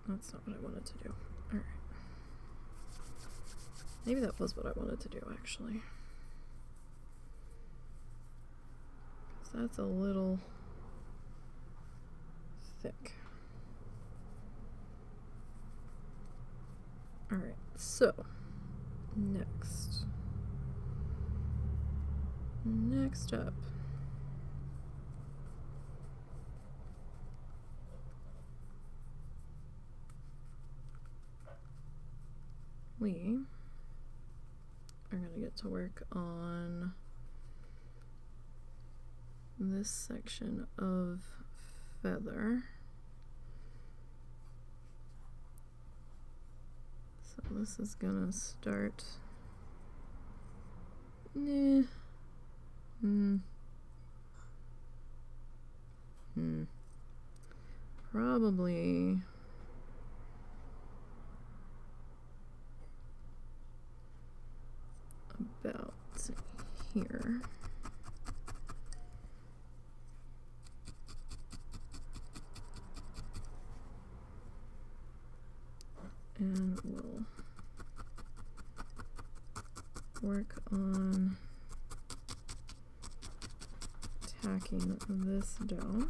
not what I wanted to do. Alright. Maybe that was what I wanted to do, actually. Because that's a little thick. Alright, so next up, we are going to get to work on this section of feather. So this is going to start probably about here. And we'll work on tacking this down.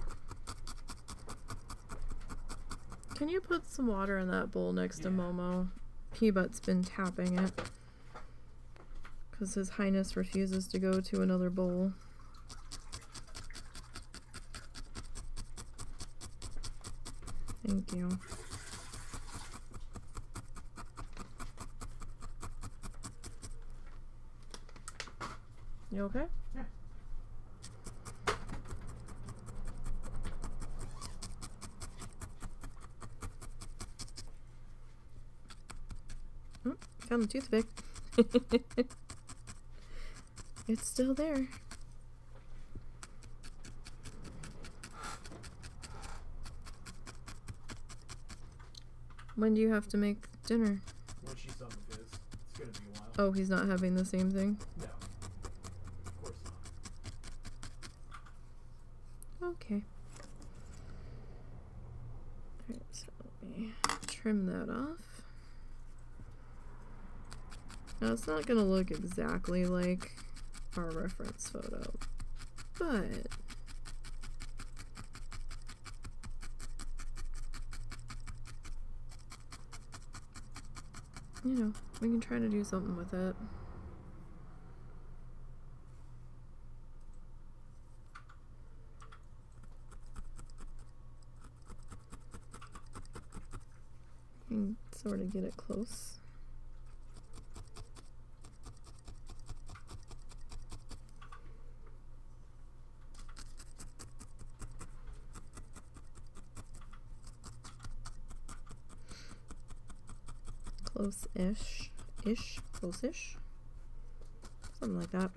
Can you put some water in that bowl next to Momo? Peabut's been tapping it because His Highness refuses to go to another bowl. Thank you. You okay? Yeah. Oh, found the toothpick. It's still there. When do you have to make dinner? When she's done with his. It's gonna be a while. Oh, he's not having the same thing? No. Of course not. Okay. Alright, so let me trim that off. Now, it's not gonna look exactly like our reference photo, but you know, we can try to do something with it. You can sort of get it close. Close-ish. Close-ish. Something like that.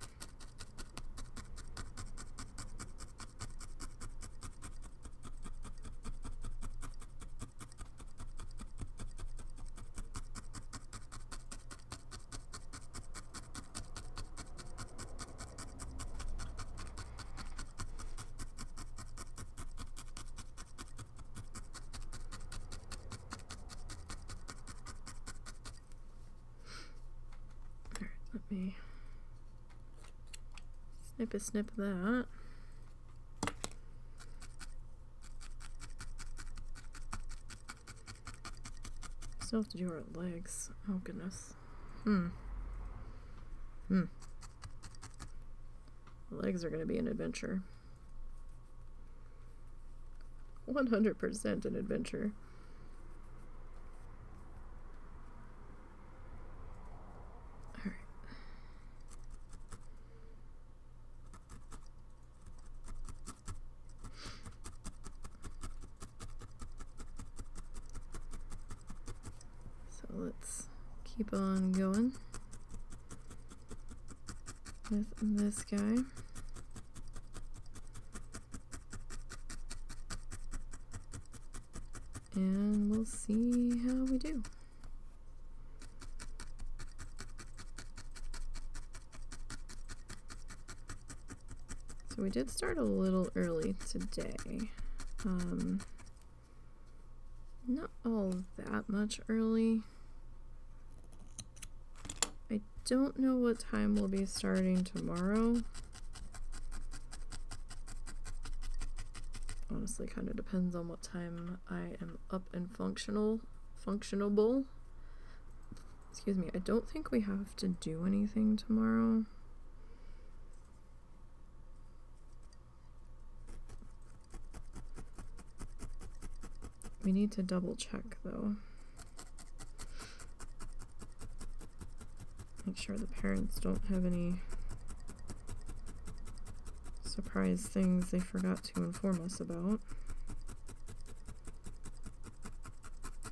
Let me snip that. Still have to do our legs. Oh goodness. The legs are gonna be an adventure. 100% an adventure. Let's keep on going with this guy. And we'll see how we do. So we did start a little early today. Not all that much early. I don't know what time we'll be starting tomorrow. Honestly, kind of depends on what time I am up and functionable. Excuse me, I don't think we have to do anything tomorrow. We need to double check though. Make sure the parents don't have any surprise things they forgot to inform us about.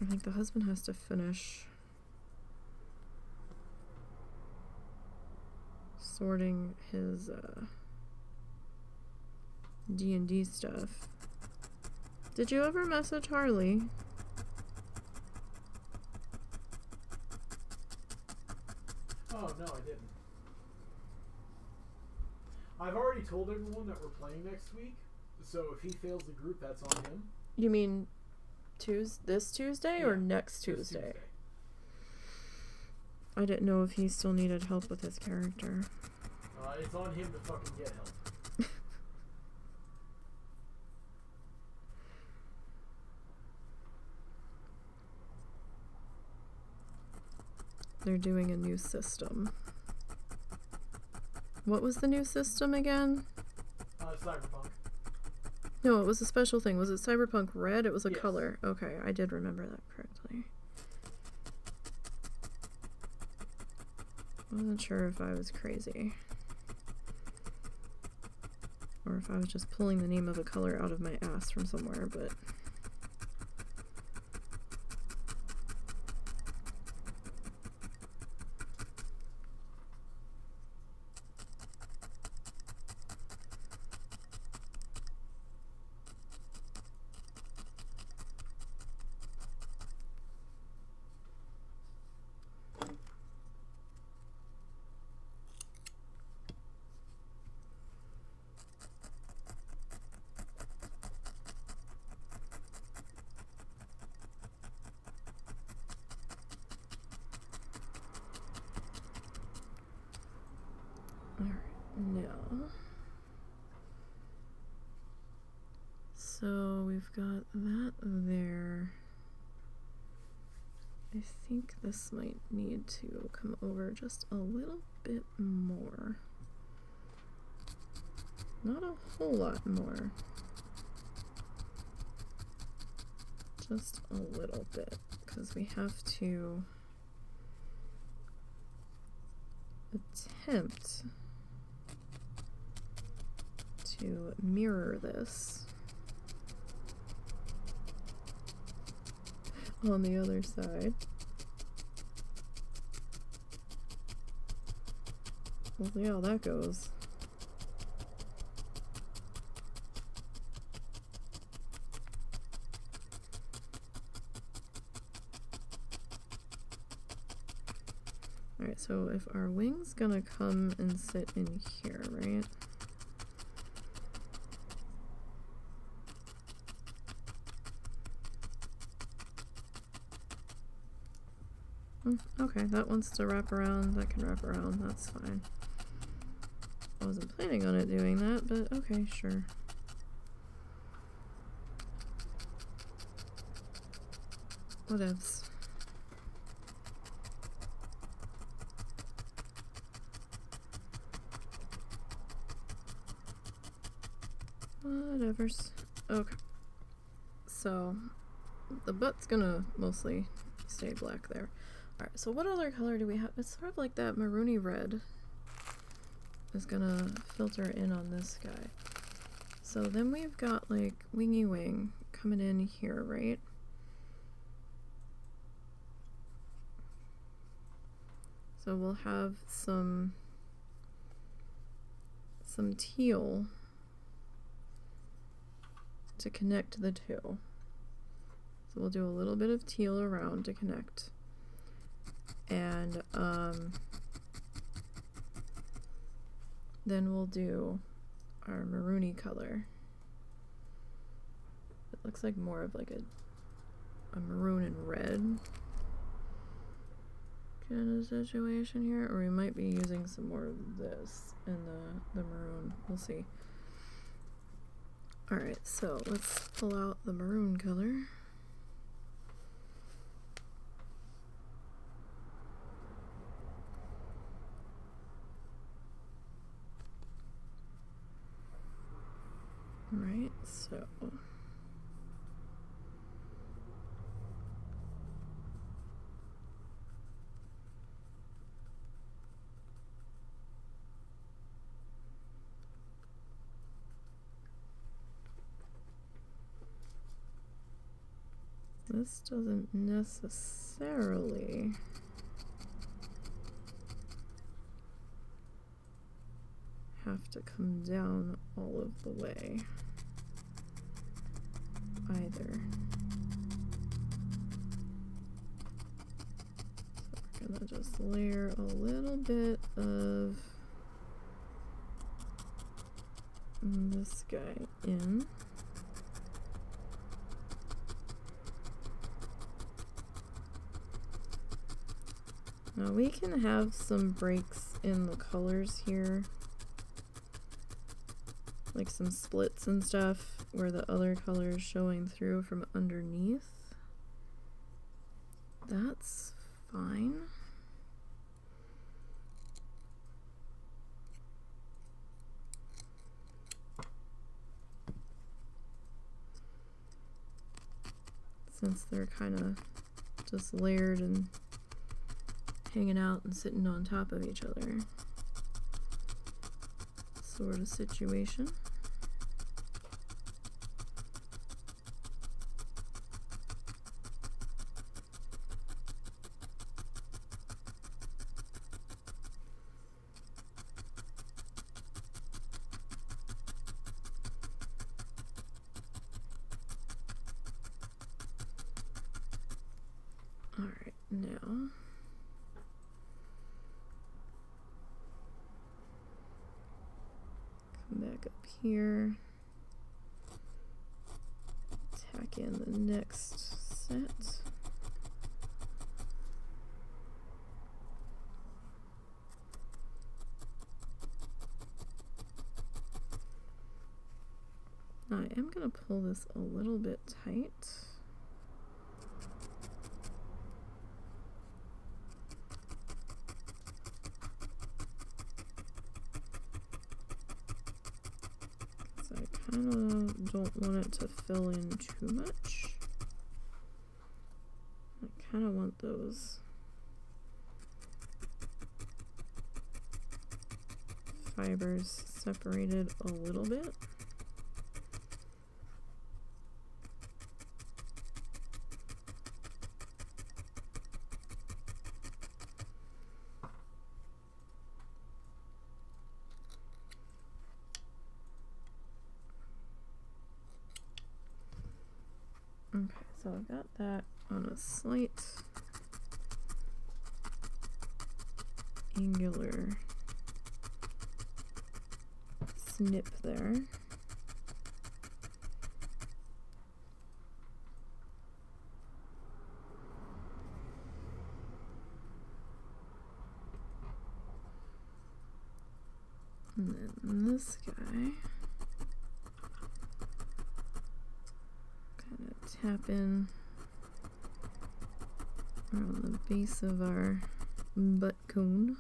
I think the husband has to finish sorting his D&D stuff. Did you ever message Harley? Oh, no, I didn't. I've already told everyone that we're playing next week, so if he fails the group, that's on him. You mean this Tuesday or next Tuesday? I didn't know if he still needed help with his character. It's on him to fucking get help. They're doing a new system. What was the new system again? Cyberpunk. No, it was a special thing. Was it Cyberpunk Red? It was a Yes. color. Okay, I did remember that correctly. Wasn't sure if I was crazy. Or if I was just pulling the name of a color out of my ass from somewhere, but... now. So we've got that there. I think this might need to come over just a little bit more. Not a whole lot more. Just a little bit, because we have to attempt to mirror this on the other side. We'll see how that goes. Alright, so if our wing's gonna come and sit in here, right? Okay, that wants to wrap around, that can wrap around, that's fine. I wasn't planning on it doing that, but okay, sure. Whatevs. Whatevers. Okay. So, the butt's gonna mostly stay black there. Alright, so what other color do we have? It's sort of like that maroony red is gonna filter in on this guy. So then we've got like wingy wing coming in here, right? So we'll have some teal to connect the two. So we'll do a little bit of teal around to connect. And then we'll do our maroony color. It looks like more of like a maroon and red kind of situation here, or we might be using some more of this in the maroon. We'll see. Alright, so let's pull out the maroon color. Alright, so this doesn't necessarily have to come down all of the way either. So we're gonna just layer a little bit of this guy in. Now we can have some breaks in the colors here, like some splits and stuff where the other color is showing through from underneath. That's fine. Since they're kind of just layered and hanging out and sitting on top of each other sort of situation. All right, now back up here, tack in the next set. Now I am going to pull this a little bit tight. So I kind of don't want it to fill in too much. I kind of want those fibers separated a little bit. Okay, so I've got that on a slight angular snip there. And then this guy, kind of tap in around the base of our butt cone.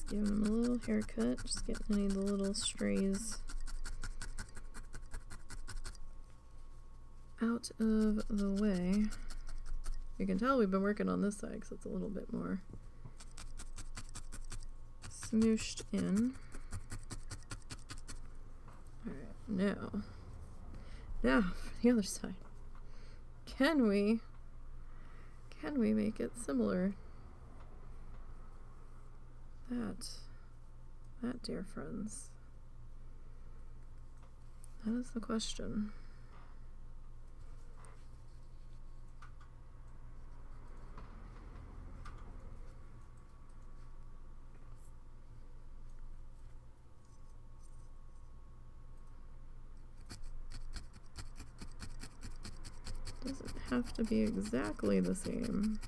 Giving him a little haircut, just getting any of the little strays out of the way. You can tell we've been working on this side because it's a little bit more smooshed in. Alright, now for the other side. Can we make it similar? That, dear friends, that is the question. Doesn't have to be exactly the same.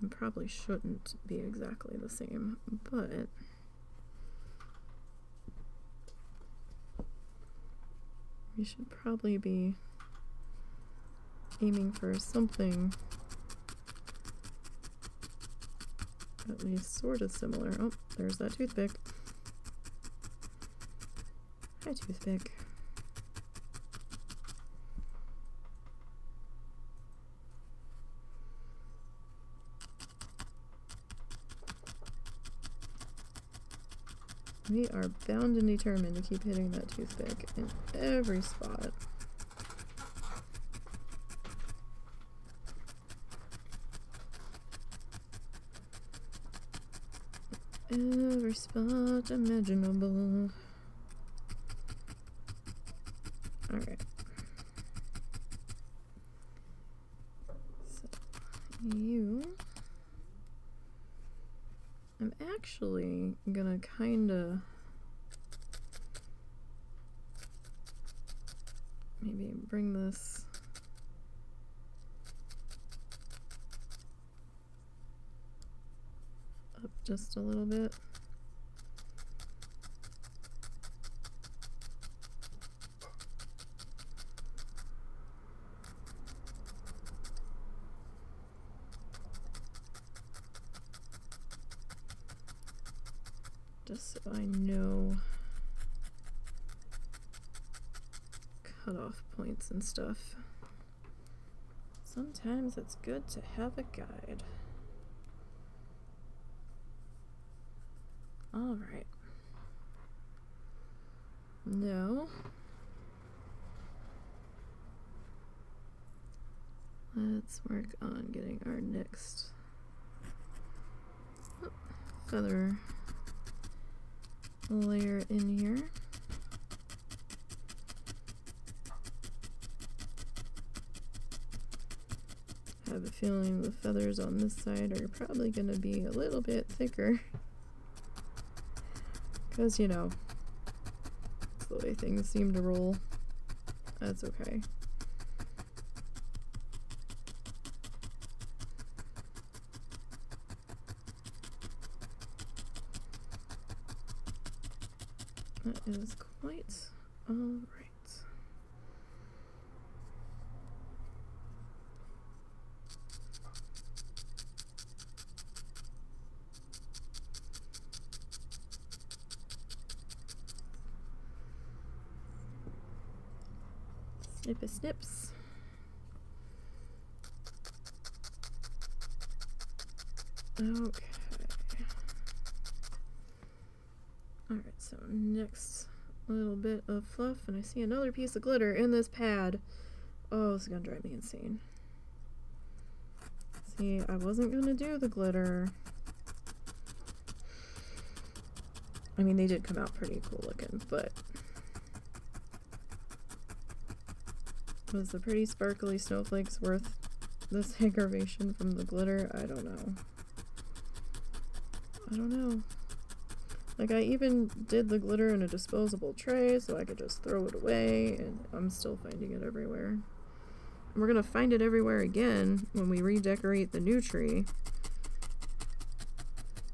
And probably shouldn't be exactly the same, but we should probably be aiming for something at least sort of similar. Oh, there's that toothpick. Hi, toothpick. We are bound and determined to keep hitting that toothpick in every spot. Every spot imaginable. Alright. So, I'm actually gonna kinda maybe bring this up just a little bit. Just so I know cutoff points and stuff. Sometimes it's good to have a guide. All right. Now, let's work on getting our next feather layer it in here. I have a feeling the feathers on this side are probably going to be a little bit thicker. Because, you know, it's the way things seem to roll. That's okay. That is quite all right. Snippy snips. Okay. Alright, so next little bit of fluff, and I see another piece of glitter in this pad. Oh, this is gonna drive me insane. See, I wasn't gonna do the glitter. I mean, they did come out pretty cool looking, but was the pretty sparkly snowflakes worth this aggravation from the glitter? I don't know. I don't know. Like, I even did the glitter in a disposable tray so I could just throw it away, and I'm still finding it everywhere. And we're gonna find it everywhere again when we redecorate the new tree.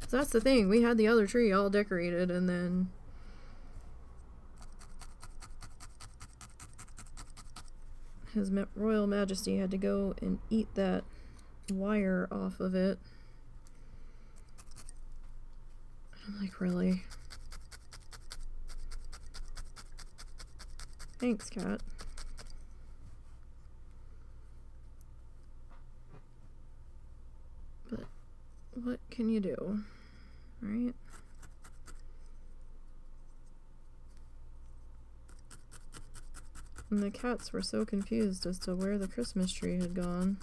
So that's the thing, we had the other tree all decorated, and then His Royal Majesty had to go and eat that wire off of it. I'm like, really? Thanks, cat. But what can you do, right? And the cats were so confused as to where the Christmas tree had gone.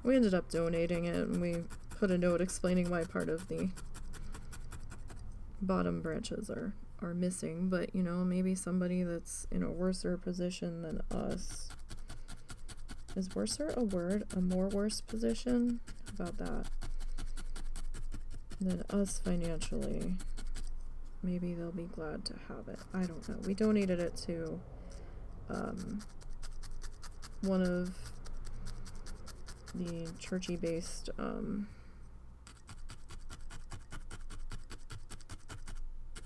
We ended up donating it, and we put a note explaining why part of the bottom branches are missing, but you know, maybe somebody that's in a worser position than us. Is worser a word? A more worse position? How about that? Than us financially. Maybe they'll be glad to have it. I don't know. We donated it to one of the churchy based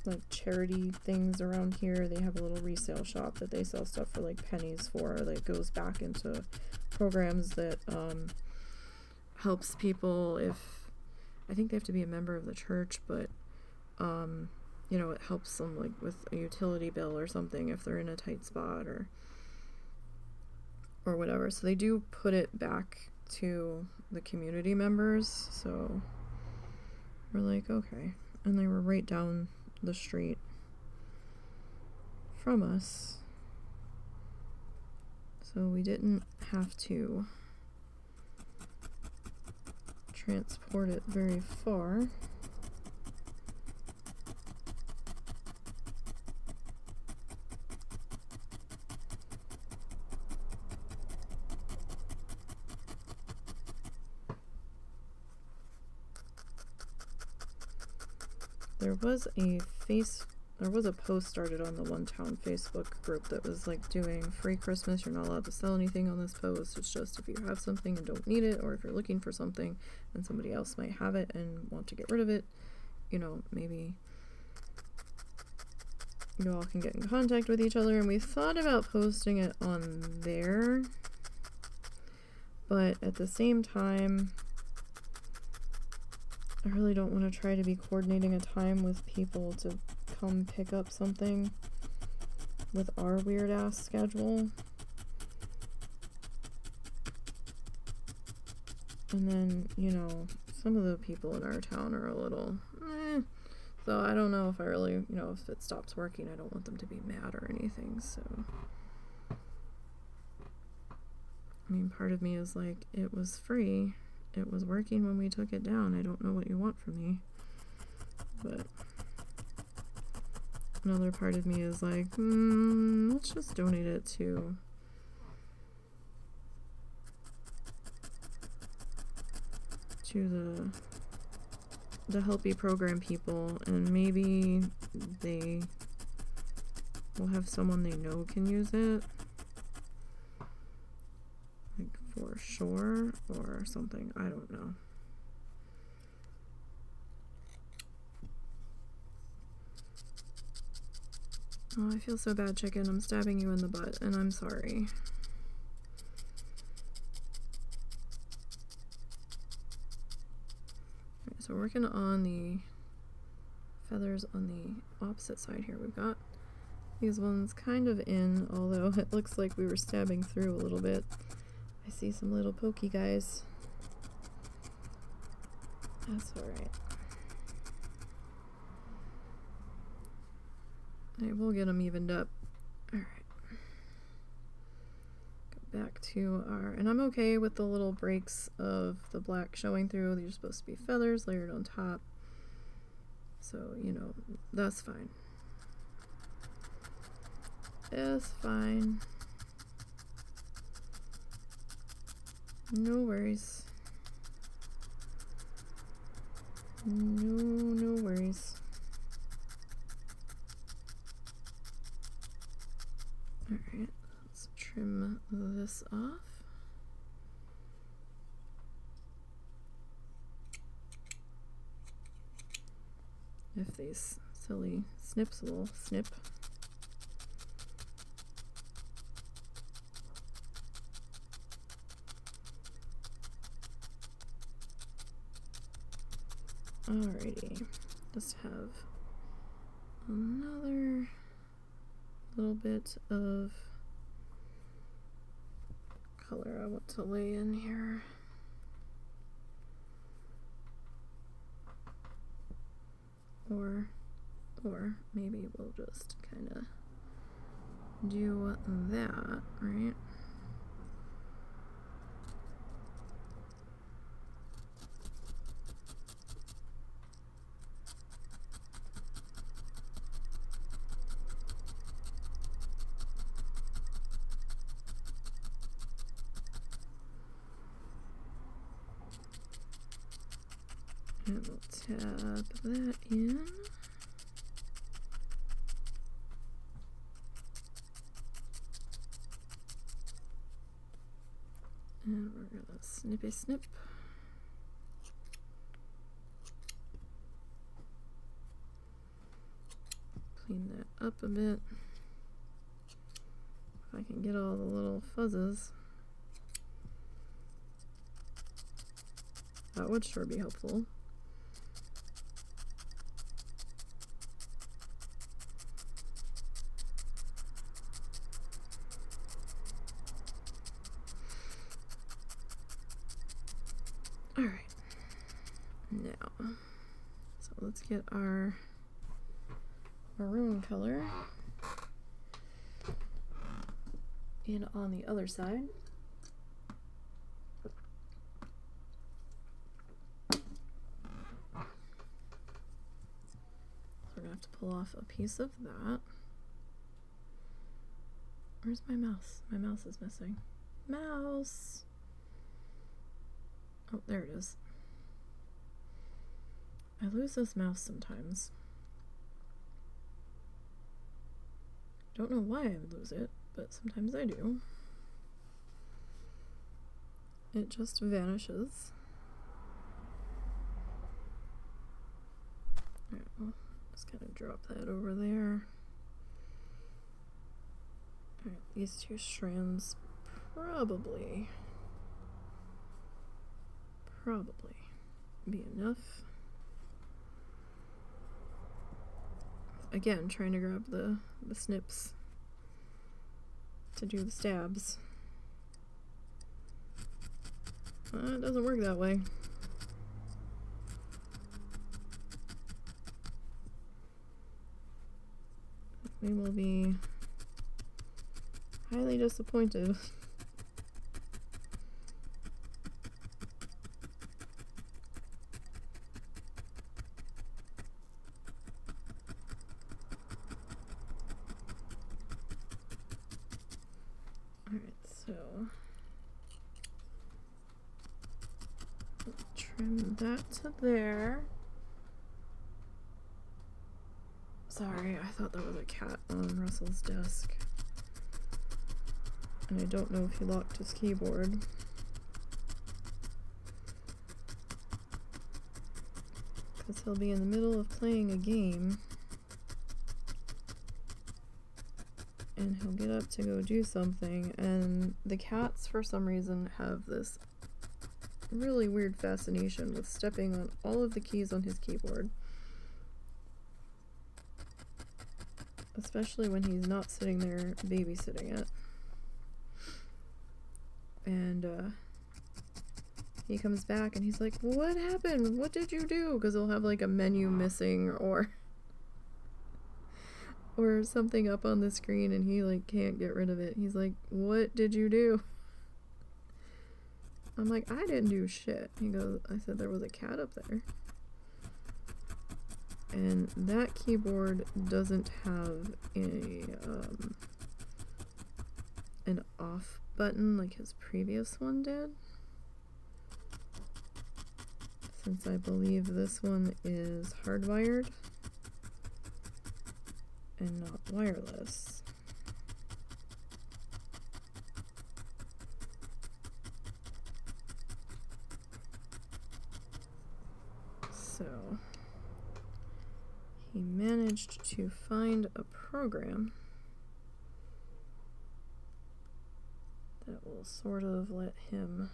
like charity things around here. They have a little resale shop that they sell stuff for like pennies for, that goes back into programs that helps people. If I think they have to be a member of the church, but you know, it helps them like with a utility bill or something if they're in a tight spot or whatever. So they do put it back to the community members. So we're like, okay. And they were right down the street from us. So we didn't have to transport it very far. There was a post started on the One Town Facebook group that was like doing free Christmas. You're not allowed to sell anything on this post. It's just if you have something and don't need it, or if you're looking for something and somebody else might have it and want to get rid of it, you know, maybe you all can get in contact with each other. And we thought about posting it on there, but at the same time, I really don't want to try to be coordinating a time with people to come pick up something with our weird ass schedule. And then, you know, some of the people in our town are a little so I don't know if I really, you know, if it stops working, I don't want them to be mad or anything. So I mean, part of me is like, it was free. It was working when we took it down. I don't know what you want from me. But another part of me is like, let's just donate it to the Helpy program people, and maybe they will have someone they know can use it, like for sure or something. I don't know. Oh, I feel so bad, chicken. I'm stabbing you in the butt, and I'm sorry. Alright, so we're working on the feathers on the opposite side here. We've got these ones kind of in, although it looks like we were stabbing through a little bit. I see some little pokey guys. That's alright. I will get them evened up. Alright. Go back to our... And I'm okay with the little breaks of the black showing through. These are supposed to be feathers layered on top. So, you know, that's fine. It's fine. No worries. No worries. Alright, let's trim this off. If these silly snips will snip. Alrighty, just have another little bit of color I want to lay in here. Or maybe we'll just kind of do that, right? And we'll tap that in. And we're gonna snippy snip. Clean that up a bit. If I can get all the little fuzzes, that would sure be helpful. Alright, now, so let's get our maroon color in on the other side. So we're gonna have to pull off a piece of that. Where's my mouse? My mouse is missing. Mouse! Oh, there it is. I lose this mouse sometimes. Don't know why I lose it, but sometimes I do. It just vanishes. Alright, well, just kind of drop that over there. Alright, these two strands probably be enough. Again, trying to grab the snips to do the stabs. It doesn't work that way. We will be highly disappointed. Trim that to there. Sorry, I thought that was a cat on Russell's desk. And I don't know if he locked his keyboard. Because he'll be in the middle of playing a game. And he'll get up to go do something. And the cats, for some reason, have this really weird fascination with stepping on all of the keys on his keyboard. Especially when he's not sitting there babysitting it. And he comes back and he's like, what happened? What did you do? Because he'll have like a menu missing or something up on the screen and he like can't get rid of it. He's like, what did you do? I'm like, I didn't do shit. He goes, I said there was a cat up there. And that keyboard doesn't have an off button like his previous one did. Since I believe this one is hardwired and not wireless. So he managed to find a program that will sort of let him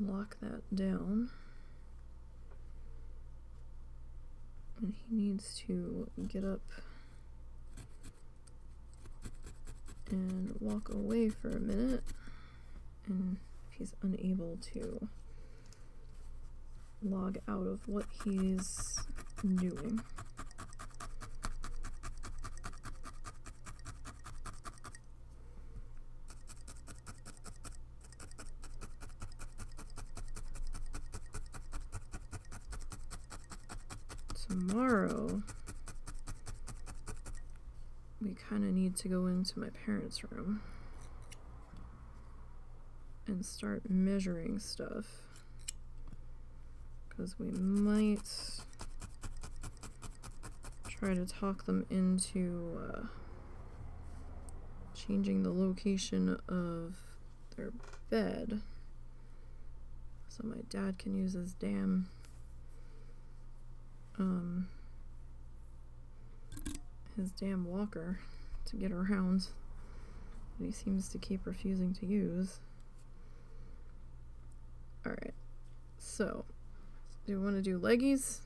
lock that down. And he needs to get up and walk away for a minute. And if he's unable to log out of what he's doing. Tomorrow, we kind of need to go into my parents' room and start measuring stuff. Because we might try to talk them into changing the location of their bed so my dad can use his damn walker to get around that he seems to keep refusing to use. Alright, so do we want to do leggies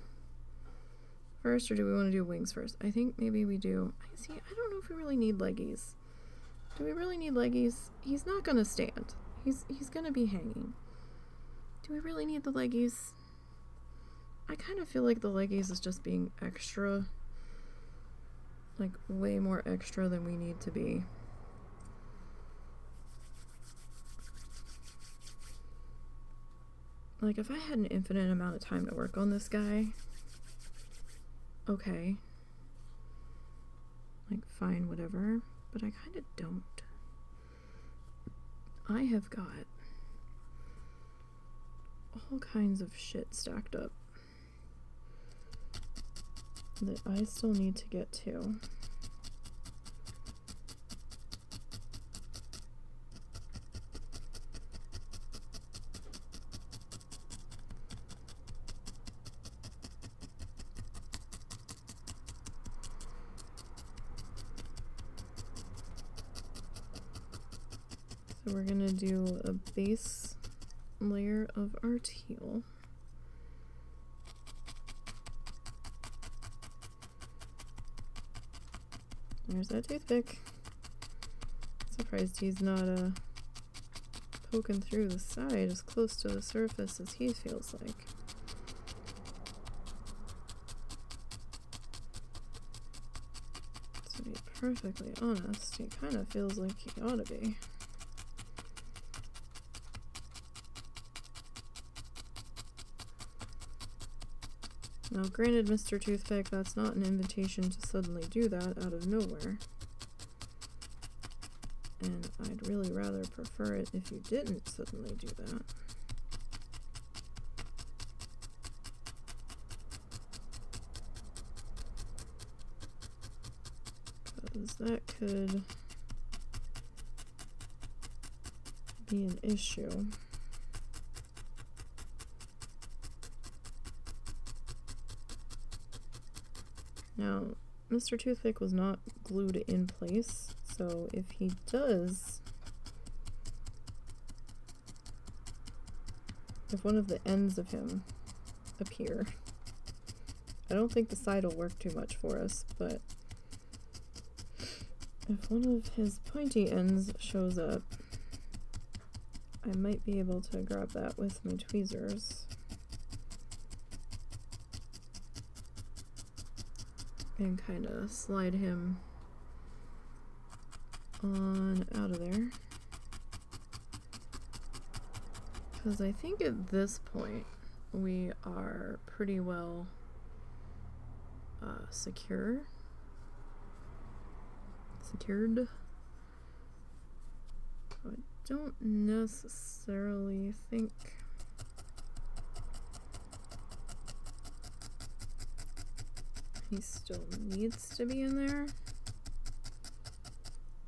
first or do we want to do wings first? I think maybe we do. See, I don't know if we really need leggies. Do we really need leggies? He's not gonna stand. He's gonna be hanging. Do we really need the leggies? I kind of feel like the leggies is just being extra. Like, way more extra than we need to be. Like, if I had an infinite amount of time to work on this guy, okay. Like, fine, whatever. But I kind of don't. I have got all kinds of shit stacked up that I still need to get to. So we're gonna do a base layer of our teal. There's that toothpick. Surprised he's not poking through the side as close to the surface as he feels like. To be perfectly honest, he kind of feels like he ought to be. Now, granted, Mr. Toothpick, that's not an invitation to suddenly do that out of nowhere. And I'd really rather prefer it if you didn't suddenly do that. Because that could be an issue. Now, Mr. Toothpick was not glued in place, so if he does, if one of the ends of him appear, I don't think the side will work too much for us, but if one of his pointy ends shows up, I might be able to grab that with my tweezers and kind of slide him on out of there. Because I think at this point we are pretty well secured. I don't necessarily think he still needs to be in there,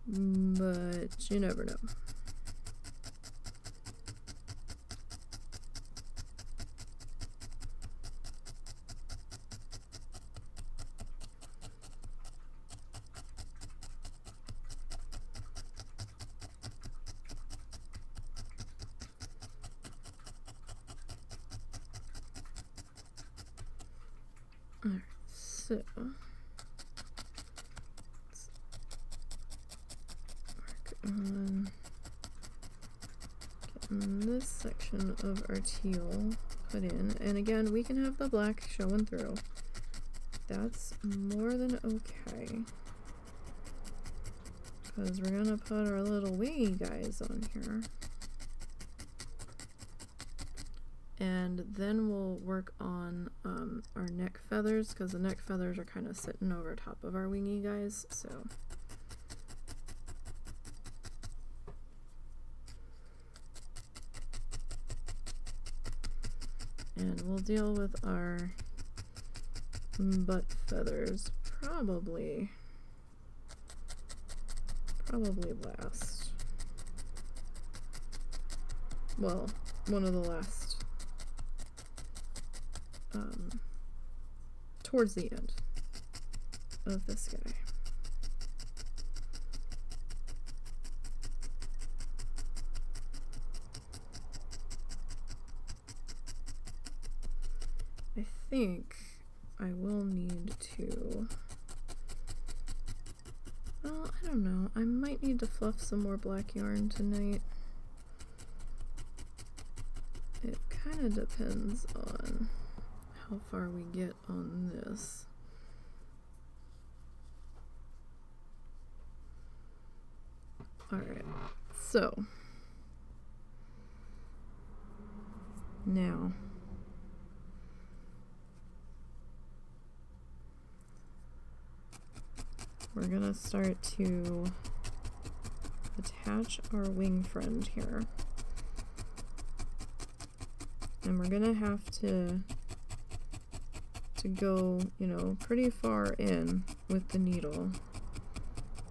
but you never know. Alright, so let's work on getting this section of our teal put in. And again, we can have the black showing through. That's more than okay. Because we're gonna put our little wingy guys on here. And then we'll work on our neck feathers, because the neck feathers are kind of sitting over top of our wingy guys, so. And we'll deal with our butt feathers probably last. Well, one of the last. Towards the end of this guy. I think I will need to, well, I don't know, I might need to fluff some more black yarn tonight. It kind of depends on how far we get on this. Alright, so now we're gonna start to attach our wing friend here. And we're gonna have to go, you know, pretty far in with the needle.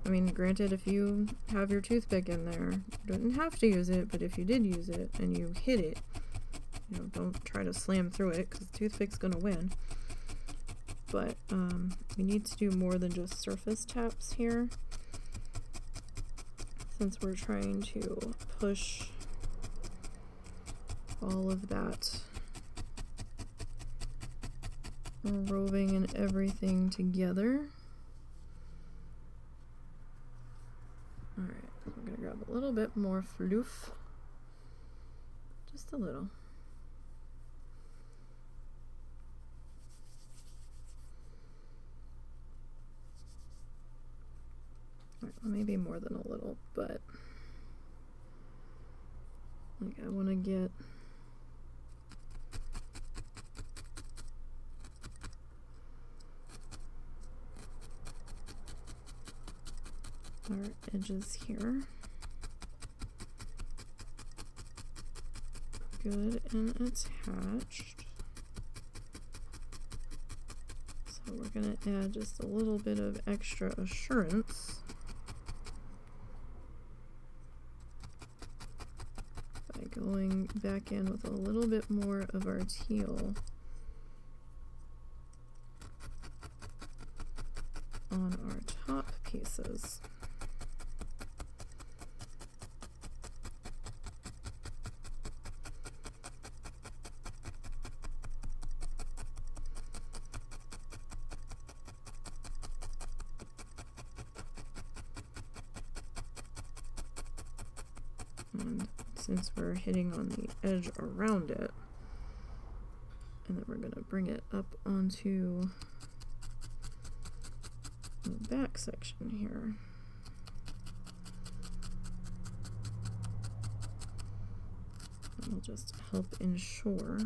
I mean, granted, if you have your toothpick in there, you don't have to use it, but if you did use it and you hit it, you know, don't try to slam through it, because the toothpick's gonna win. But we need to do more than just surface taps here, since we're trying to push all of that roving and everything together. Alright, so I'm gonna grab a little bit more floof. Just a little. Alright, well, maybe more than a little, but like I want to get our edges here. good and attached. So we're going to add just a little bit of extra assurance by going back in with a little bit more of our teal on our top pieces. And since we're hitting on the edge around it, and then we're going to bring it up onto the back section here. That'll just help ensure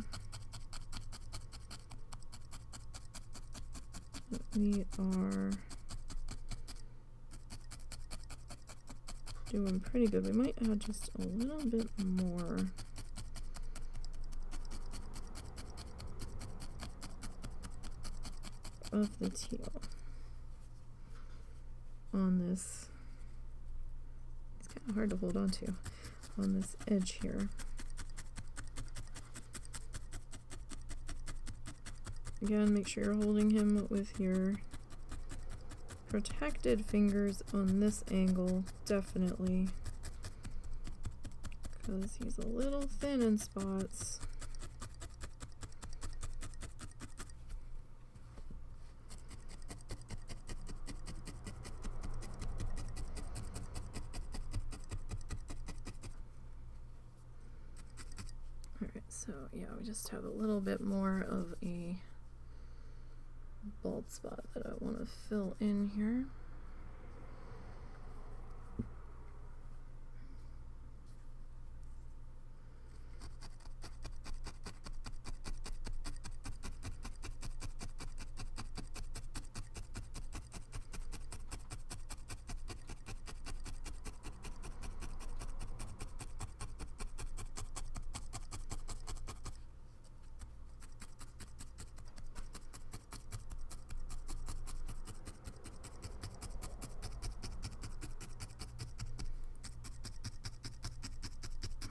that we are doing pretty good. We might add just a little bit more of the teal on this. It's kind of hard to hold on to on this edge here. Again, make sure you're holding him with your protected fingers on this angle, definitely, because he's a little thin in spots. Alright, so yeah, we just have a little bit more of a bald spot that I want to fill in here.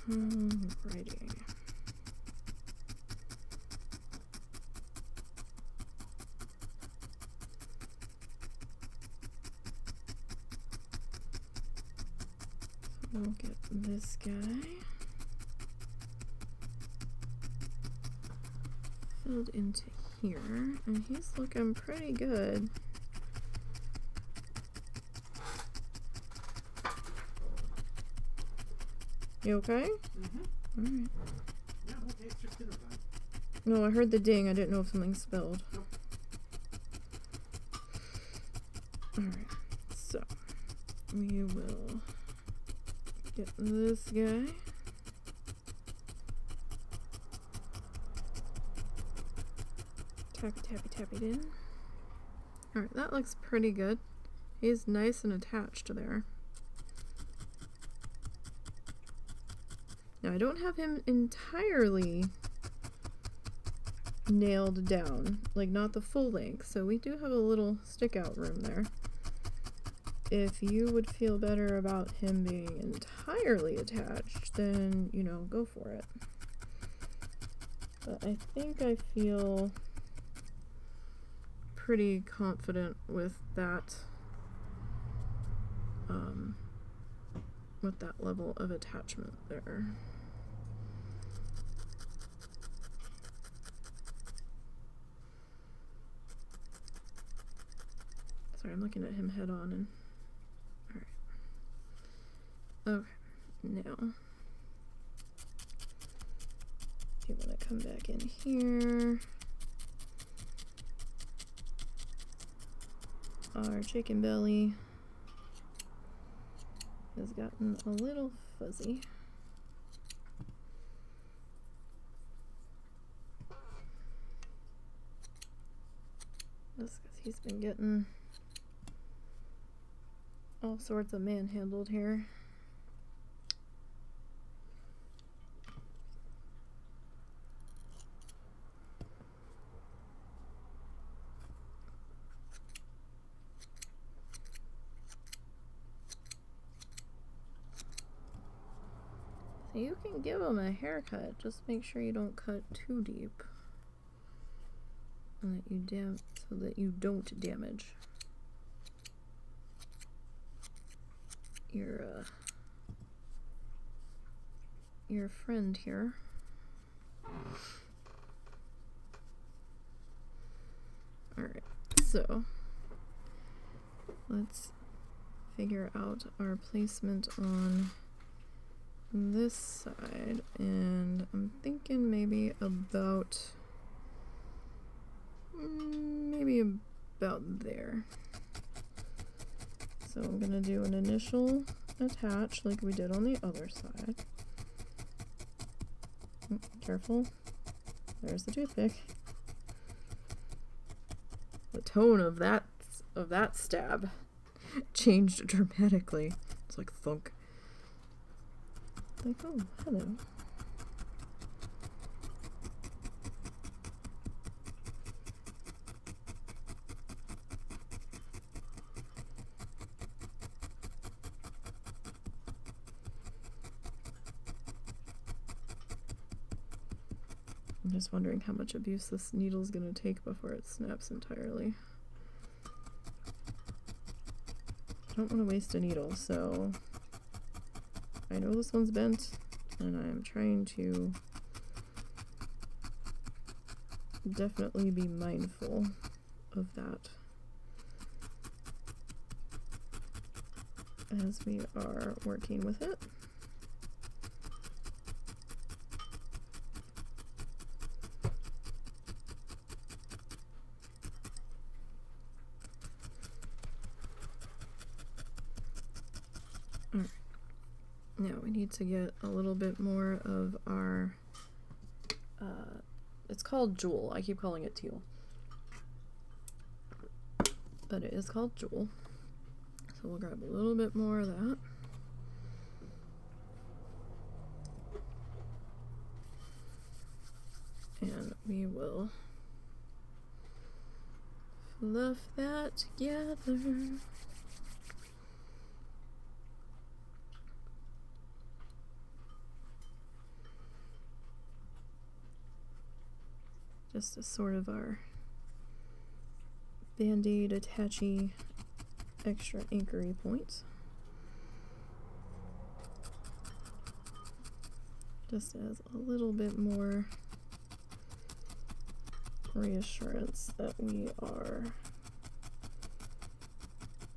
Alrighty. We'll get this guy filled into here, and he's looking pretty good. You okay? Mm-hmm. Alright. Yeah, I'm okay. It's just dinner time. No, I heard the ding. I didn't know if something spilled. Nope. Alright, so we will get this guy. Tap it in. Alright, that looks pretty good. He's nice and attached there. Now, I don't have him entirely nailed down, like not the full length, so we do have a little stick out room there. If you would feel better about him being entirely attached, then, you know, go for it. But I think I feel pretty confident with that level of attachment there. Sorry, I'm looking at him head on and alright. Okay, now you want to come back in here. Our chicken belly has gotten a little fuzzy. That's because he's been getting all sorts of manhandled here. You can give them a haircut. Just make sure you don't cut too deep, and that so that you don't damage your friend here. Alright, so let's figure out our placement on this side, and I'm thinking maybe about there. So I'm gonna do an initial attach like we did on the other side. Careful, there's the toothpick. The tone of that stab changed dramatically. It's like thunk. Like, oh, hello. I'm just wondering how much abuse this needle's gonna take before it snaps entirely. I don't want to waste a needle, so I know this one's bent, and I'm trying to definitely be mindful of that as we are working with it. Alright, now we need to get a little bit more of our, it's called jewel. I keep calling it teal, but it is called jewel. So we'll grab a little bit more of that. And we will fluff that together. Just as sort of our band-aid attachy extra anchory points. Just as a little bit more reassurance that we are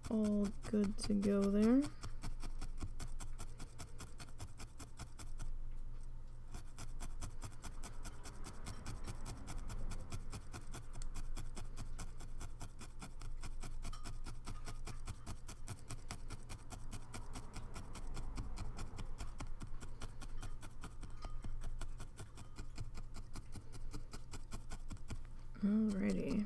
all good to go there. Alrighty.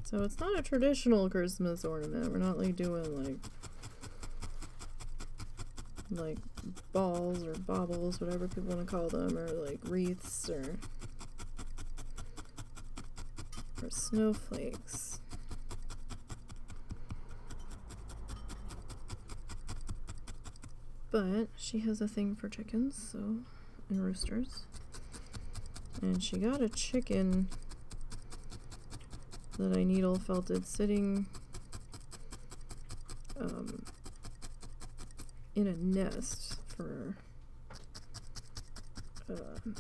So it's not a traditional Christmas ornament. We're not like doing like balls or baubles, whatever people want to call them, or like wreaths or snowflakes. But she has a thing for chickens, so, and roosters. And she got a chicken that I needle felted sitting in a nest for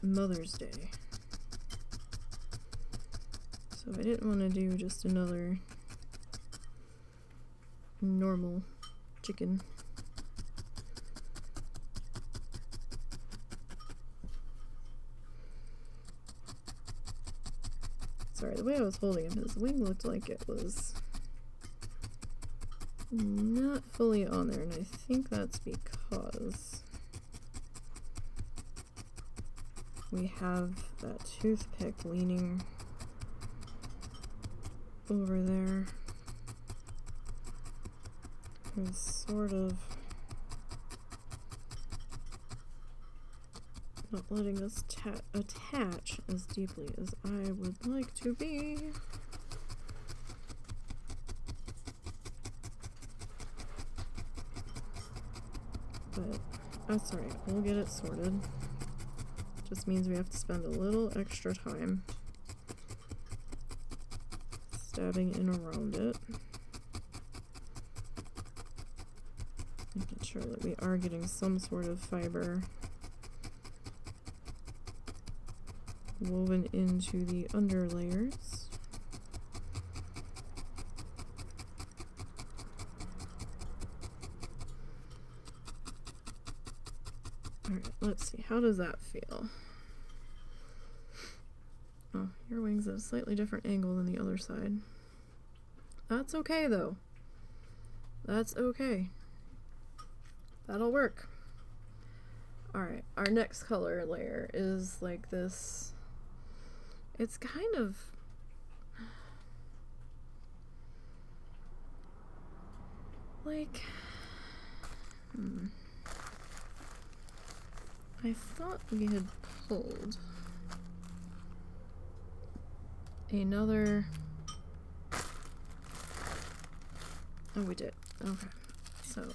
Mother's Day. So I didn't want to do just another normal chicken. Sorry, the way I was holding him, his wing looked like it was not fully on there, and I think that's because we have that toothpick leaning over there. It's sort of not letting us attach as deeply as I would like to be. But that's alright, we'll get it sorted. Just means we have to spend a little extra time stabbing in around it. Making sure that we are getting some sort of fiber woven into the under layers. Alright, let's see. How does that feel? Oh, your wing's at a slightly different angle than the other side. That's okay, though. That's okay. That'll work. Alright, our next color layer is like this. It's kind of... like... I thought we had pulled another... Oh, we did. Okay. So...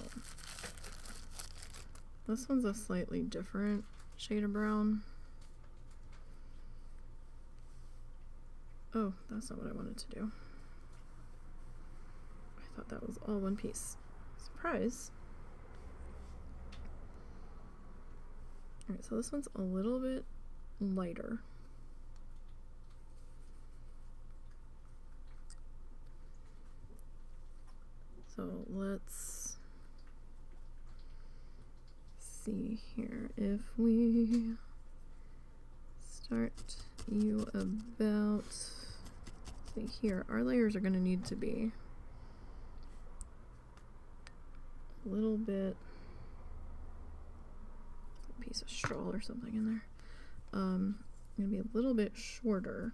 this one's a slightly different shade of brown. Oh, that's not what I wanted to do. I thought that was all one piece. Surprise! Alright, so this one's a little bit lighter. So let's see here. If we start you about, see here, our layers are going to need to be a little bit, a piece of straw or something in there, going to be a little bit shorter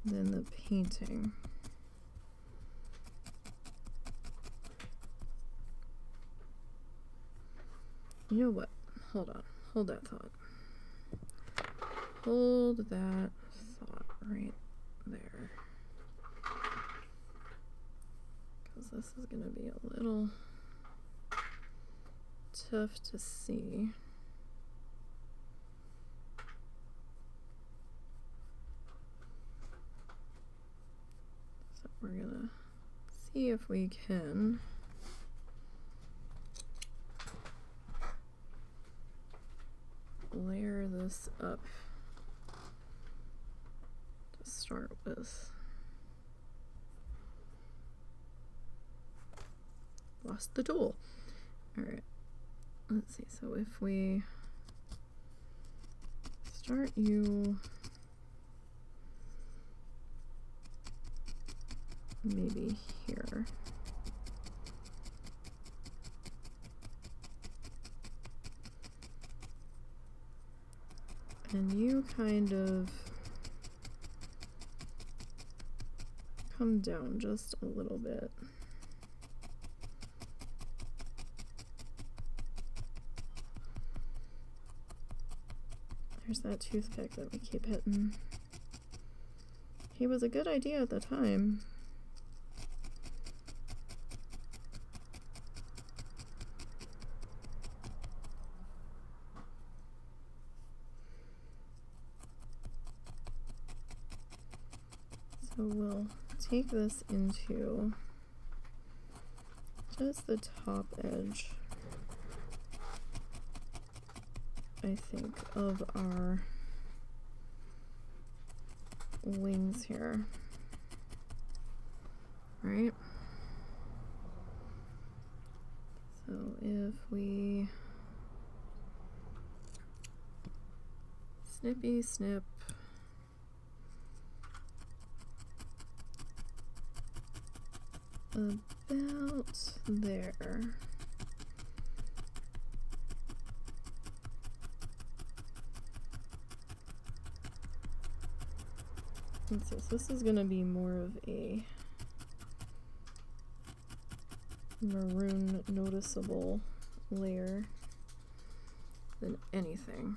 than the painting. You know what? Hold on. Hold that thought. Hold that thought right there. Because this is going to be a little tough to see. So we're going to see if we can layer this up to start with. Lost the tool. Alright, let's see. So if we start you maybe here. And you kind of come down just a little bit. There's that toothpick that we keep hitting. He was a good idea at the time. So we'll take this into just the top edge, I think, of our wings here, right? So if we snippy snip about there. Let's see, so this is going to be more of a maroon noticeable layer than anything.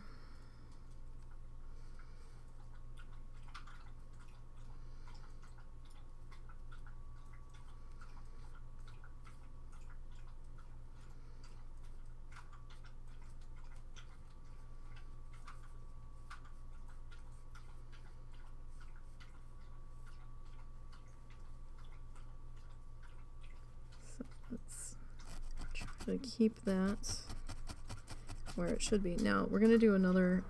to keep that where it should be. Now we're gonna do another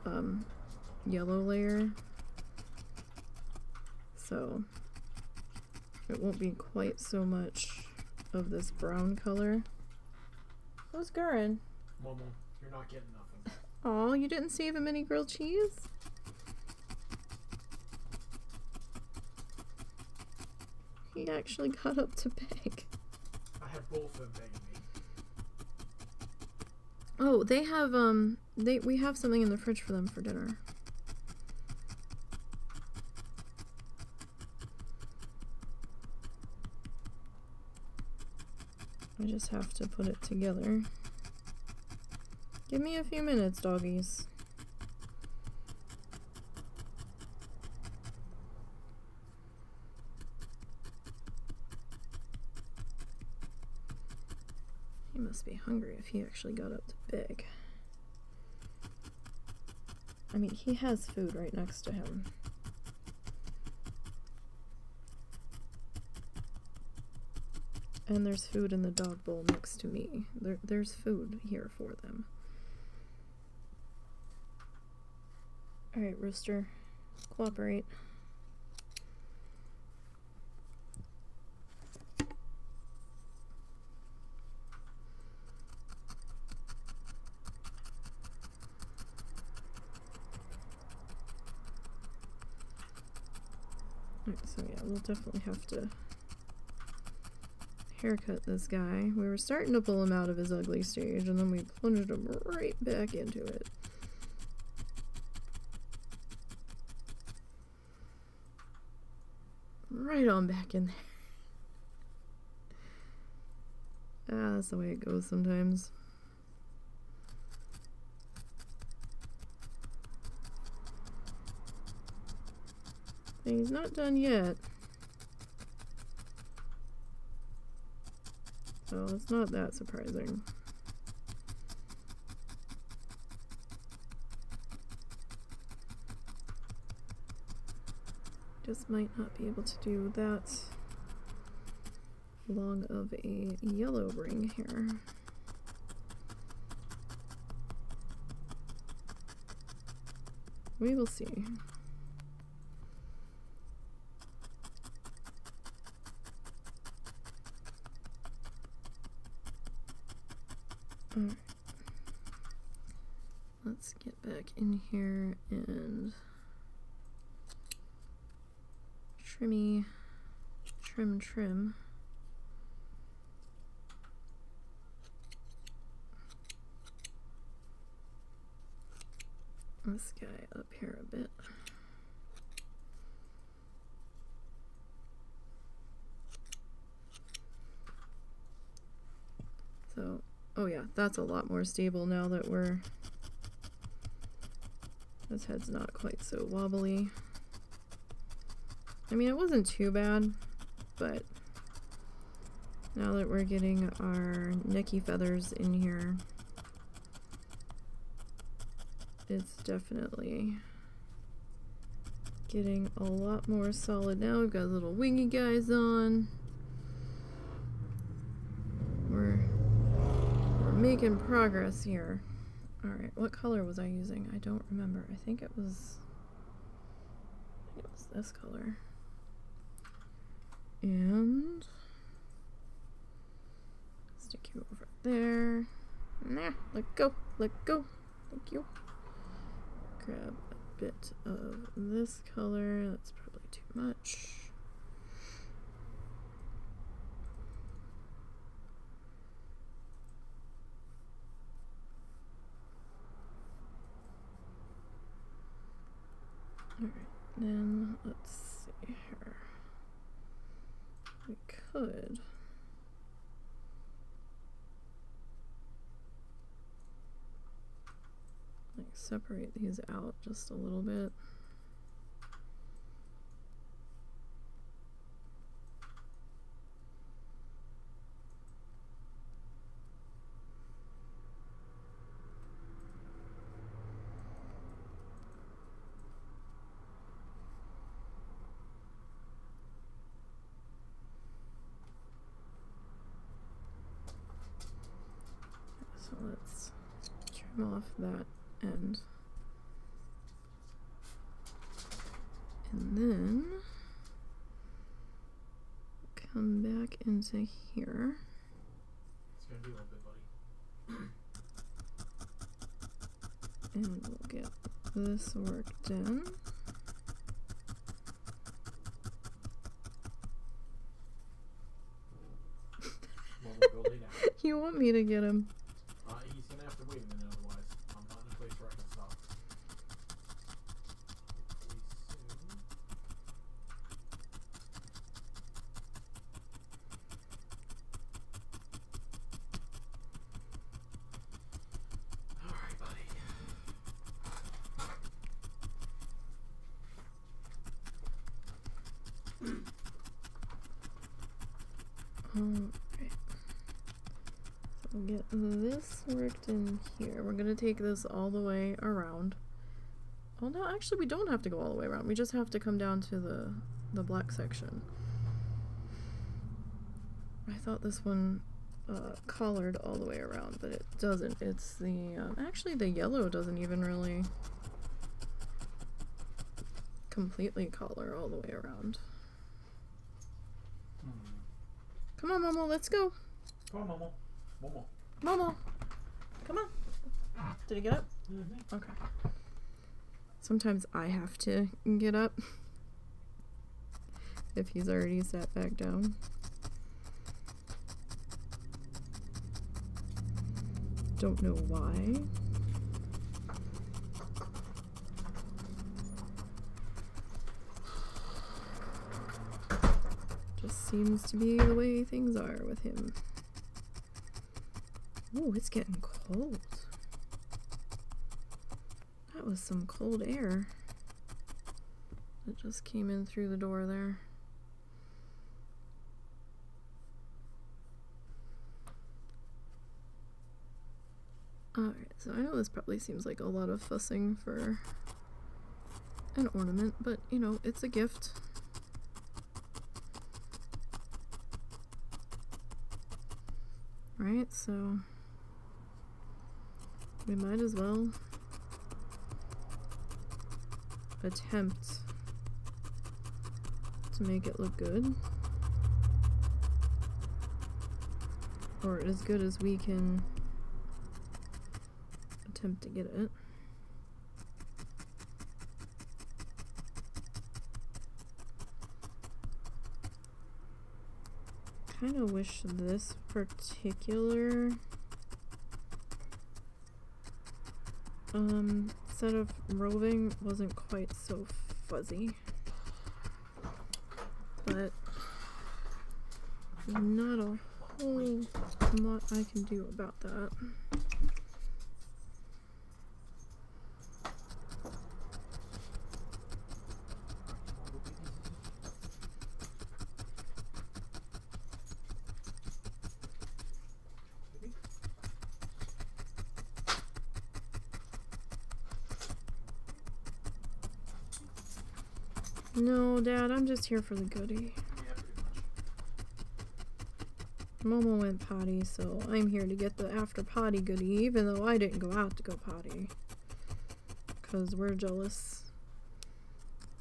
yellow layer, so it won't be quite so much of this brown color. Who's Gurren? Momo, you're not getting nothing. Oh, you didn't save him any grilled cheese? He actually got up to beg. I had both of them begging me. Oh, they have we have something in the fridge for them for dinner. I just have to put it together. Give me a few minutes, doggies. He must be hungry if he actually got up to beg. I mean, he has food right next to him. And there's food in the dog bowl next to me. There's food here for them. Alright, Rooster. Cooperate. Alright, so yeah, we'll definitely have to haircut this guy. We were starting to pull him out of his ugly stage, and then we plunged him right back into it. Right on back in there. Ah, that's the way it goes sometimes. And he's not done yet. So it's not that surprising. Just might not be able to do that long of a yellow ring here. We will see. Alright. Let's get back in here and trim. This guy up here a bit. So, oh yeah, that's a lot more stable now that his head's not quite so wobbly. I mean, it wasn't too bad, but now that we're getting our necky feathers in here, it's definitely getting a lot more solid now. We've got little wingy guys on. We're making progress here. Alright, what color was I using? I don't remember. I think it was this color. And stick you over there. Nah, let go. Thank you. Grab a bit of this color. That's probably too much. Alright, then let's see here. We could like separate these out just a little bit. trim off that end. And then come back into here. It's gonna be a little bit, buddy. And we'll get this work done. Well, we'll go lay down. You want me to get him? He's gonna have to wait a minute, otherwise I'm not in a place where I can stop. Alright, buddy. Alright. So we'll get this worked in here. We're gonna take this all the way around. Oh no, actually we don't have to go all the way around. We just have to come down to the black section. I thought this one collared all the way around, but it doesn't. It's the actually the yellow doesn't even really completely collar all the way around. Come on, Momo, let's go. Come on, Momo. Momo. Momo, come on. Did he get up? Mm-hmm. Okay. Sometimes I have to get up if he's already sat back down. Don't know why. Just seems to be the way things are with him. Oh, it's getting cold. That was some cold air that just came in through the door there. Alright, so I know this probably seems like a lot of fussing for an ornament, but you know, it's a gift. Right, so we might as well attempt to make it look good, or as good as we can attempt to get it. Kind of wish this particular set of roving wasn't quite so fuzzy, but not a whole lot I can do about that. No, Dad, I'm just here for the goodie. Yeah, pretty much. Momo went potty, so I'm here to get the after potty goodie, even though I didn't go out to go potty. Because we're jealous.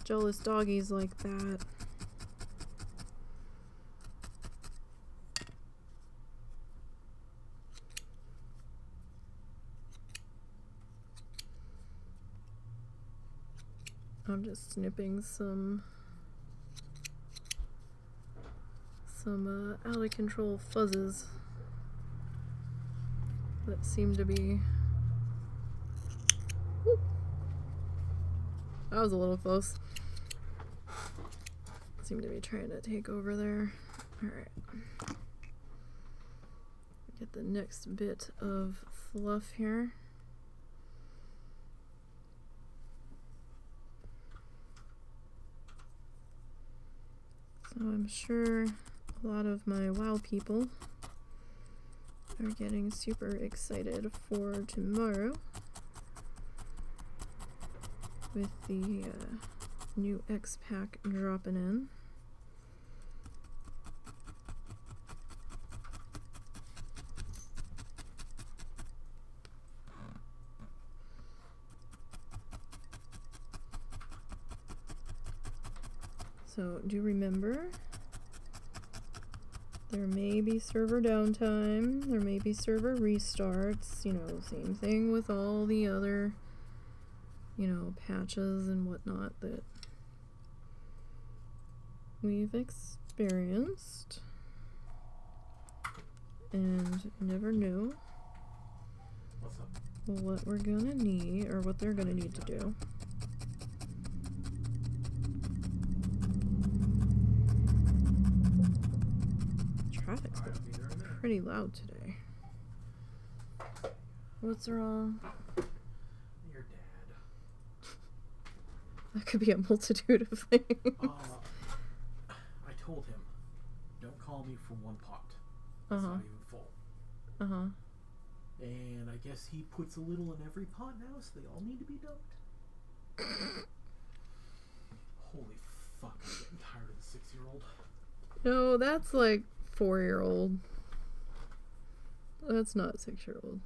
Jealous doggies like that. I'm just snipping some out of control fuzzes that seem to be. Whoop. That was a little close. Seem to be trying to take over there. Alright. Get the next bit of fluff here. So I'm sure a lot of my WoW people are getting super excited for tomorrow with the new X pack dropping in. So do remember, there may be server downtime, there may be server restarts, you know, same thing with all the other, you know, patches and whatnot that we've experienced and never knew what we're gonna need, or what they're gonna need to do. Traffic's pretty loud today. What's wrong? Your dad. That could be a multitude of things. I told him, don't call me for one pot. It's not even full. And I guess he puts a little in every pot now, so they all need to be dumped. Holy fuck, I'm getting tired of the 6-year-old. No, that's like 4-year-old. That's not 6-year-old.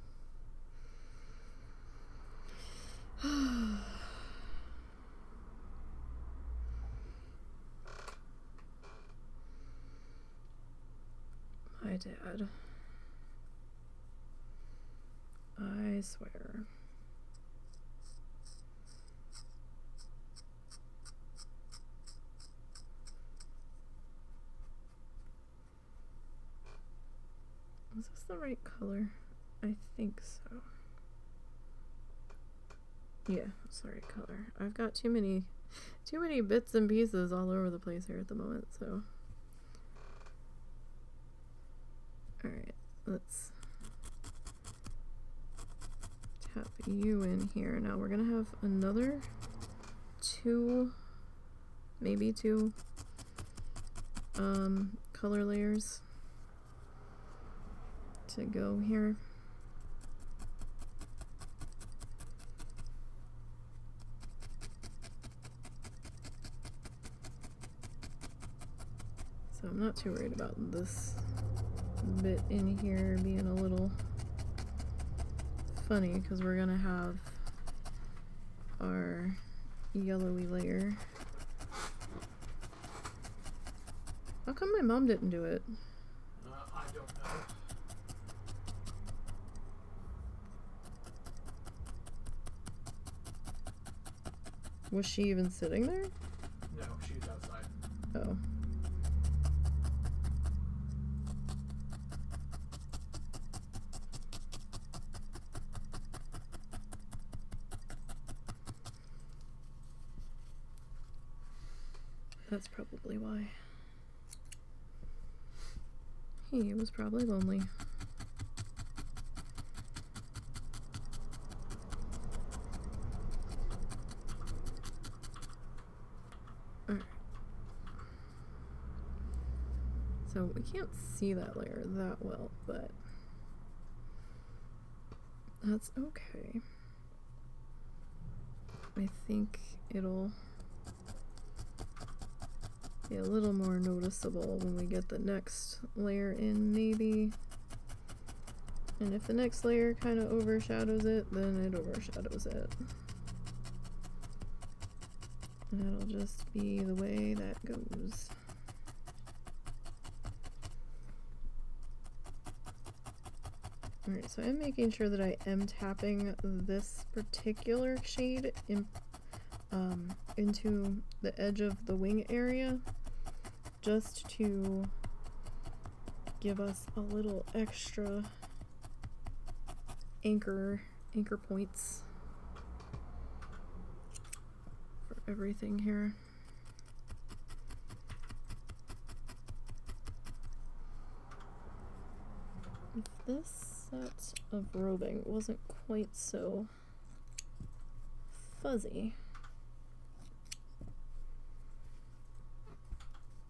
My dad. I swear. Is this the right color? I think so. Yeah, it's the right color. I've got too many bits and pieces all over the place here at the moment, so. Alright, let's tap you in here. Now we're gonna have another maybe two color layers to go here. So I'm not too worried about this bit in here being a little funny, because we're gonna have our yellowy layer. How come my mom didn't do it? I don't know. Was she even sitting there? No, she's outside. Oh. That's probably why. He was probably lonely. Alright. So we can't see that layer that well, but that's okay. I think it'll be a little more noticeable when we get the next layer in, maybe. And if the next layer kind of overshadows it, then it overshadows it. And it'll just be the way that goes. Alright, so I'm making sure that I am tapping this particular shade into the edge of the wing area, just to give us a little extra anchor points for everything here. If this set of roving wasn't quite so fuzzy,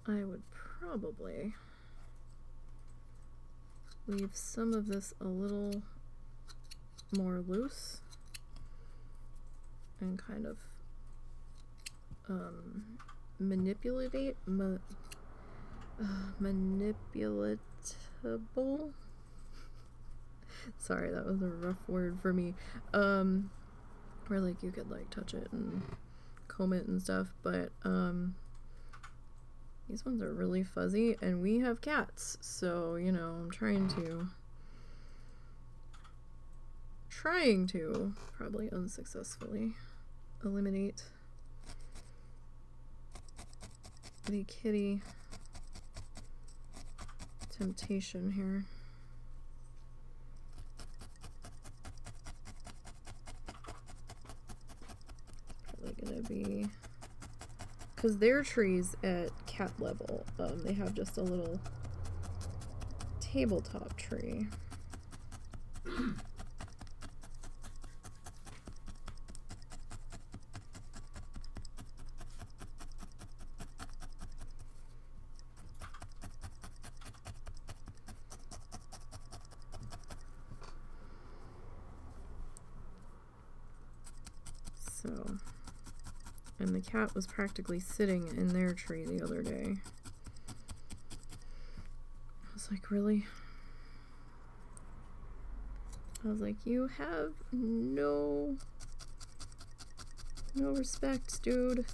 I would probably leave some of this a little more loose and kind of manipulable. Sorry, that was a rough word for me. Where like you could like touch it and comb it and stuff, but These ones are really fuzzy, and we have cats, so, you know, I'm trying to, probably unsuccessfully, eliminate the kitty temptation here. Probably gonna be, because their trees at cat level, they have just a little tabletop tree. So, and the cat was practically sitting in their tree the other day. I was like, really? I was like, you have no respect, dude.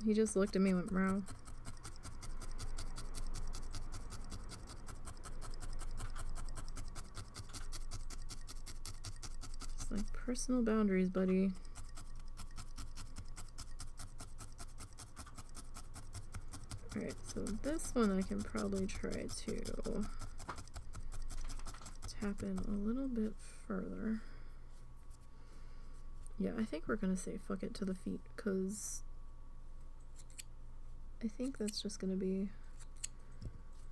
He just looked at me and went, meow. Just like, personal boundaries, buddy. Alright, so this one I can probably try to tap in a little bit further. Yeah, I think we're gonna say fuck it to the feet, because I think that's just gonna be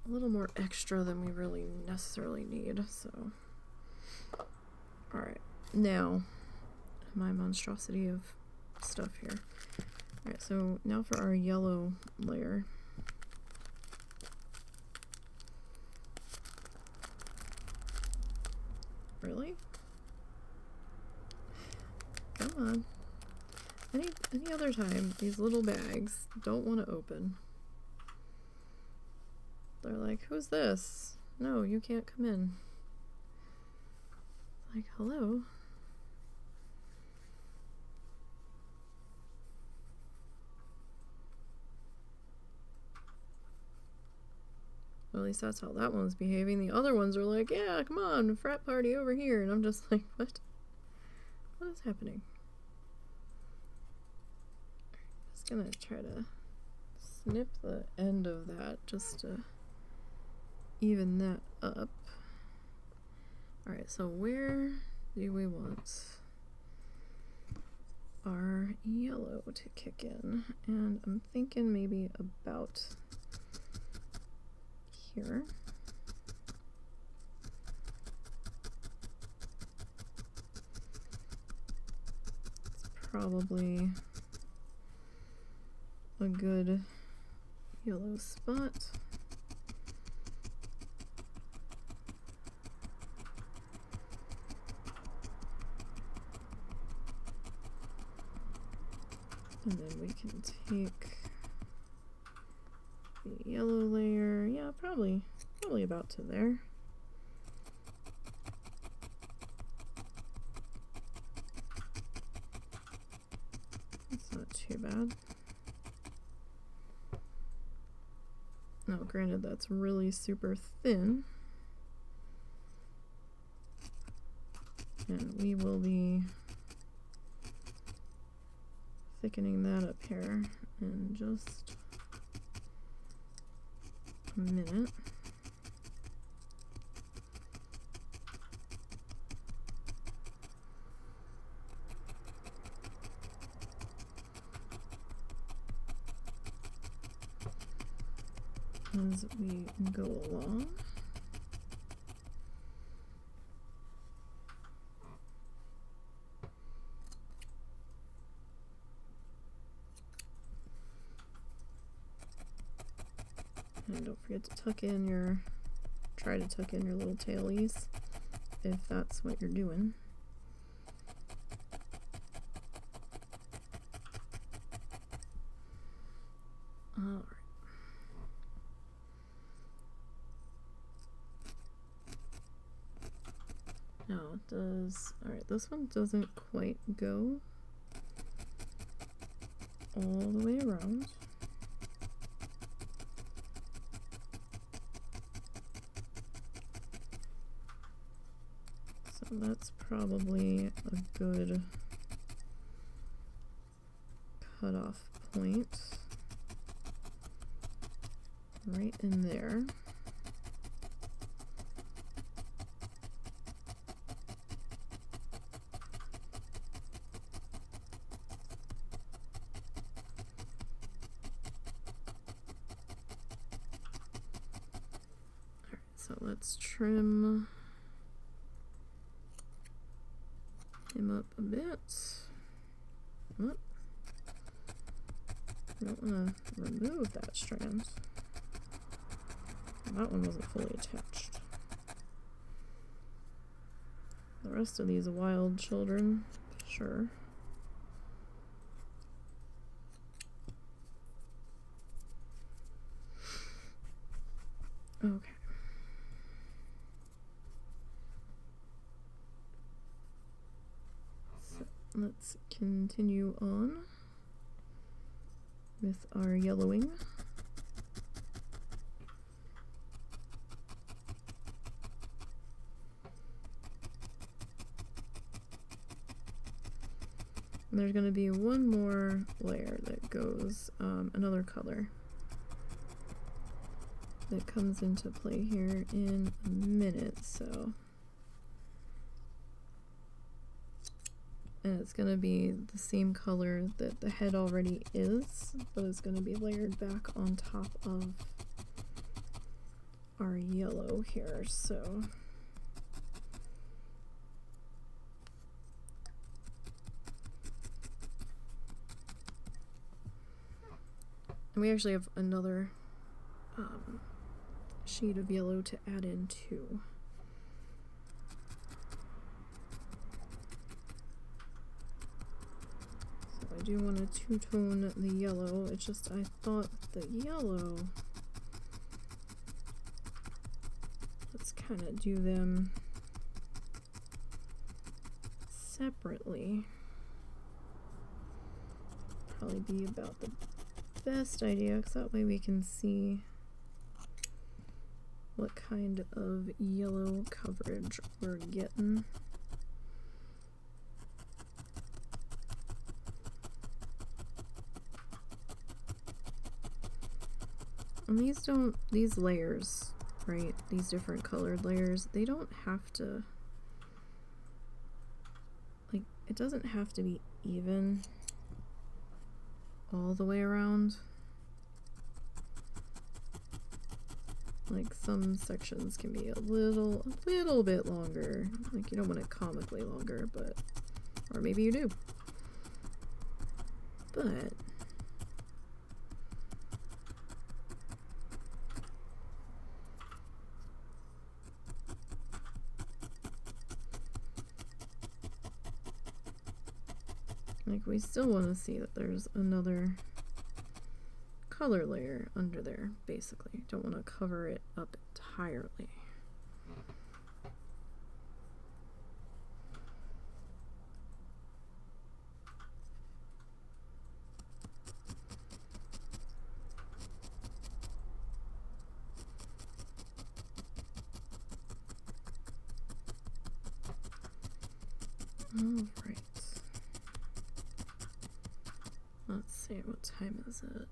a little more extra than we really necessarily need, so. Alright, now, my monstrosity of stuff here. Alright, so now for our yellow layer. Really? Come on. Any other time, these little bags don't want to open. They're like, who's this? No, you can't come in. Like, hello? Well, at least that's how that one's behaving. The other ones are like, yeah, come on, frat party over here. And I'm just like, what? What is happening? Just gonna try to snip the end of that just to even that up. Alright, so where do we want our yellow to kick in? And I'm thinking maybe about here. It's probably a good yellow spot. And then we can take the yellow layer, yeah, probably about to there. That's not too bad. Now, granted, that's really super thin. And we will be thickening that up here in just a minute. As we go along. And don't forget to try to tuck in your little tailies if that's what you're doing. Alright. Now it does, alright, this one doesn't quite go all the way around. So that's probably a good cutoff point. Right in there. Alright, so let's trim him up a bit. Whoop. I don't want to remove that strand. That one wasn't fully attached. The rest of these wild children, sure. Okay. So let's continue on with our yellowing. There's going to be one more layer that goes another color that comes into play here in a minute, so. And it's going to be the same color that the head already is, but it's going to be layered back on top of our yellow here, so. And we actually have another shade of yellow to add in too. So I do want to two-tone the yellow. It's just I thought the yellow, let's kind of do them separately. Probably be about the best idea, because that way we can see what kind of yellow coverage we're getting. And these layers, right, these different colored layers, they don't have to, like, it doesn't have to be even all the way around. Like some sections can be a little bit longer. Like you don't want it comically longer, but, or maybe you do. But like we still want to see that there's another color layer under there, basically. Don't want to cover it up entirely. All right. Let's see, what time is it?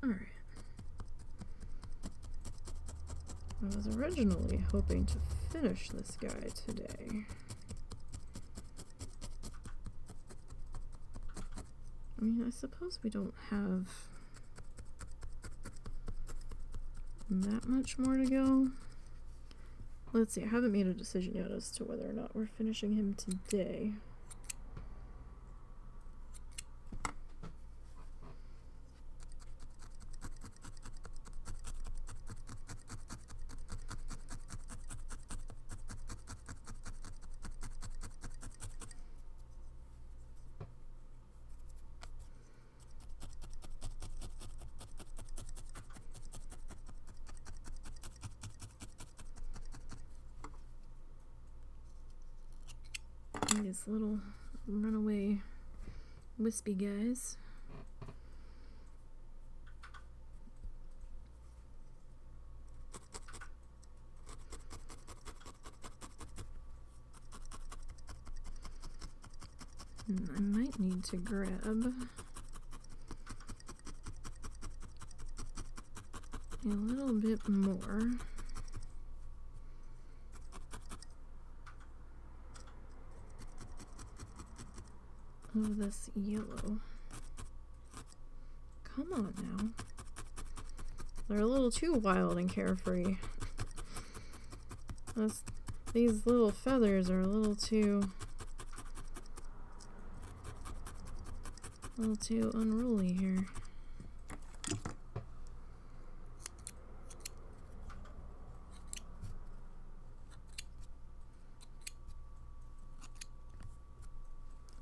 Alright. I was originally hoping to finish this guy today. I mean, I suppose we don't have that much more to go. Let's see, I haven't made a decision yet as to whether or not we're finishing him today. These little runaway wispy guys. I might need to grab a little bit more of this yellow. Come on now. They're a little too wild and carefree. These little feathers are a little too unruly here.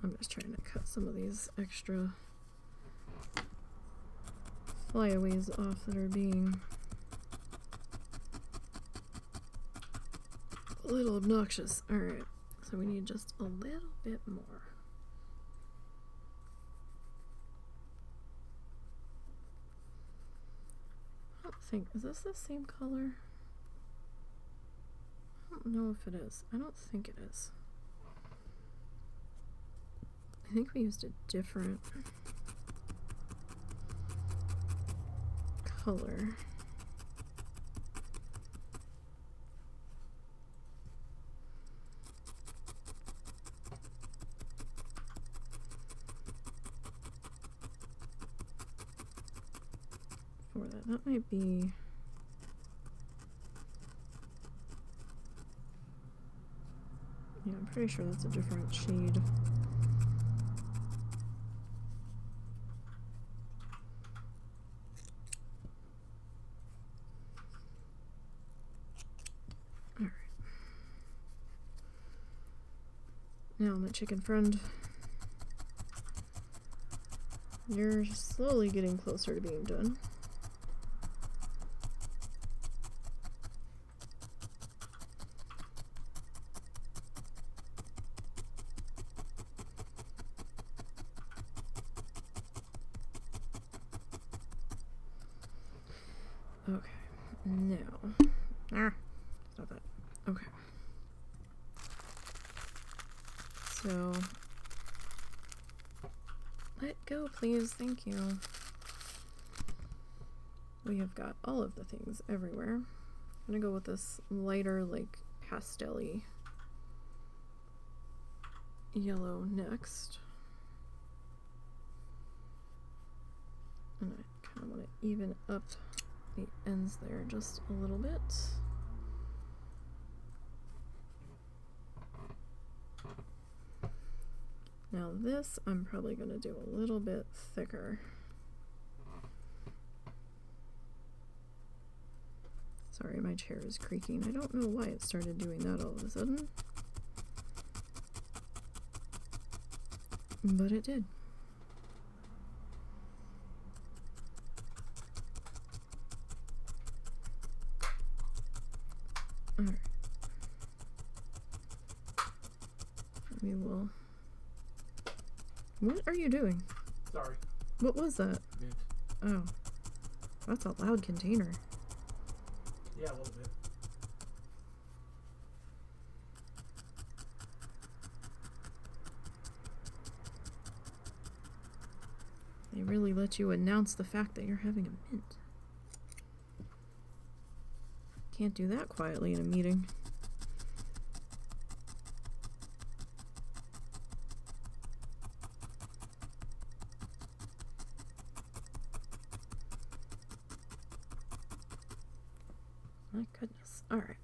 I'm just trying to cut some of these extra flyaways off that are being a little obnoxious. Alright, so we need just a little bit more. I don't think, is this the same color? I don't know if it is. I don't think it is. I think we used a different color. For that might be yeah, I'm pretty sure that's a different shade. Now, my chicken friend, you're slowly getting closer to being done. Okay, now, stop that. Okay. So, let go, please. Thank you. We have got all of the things everywhere. I'm gonna go with this lighter, like, pastel-y yellow next. And I kind of want to even up the ends there just a little bit. Now this, I'm probably going to do a little bit thicker. Sorry, my chair is creaking. I don't know why it started doing that all of a sudden. But it did. Alright. We will... What are you doing? Sorry. What was that? Mint. Oh. That's a loud container. Yeah, a little bit. They really let you announce the fact that you're having a mint. Can't do that quietly in a meeting. My goodness. All right.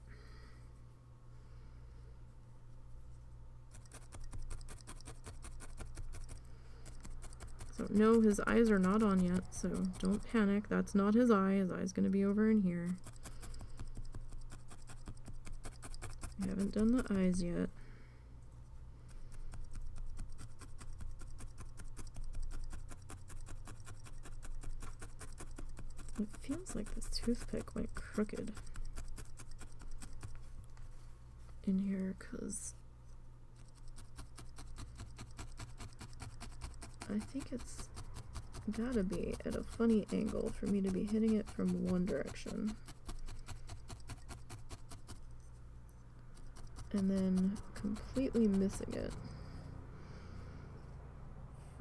So no, his eyes are not on yet, so don't panic. That's not his eye. His eye's going to be over in here. We haven't done the eyes yet. It feels like this toothpick went crooked in here, because I think it's gotta be at a funny angle for me to be hitting it from one direction and then completely missing it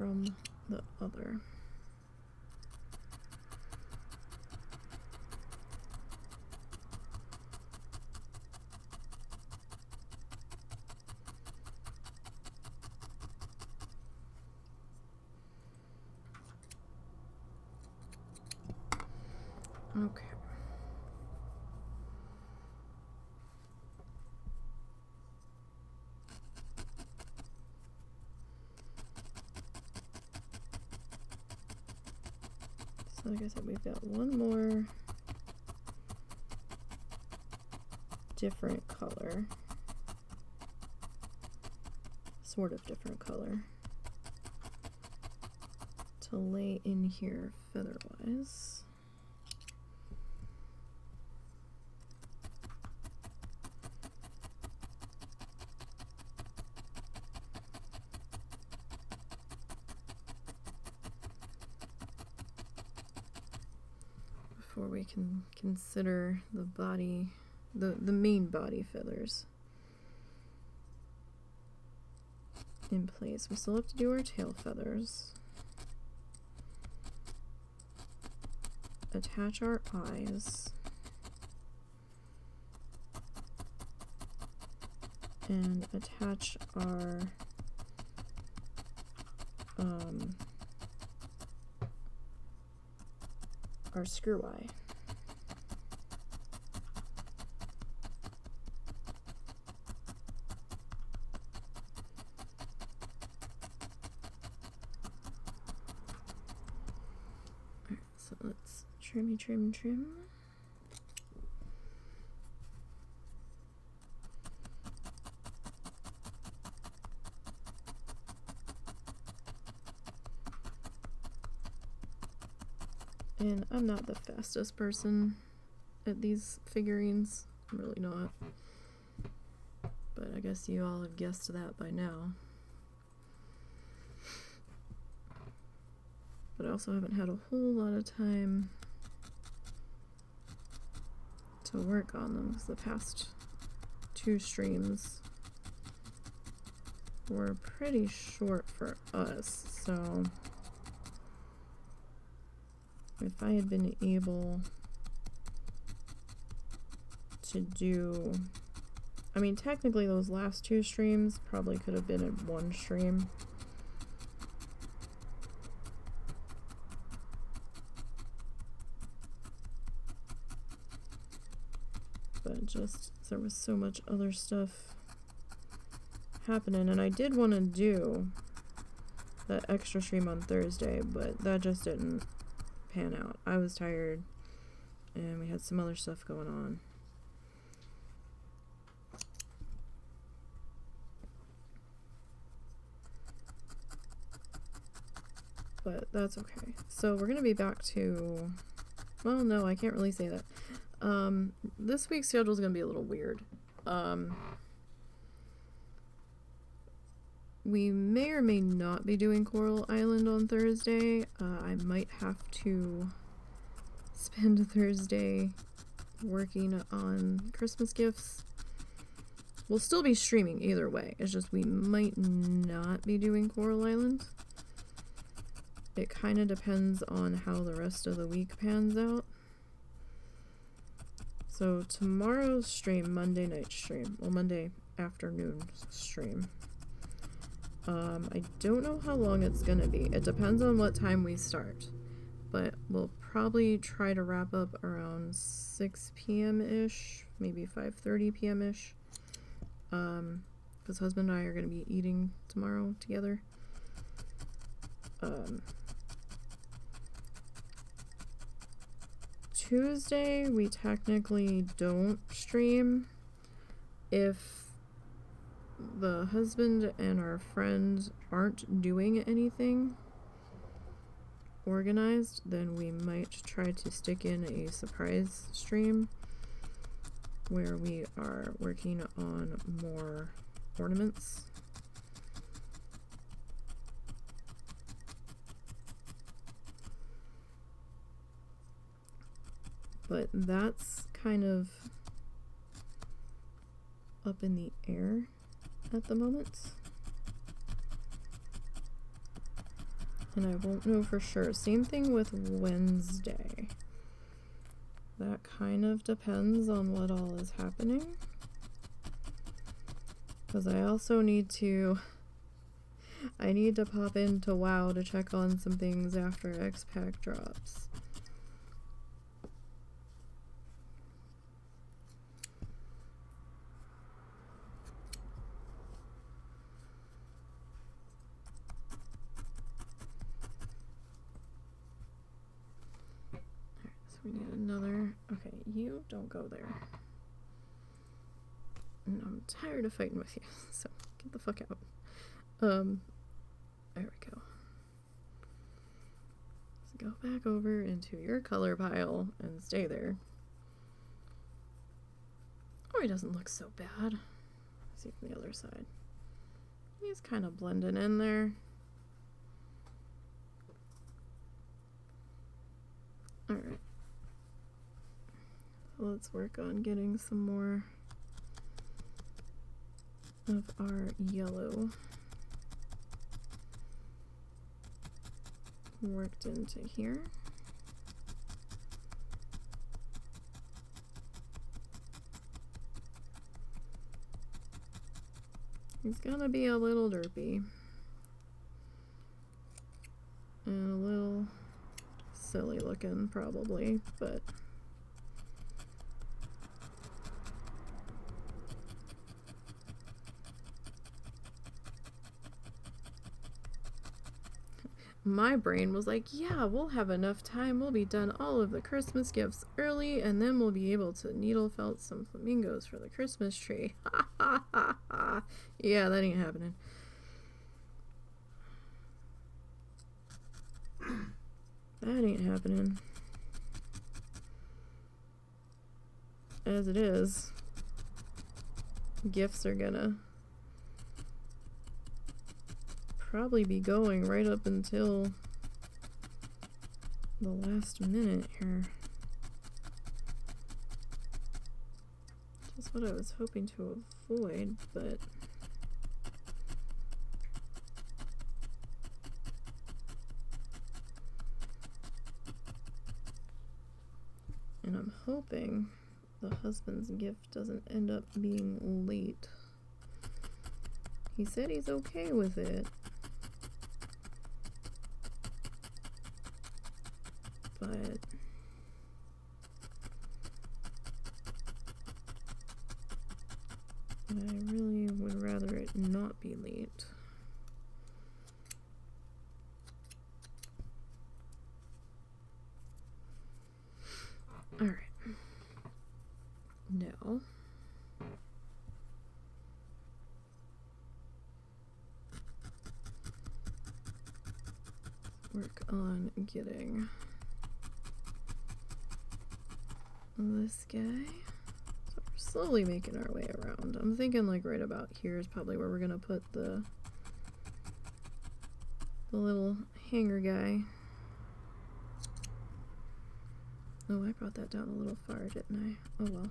from the other. Okay. So like I said, we've got one more different color, sort of different color, to lay in here feather-wise. Before we can consider the body, the main body feathers in place. We still have to do our tail feathers, attach our eyes, and attach our screw eye. Alright, so let's trim. And I'm not the fastest person at these figurines. I'm really not. But I guess you all have guessed that by now. But I also haven't had a whole lot of time to work on them because the past 2 streams were pretty short for us, so if I had been able to do, I mean, technically those last 2 streams probably could have been in 1 stream. But just, there was so much other stuff happening, and I did want to do that extra stream on Thursday, but that just didn't pan out. I was tired and we had some other stuff going on. But that's okay. So we're gonna be back to, well, no, I can't really say that. This week's schedule is gonna be a little weird. We may or may not be doing Coral Island on Thursday. I might have to spend Thursday working on Christmas gifts. We'll still be streaming either way. It's just we might not be doing Coral Island. It kind of depends on how the rest of the week pans out. So tomorrow's stream, Monday night stream, well, Monday afternoon stream. I don't know how long it's gonna be. It depends on what time we start, but we'll probably try to wrap up around 6 p.m.-ish, maybe 5:30 p.m.-ish, because husband and I are gonna be eating tomorrow together. Tuesday, we technically don't stream. If the husband and our friend aren't doing anything organized, then we might try to stick in a surprise stream where we are working on more ornaments. But that's kind of up in the air at the moment. And I won't know for sure. Same thing with Wednesday. That kind of depends on what all is happening. Because I also need to... I need to pop into WoW to check on some things after X-Pack drops. We need another. Okay, you don't go there. And I'm tired of fighting with you, so get the fuck out. There we go. Let's go back over into your color pile and stay there. Oh, he doesn't look so bad. Let's see from the other side. He's kind of blending in there. Alright. Let's work on getting some more of our yellow worked into here. He's gonna be a little derpy and a little silly looking probably, but my brain was like, yeah, we'll have enough time. We'll be done all of the Christmas gifts early, and then we'll be able to needle felt some flamingos for the Christmas tree. Ha ha ha ha. Yeah, that ain't happening. That ain't happening. As it is, gifts are gonna probably be going right up until the last minute here. Just what I was hoping to avoid, but and I'm hoping the husband's gift doesn't end up being late. He said he's okay with it. But I really would rather it not be late. All right. Now work on getting this guy. So we're slowly making our way around. I'm thinking like right about here is probably where we're gonna put the little hanger guy. Oh, I brought that down a little far, didn't I? Oh well.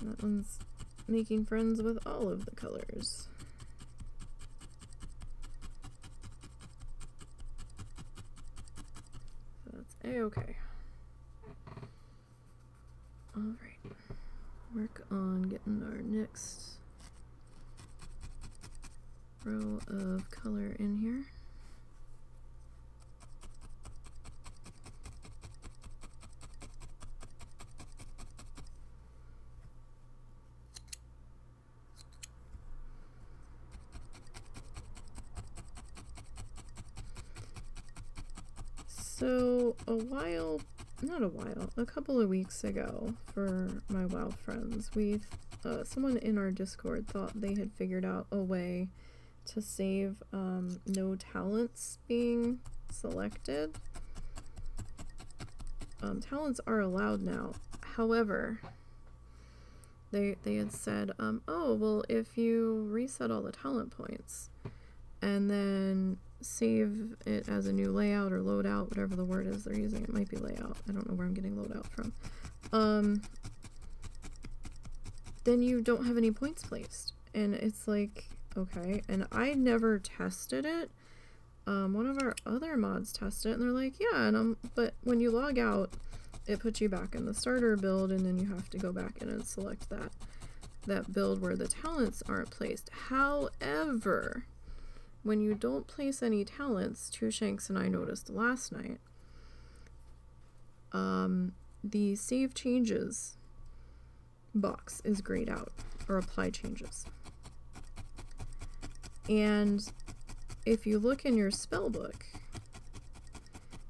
That one's making friends with all of the colors. A-okay. Alright. Work on getting our next row of color in here. So a couple of weeks ago, for my WoW friends, someone in our Discord thought they had figured out a way to save no talents being selected. Talents are allowed now. However, they had said, oh, well, if you reset all the talent points and then save it as a new layout or loadout, whatever the word is they're using. It might be layout. I don't know where I'm getting loadout from. Then you don't have any points placed. And it's like, Okay, and I never tested it. One of our other mods tested it, and they're like, yeah, but when you log out, it puts you back in the starter build, and then you have to go back in and select that build where the talents aren't placed. However, when you don't place any talents, Two Shanks and I noticed last night, the save changes box is grayed out, or apply changes. And if you look in your spell book,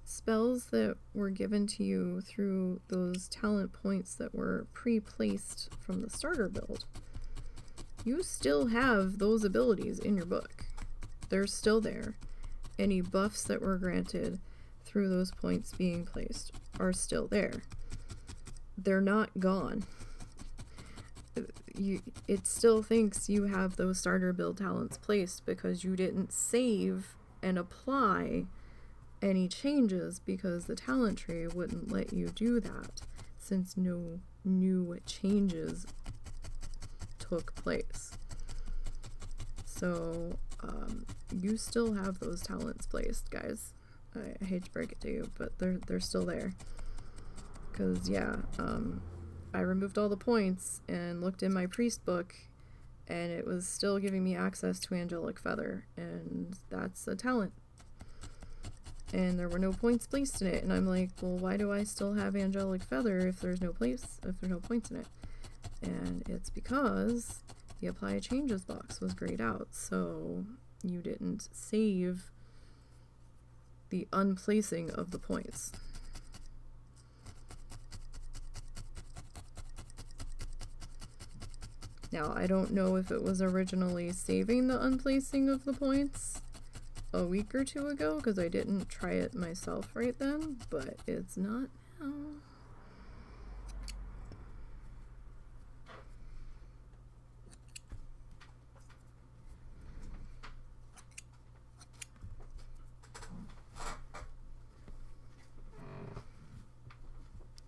spells that were given to you through those talent points that were pre-placed from the starter build, you still have those abilities in your book. They're still there. Any buffs that were granted through those points being placed are still there. They're not gone. It still thinks you have those starter build talents placed because you didn't save and apply any changes, because the talent tree wouldn't let you do that since no new changes took place. So you still have those talents placed, guys. I hate to break it to you, but they're still there. Because yeah, I removed all the points and looked in my priest book, and it was still giving me access to Angelic Feather, and that's a talent. And there were no points placed in it, and I'm like, well, why do I still have Angelic Feather if there's no points in it? And it's because the apply changes box was grayed out, so you didn't save the unplacing of the points. Now, I don't know if it was originally saving the unplacing of the points a week or two ago, because I didn't try it myself right then, but it's not now.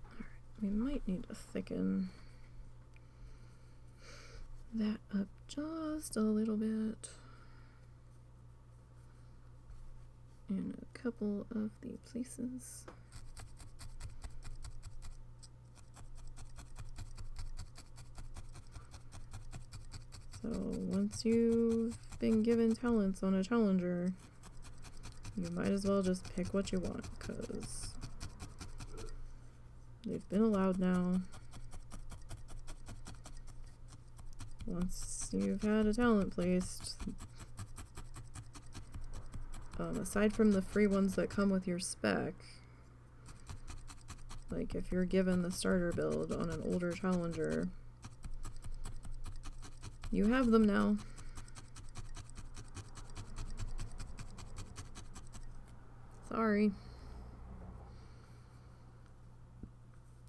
Alright, we might need to thicken that up just a little bit in a couple of the places. So once you've been given talents on a challenger, you might as well just pick what you want, because they've been allowed now. Once you've had a talent placed, aside from the free ones that come with your spec, like if you're given the starter build on an older challenger, you have them now. Sorry.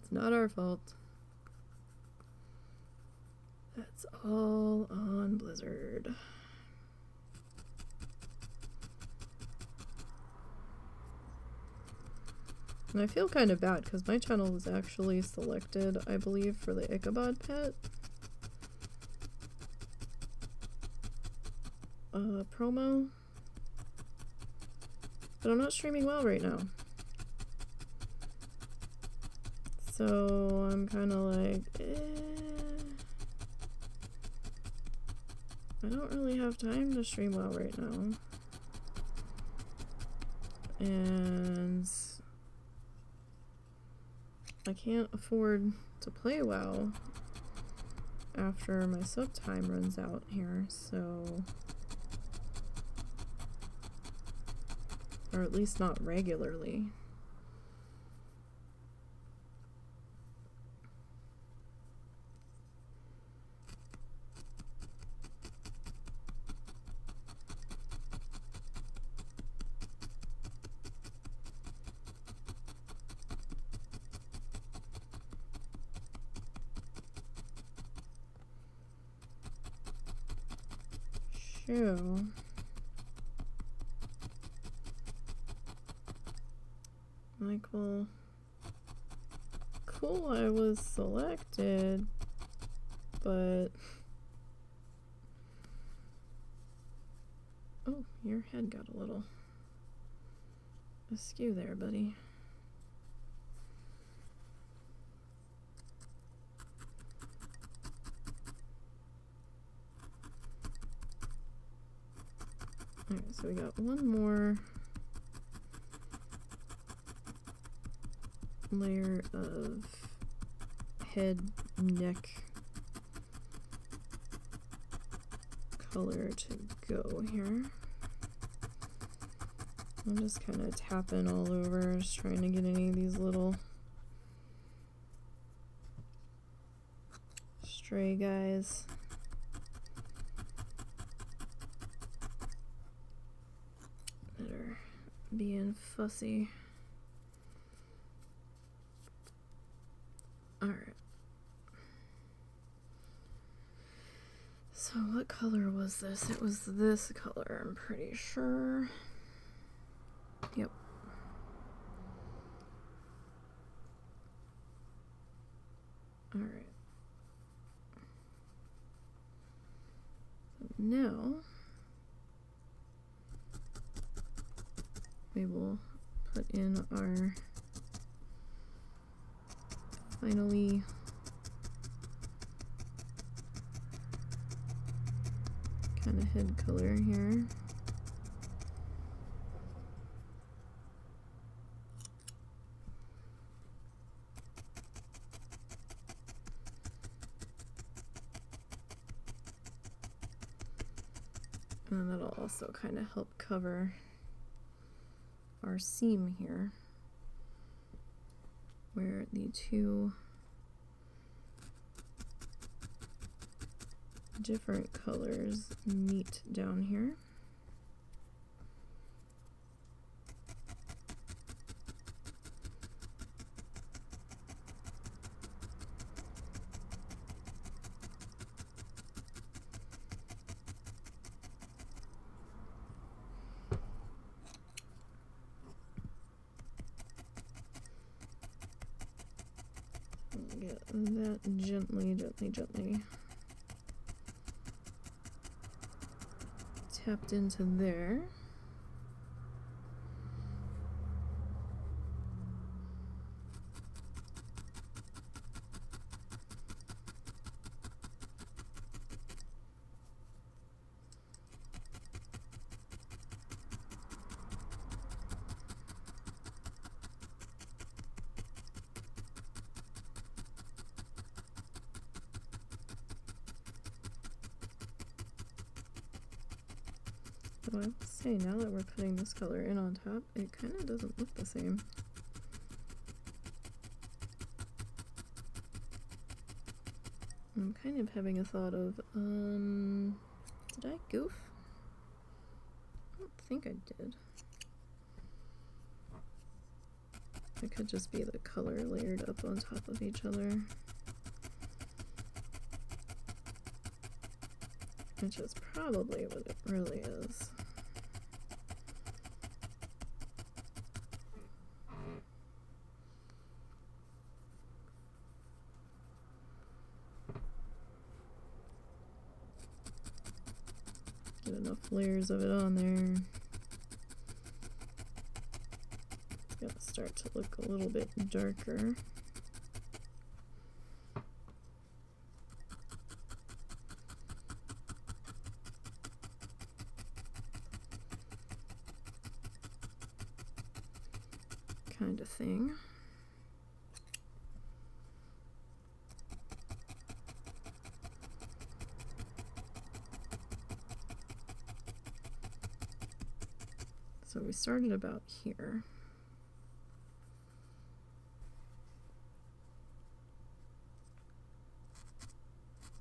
It's not our fault. That's all on Blizzard. And I feel kind of bad because my channel was actually selected, I believe, for the Ichabod pet promo. But I'm not streaming well right now. So I'm kind of like, I don't really have time to stream well right now. And I can't afford to play WoW after my sub time runs out here, so... Or at least not regularly. Sure. Like, well, cool, I was selected, but Oh, your head got a little askew there, buddy. Alright, so we got one more layer of head, neck color to go here. I'm just kind of tapping all over, just trying to get any of these little stray guys. That are being fussy. Alright. So what color was this? It was this color, I'm pretty sure. Yep. Alright. So now we will put in our finally kind of head color here. And that'll also kind of help cover our seam here, where the two different colors meet down here. Get that gently tapped into there. So I would say now that we're putting this color in on top, it kind of doesn't look the same. I'm kind of having a thought of, did I goof? I don't think I did. It could just be the color layered up on top of each other. Which is probably what it really is. Get enough layers of it on there. It's gonna start to look a little bit darker. Kind of thing. So we started about here.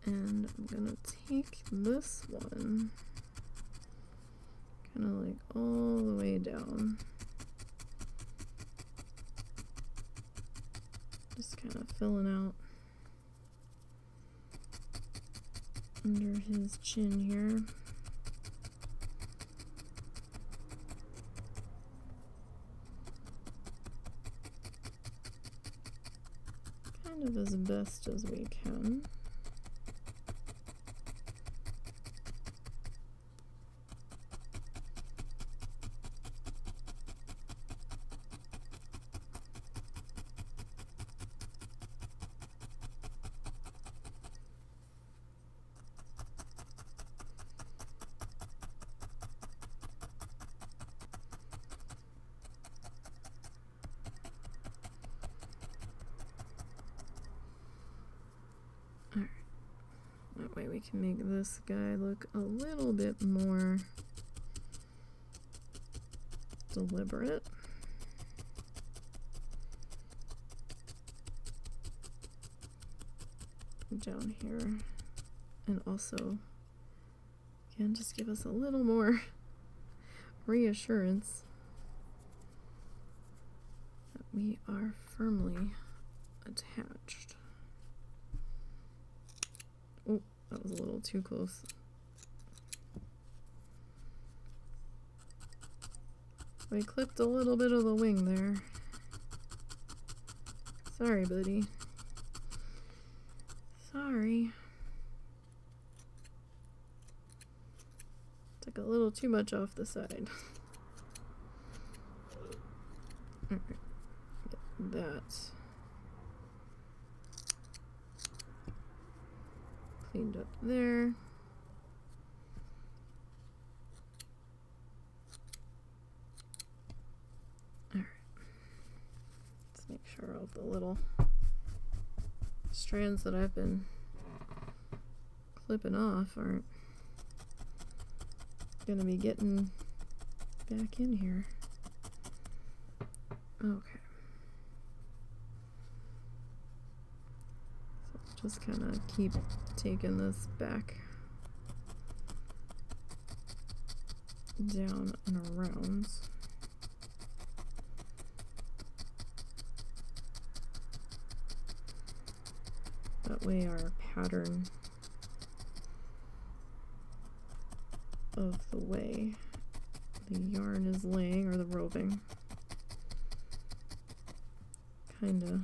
And I'm gonna take this one kind of like all the way down. Just kind of filling out under his chin here. Kind of as best as we can. That way we can make this guy look a little bit more deliberate. Down here. And also, again, just give us a little more reassurance that we are firmly attached. Oh, that was a little too close. We clipped a little bit of the wing there. Sorry, buddy. Sorry. Took a little too much off the side. Alright. Get that cleaned up there. Alright. Let's make sure all the little strands that I've been clipping off aren't gonna be getting back in here. Okay. So just kind of keep taking this back down and around. That way our pattern of the way the yarn is laying, or the roving, kinda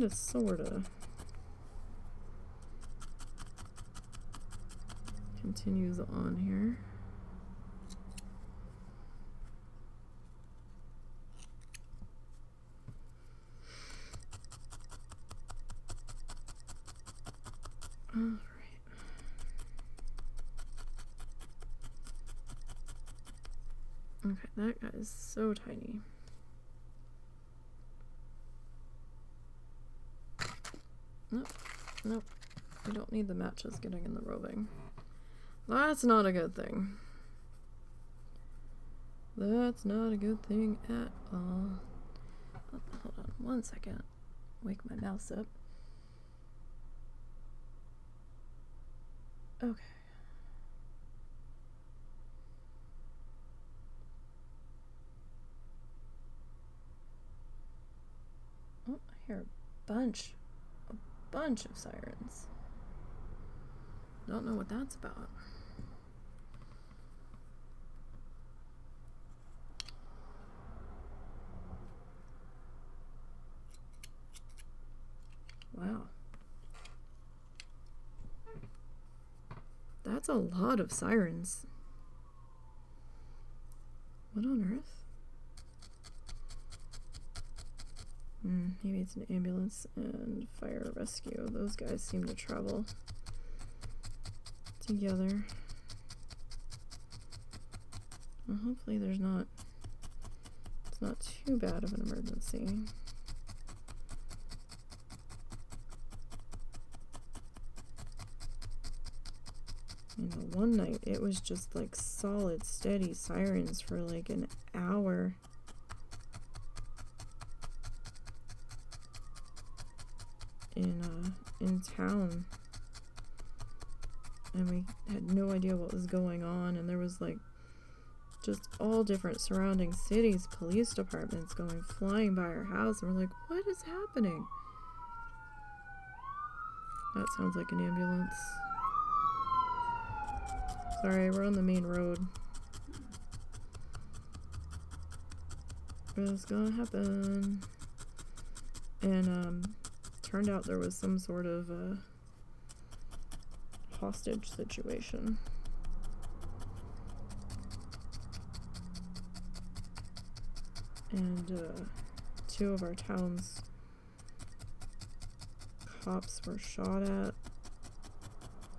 sorta continues on here. Alright. Okay, that guy is so tiny. Nope, nope. I don't need the matches getting in the roving. That's not a good thing. That's not a good thing at all. Oh, hold on one second. Wake my mouse up. Okay. Oh, I hear a bunch of sirens. Don't know what that's about. Wow. That's a lot of sirens. What on earth? Maybe it's an ambulance and fire rescue. Those guys seem to travel together. Well, hopefully it's not too bad of an emergency. You know, one night it was just like solid, steady sirens for like an hour. In town, and we had no idea what was going on, and there was like just all different surrounding cities, police departments flying by our house, and we're like, what is happening? That sounds like an ambulance. Sorry, we're on the main road. What's gonna happen? And turned out there was some sort of hostage situation. And 2 of our town's cops were shot at.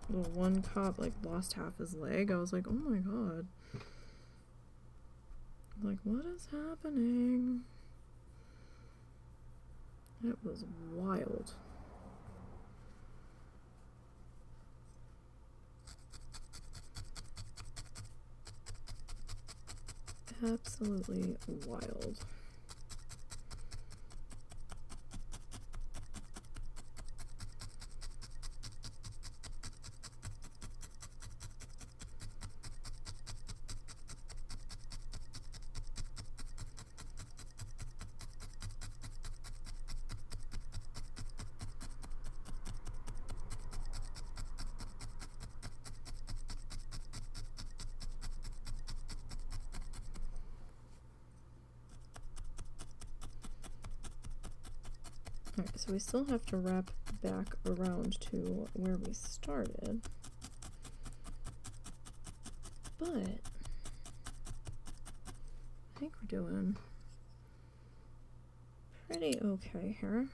The one cop like lost half his leg. I was like, oh my god. Like, what is happening? It was wild. Absolutely wild. Alright, so we still have to wrap back around to where we started. But I think we're doing pretty okay here.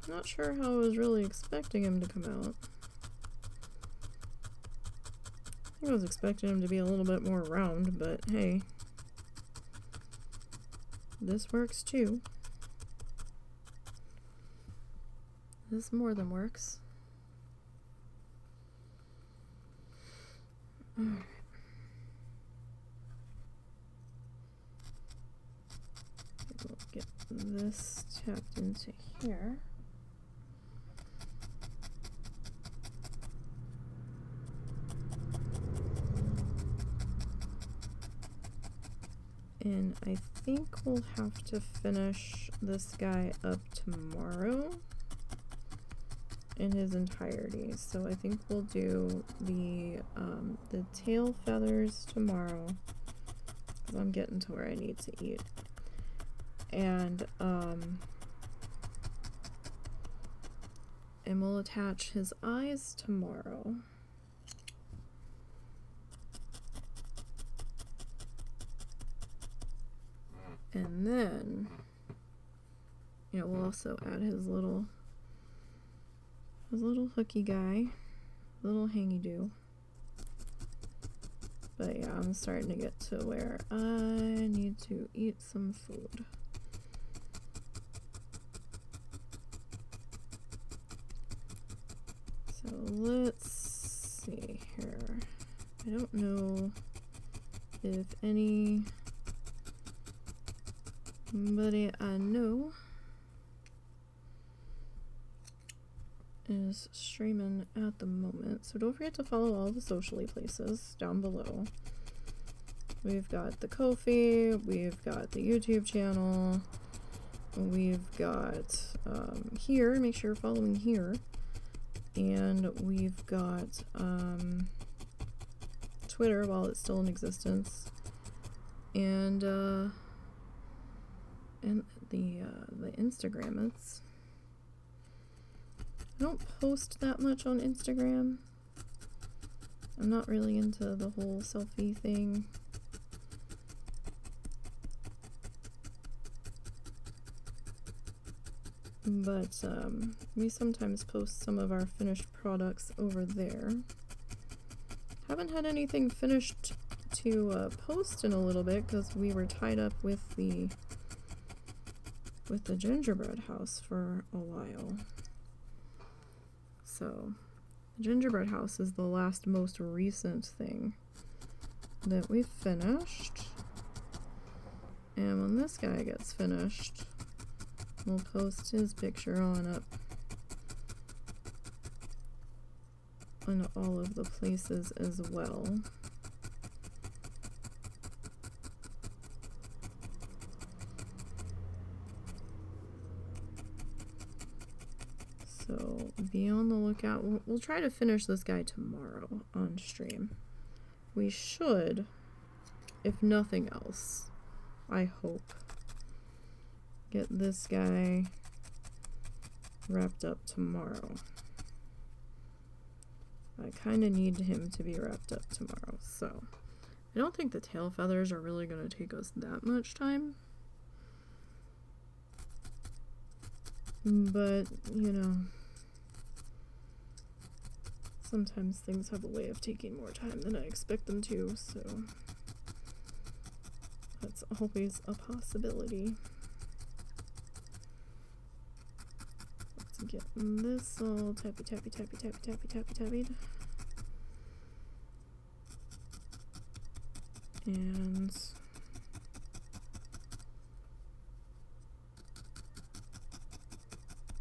Not sure how I was really expecting him to come out. I think I was expecting him to be a little bit more round, but hey. This works too. This more than works. Alright. We'll get this tapped into here. And I think we'll have to finish this guy up tomorrow in his entirety. So I think we'll do the tail feathers tomorrow because I'm getting to where I need to eat. And we'll attach his eyes tomorrow. And then, you know, we'll also add his little hooky guy, little hangy-do. But yeah, I'm starting to get to where I need to eat some food. So let's see here. I don't know if anybody I know is streaming at the moment, so don't forget to follow all the socially places down below. We've got the Kofi, we've got the YouTube channel, we've got here, make sure you're following here, and we've got Twitter while it's still in existence, and the Instagram. I don't post that much on Instagram. I'm not really into the whole selfie thing. But we sometimes post some of our finished products over there. Haven't had anything finished to post in a little bit because we were tied up with the gingerbread house for a while. So, the gingerbread house is the last most recent thing that we've finished. And when this guy gets finished, we'll post his picture on up on all of the places as well. So be on the lookout. We'll try to finish this guy tomorrow on stream. We should, if nothing else, I hope, get this guy wrapped up tomorrow. I kind of need him to be wrapped up tomorrow, so I don't think the tail feathers are really going to take us that much time. But, you know, sometimes things have a way of taking more time than I expect them to, so that's always a possibility. Let's get this all tappy. And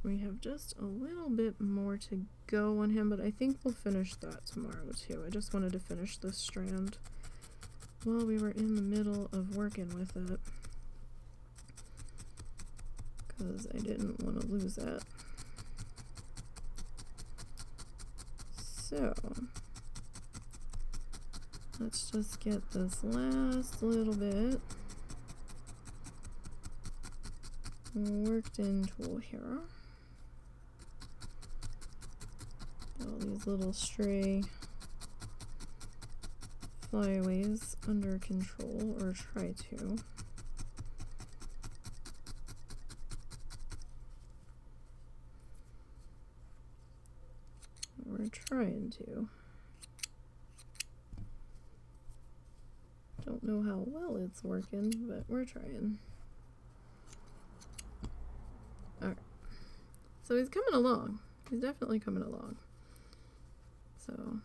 we have just a little bit more to go on him, but I think we'll finish that tomorrow too. I just wanted to finish this strand while we were in the middle of working with it, because I didn't want to lose it. So let's just get this last little bit worked into here. All these little stray flyaways under control, or try to. We're trying to. Don't know how well it's working, but we're trying. Alright. So he's coming along. He's definitely coming along. So,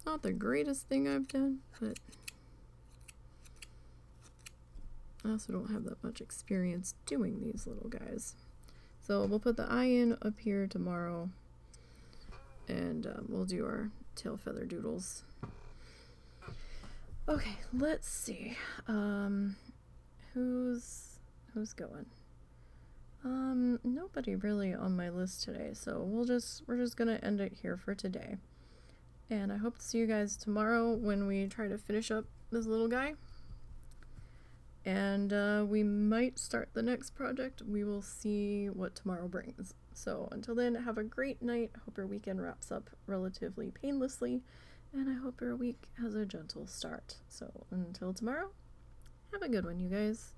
not the greatest thing I've done, but I also don't have that much experience doing these little guys. So we'll put the eye in up here tomorrow, and we'll do our tail feather doodles. Okay, let's see. Who's going? Nobody really on my list today, so we're just gonna end it here for today. And I hope to see you guys tomorrow when we try to finish up this little guy. And we might start the next project. We will see what tomorrow brings. So until then, have a great night. Hope your weekend wraps up relatively painlessly, and I hope your week has a gentle start. So until tomorrow, have a good one, you guys.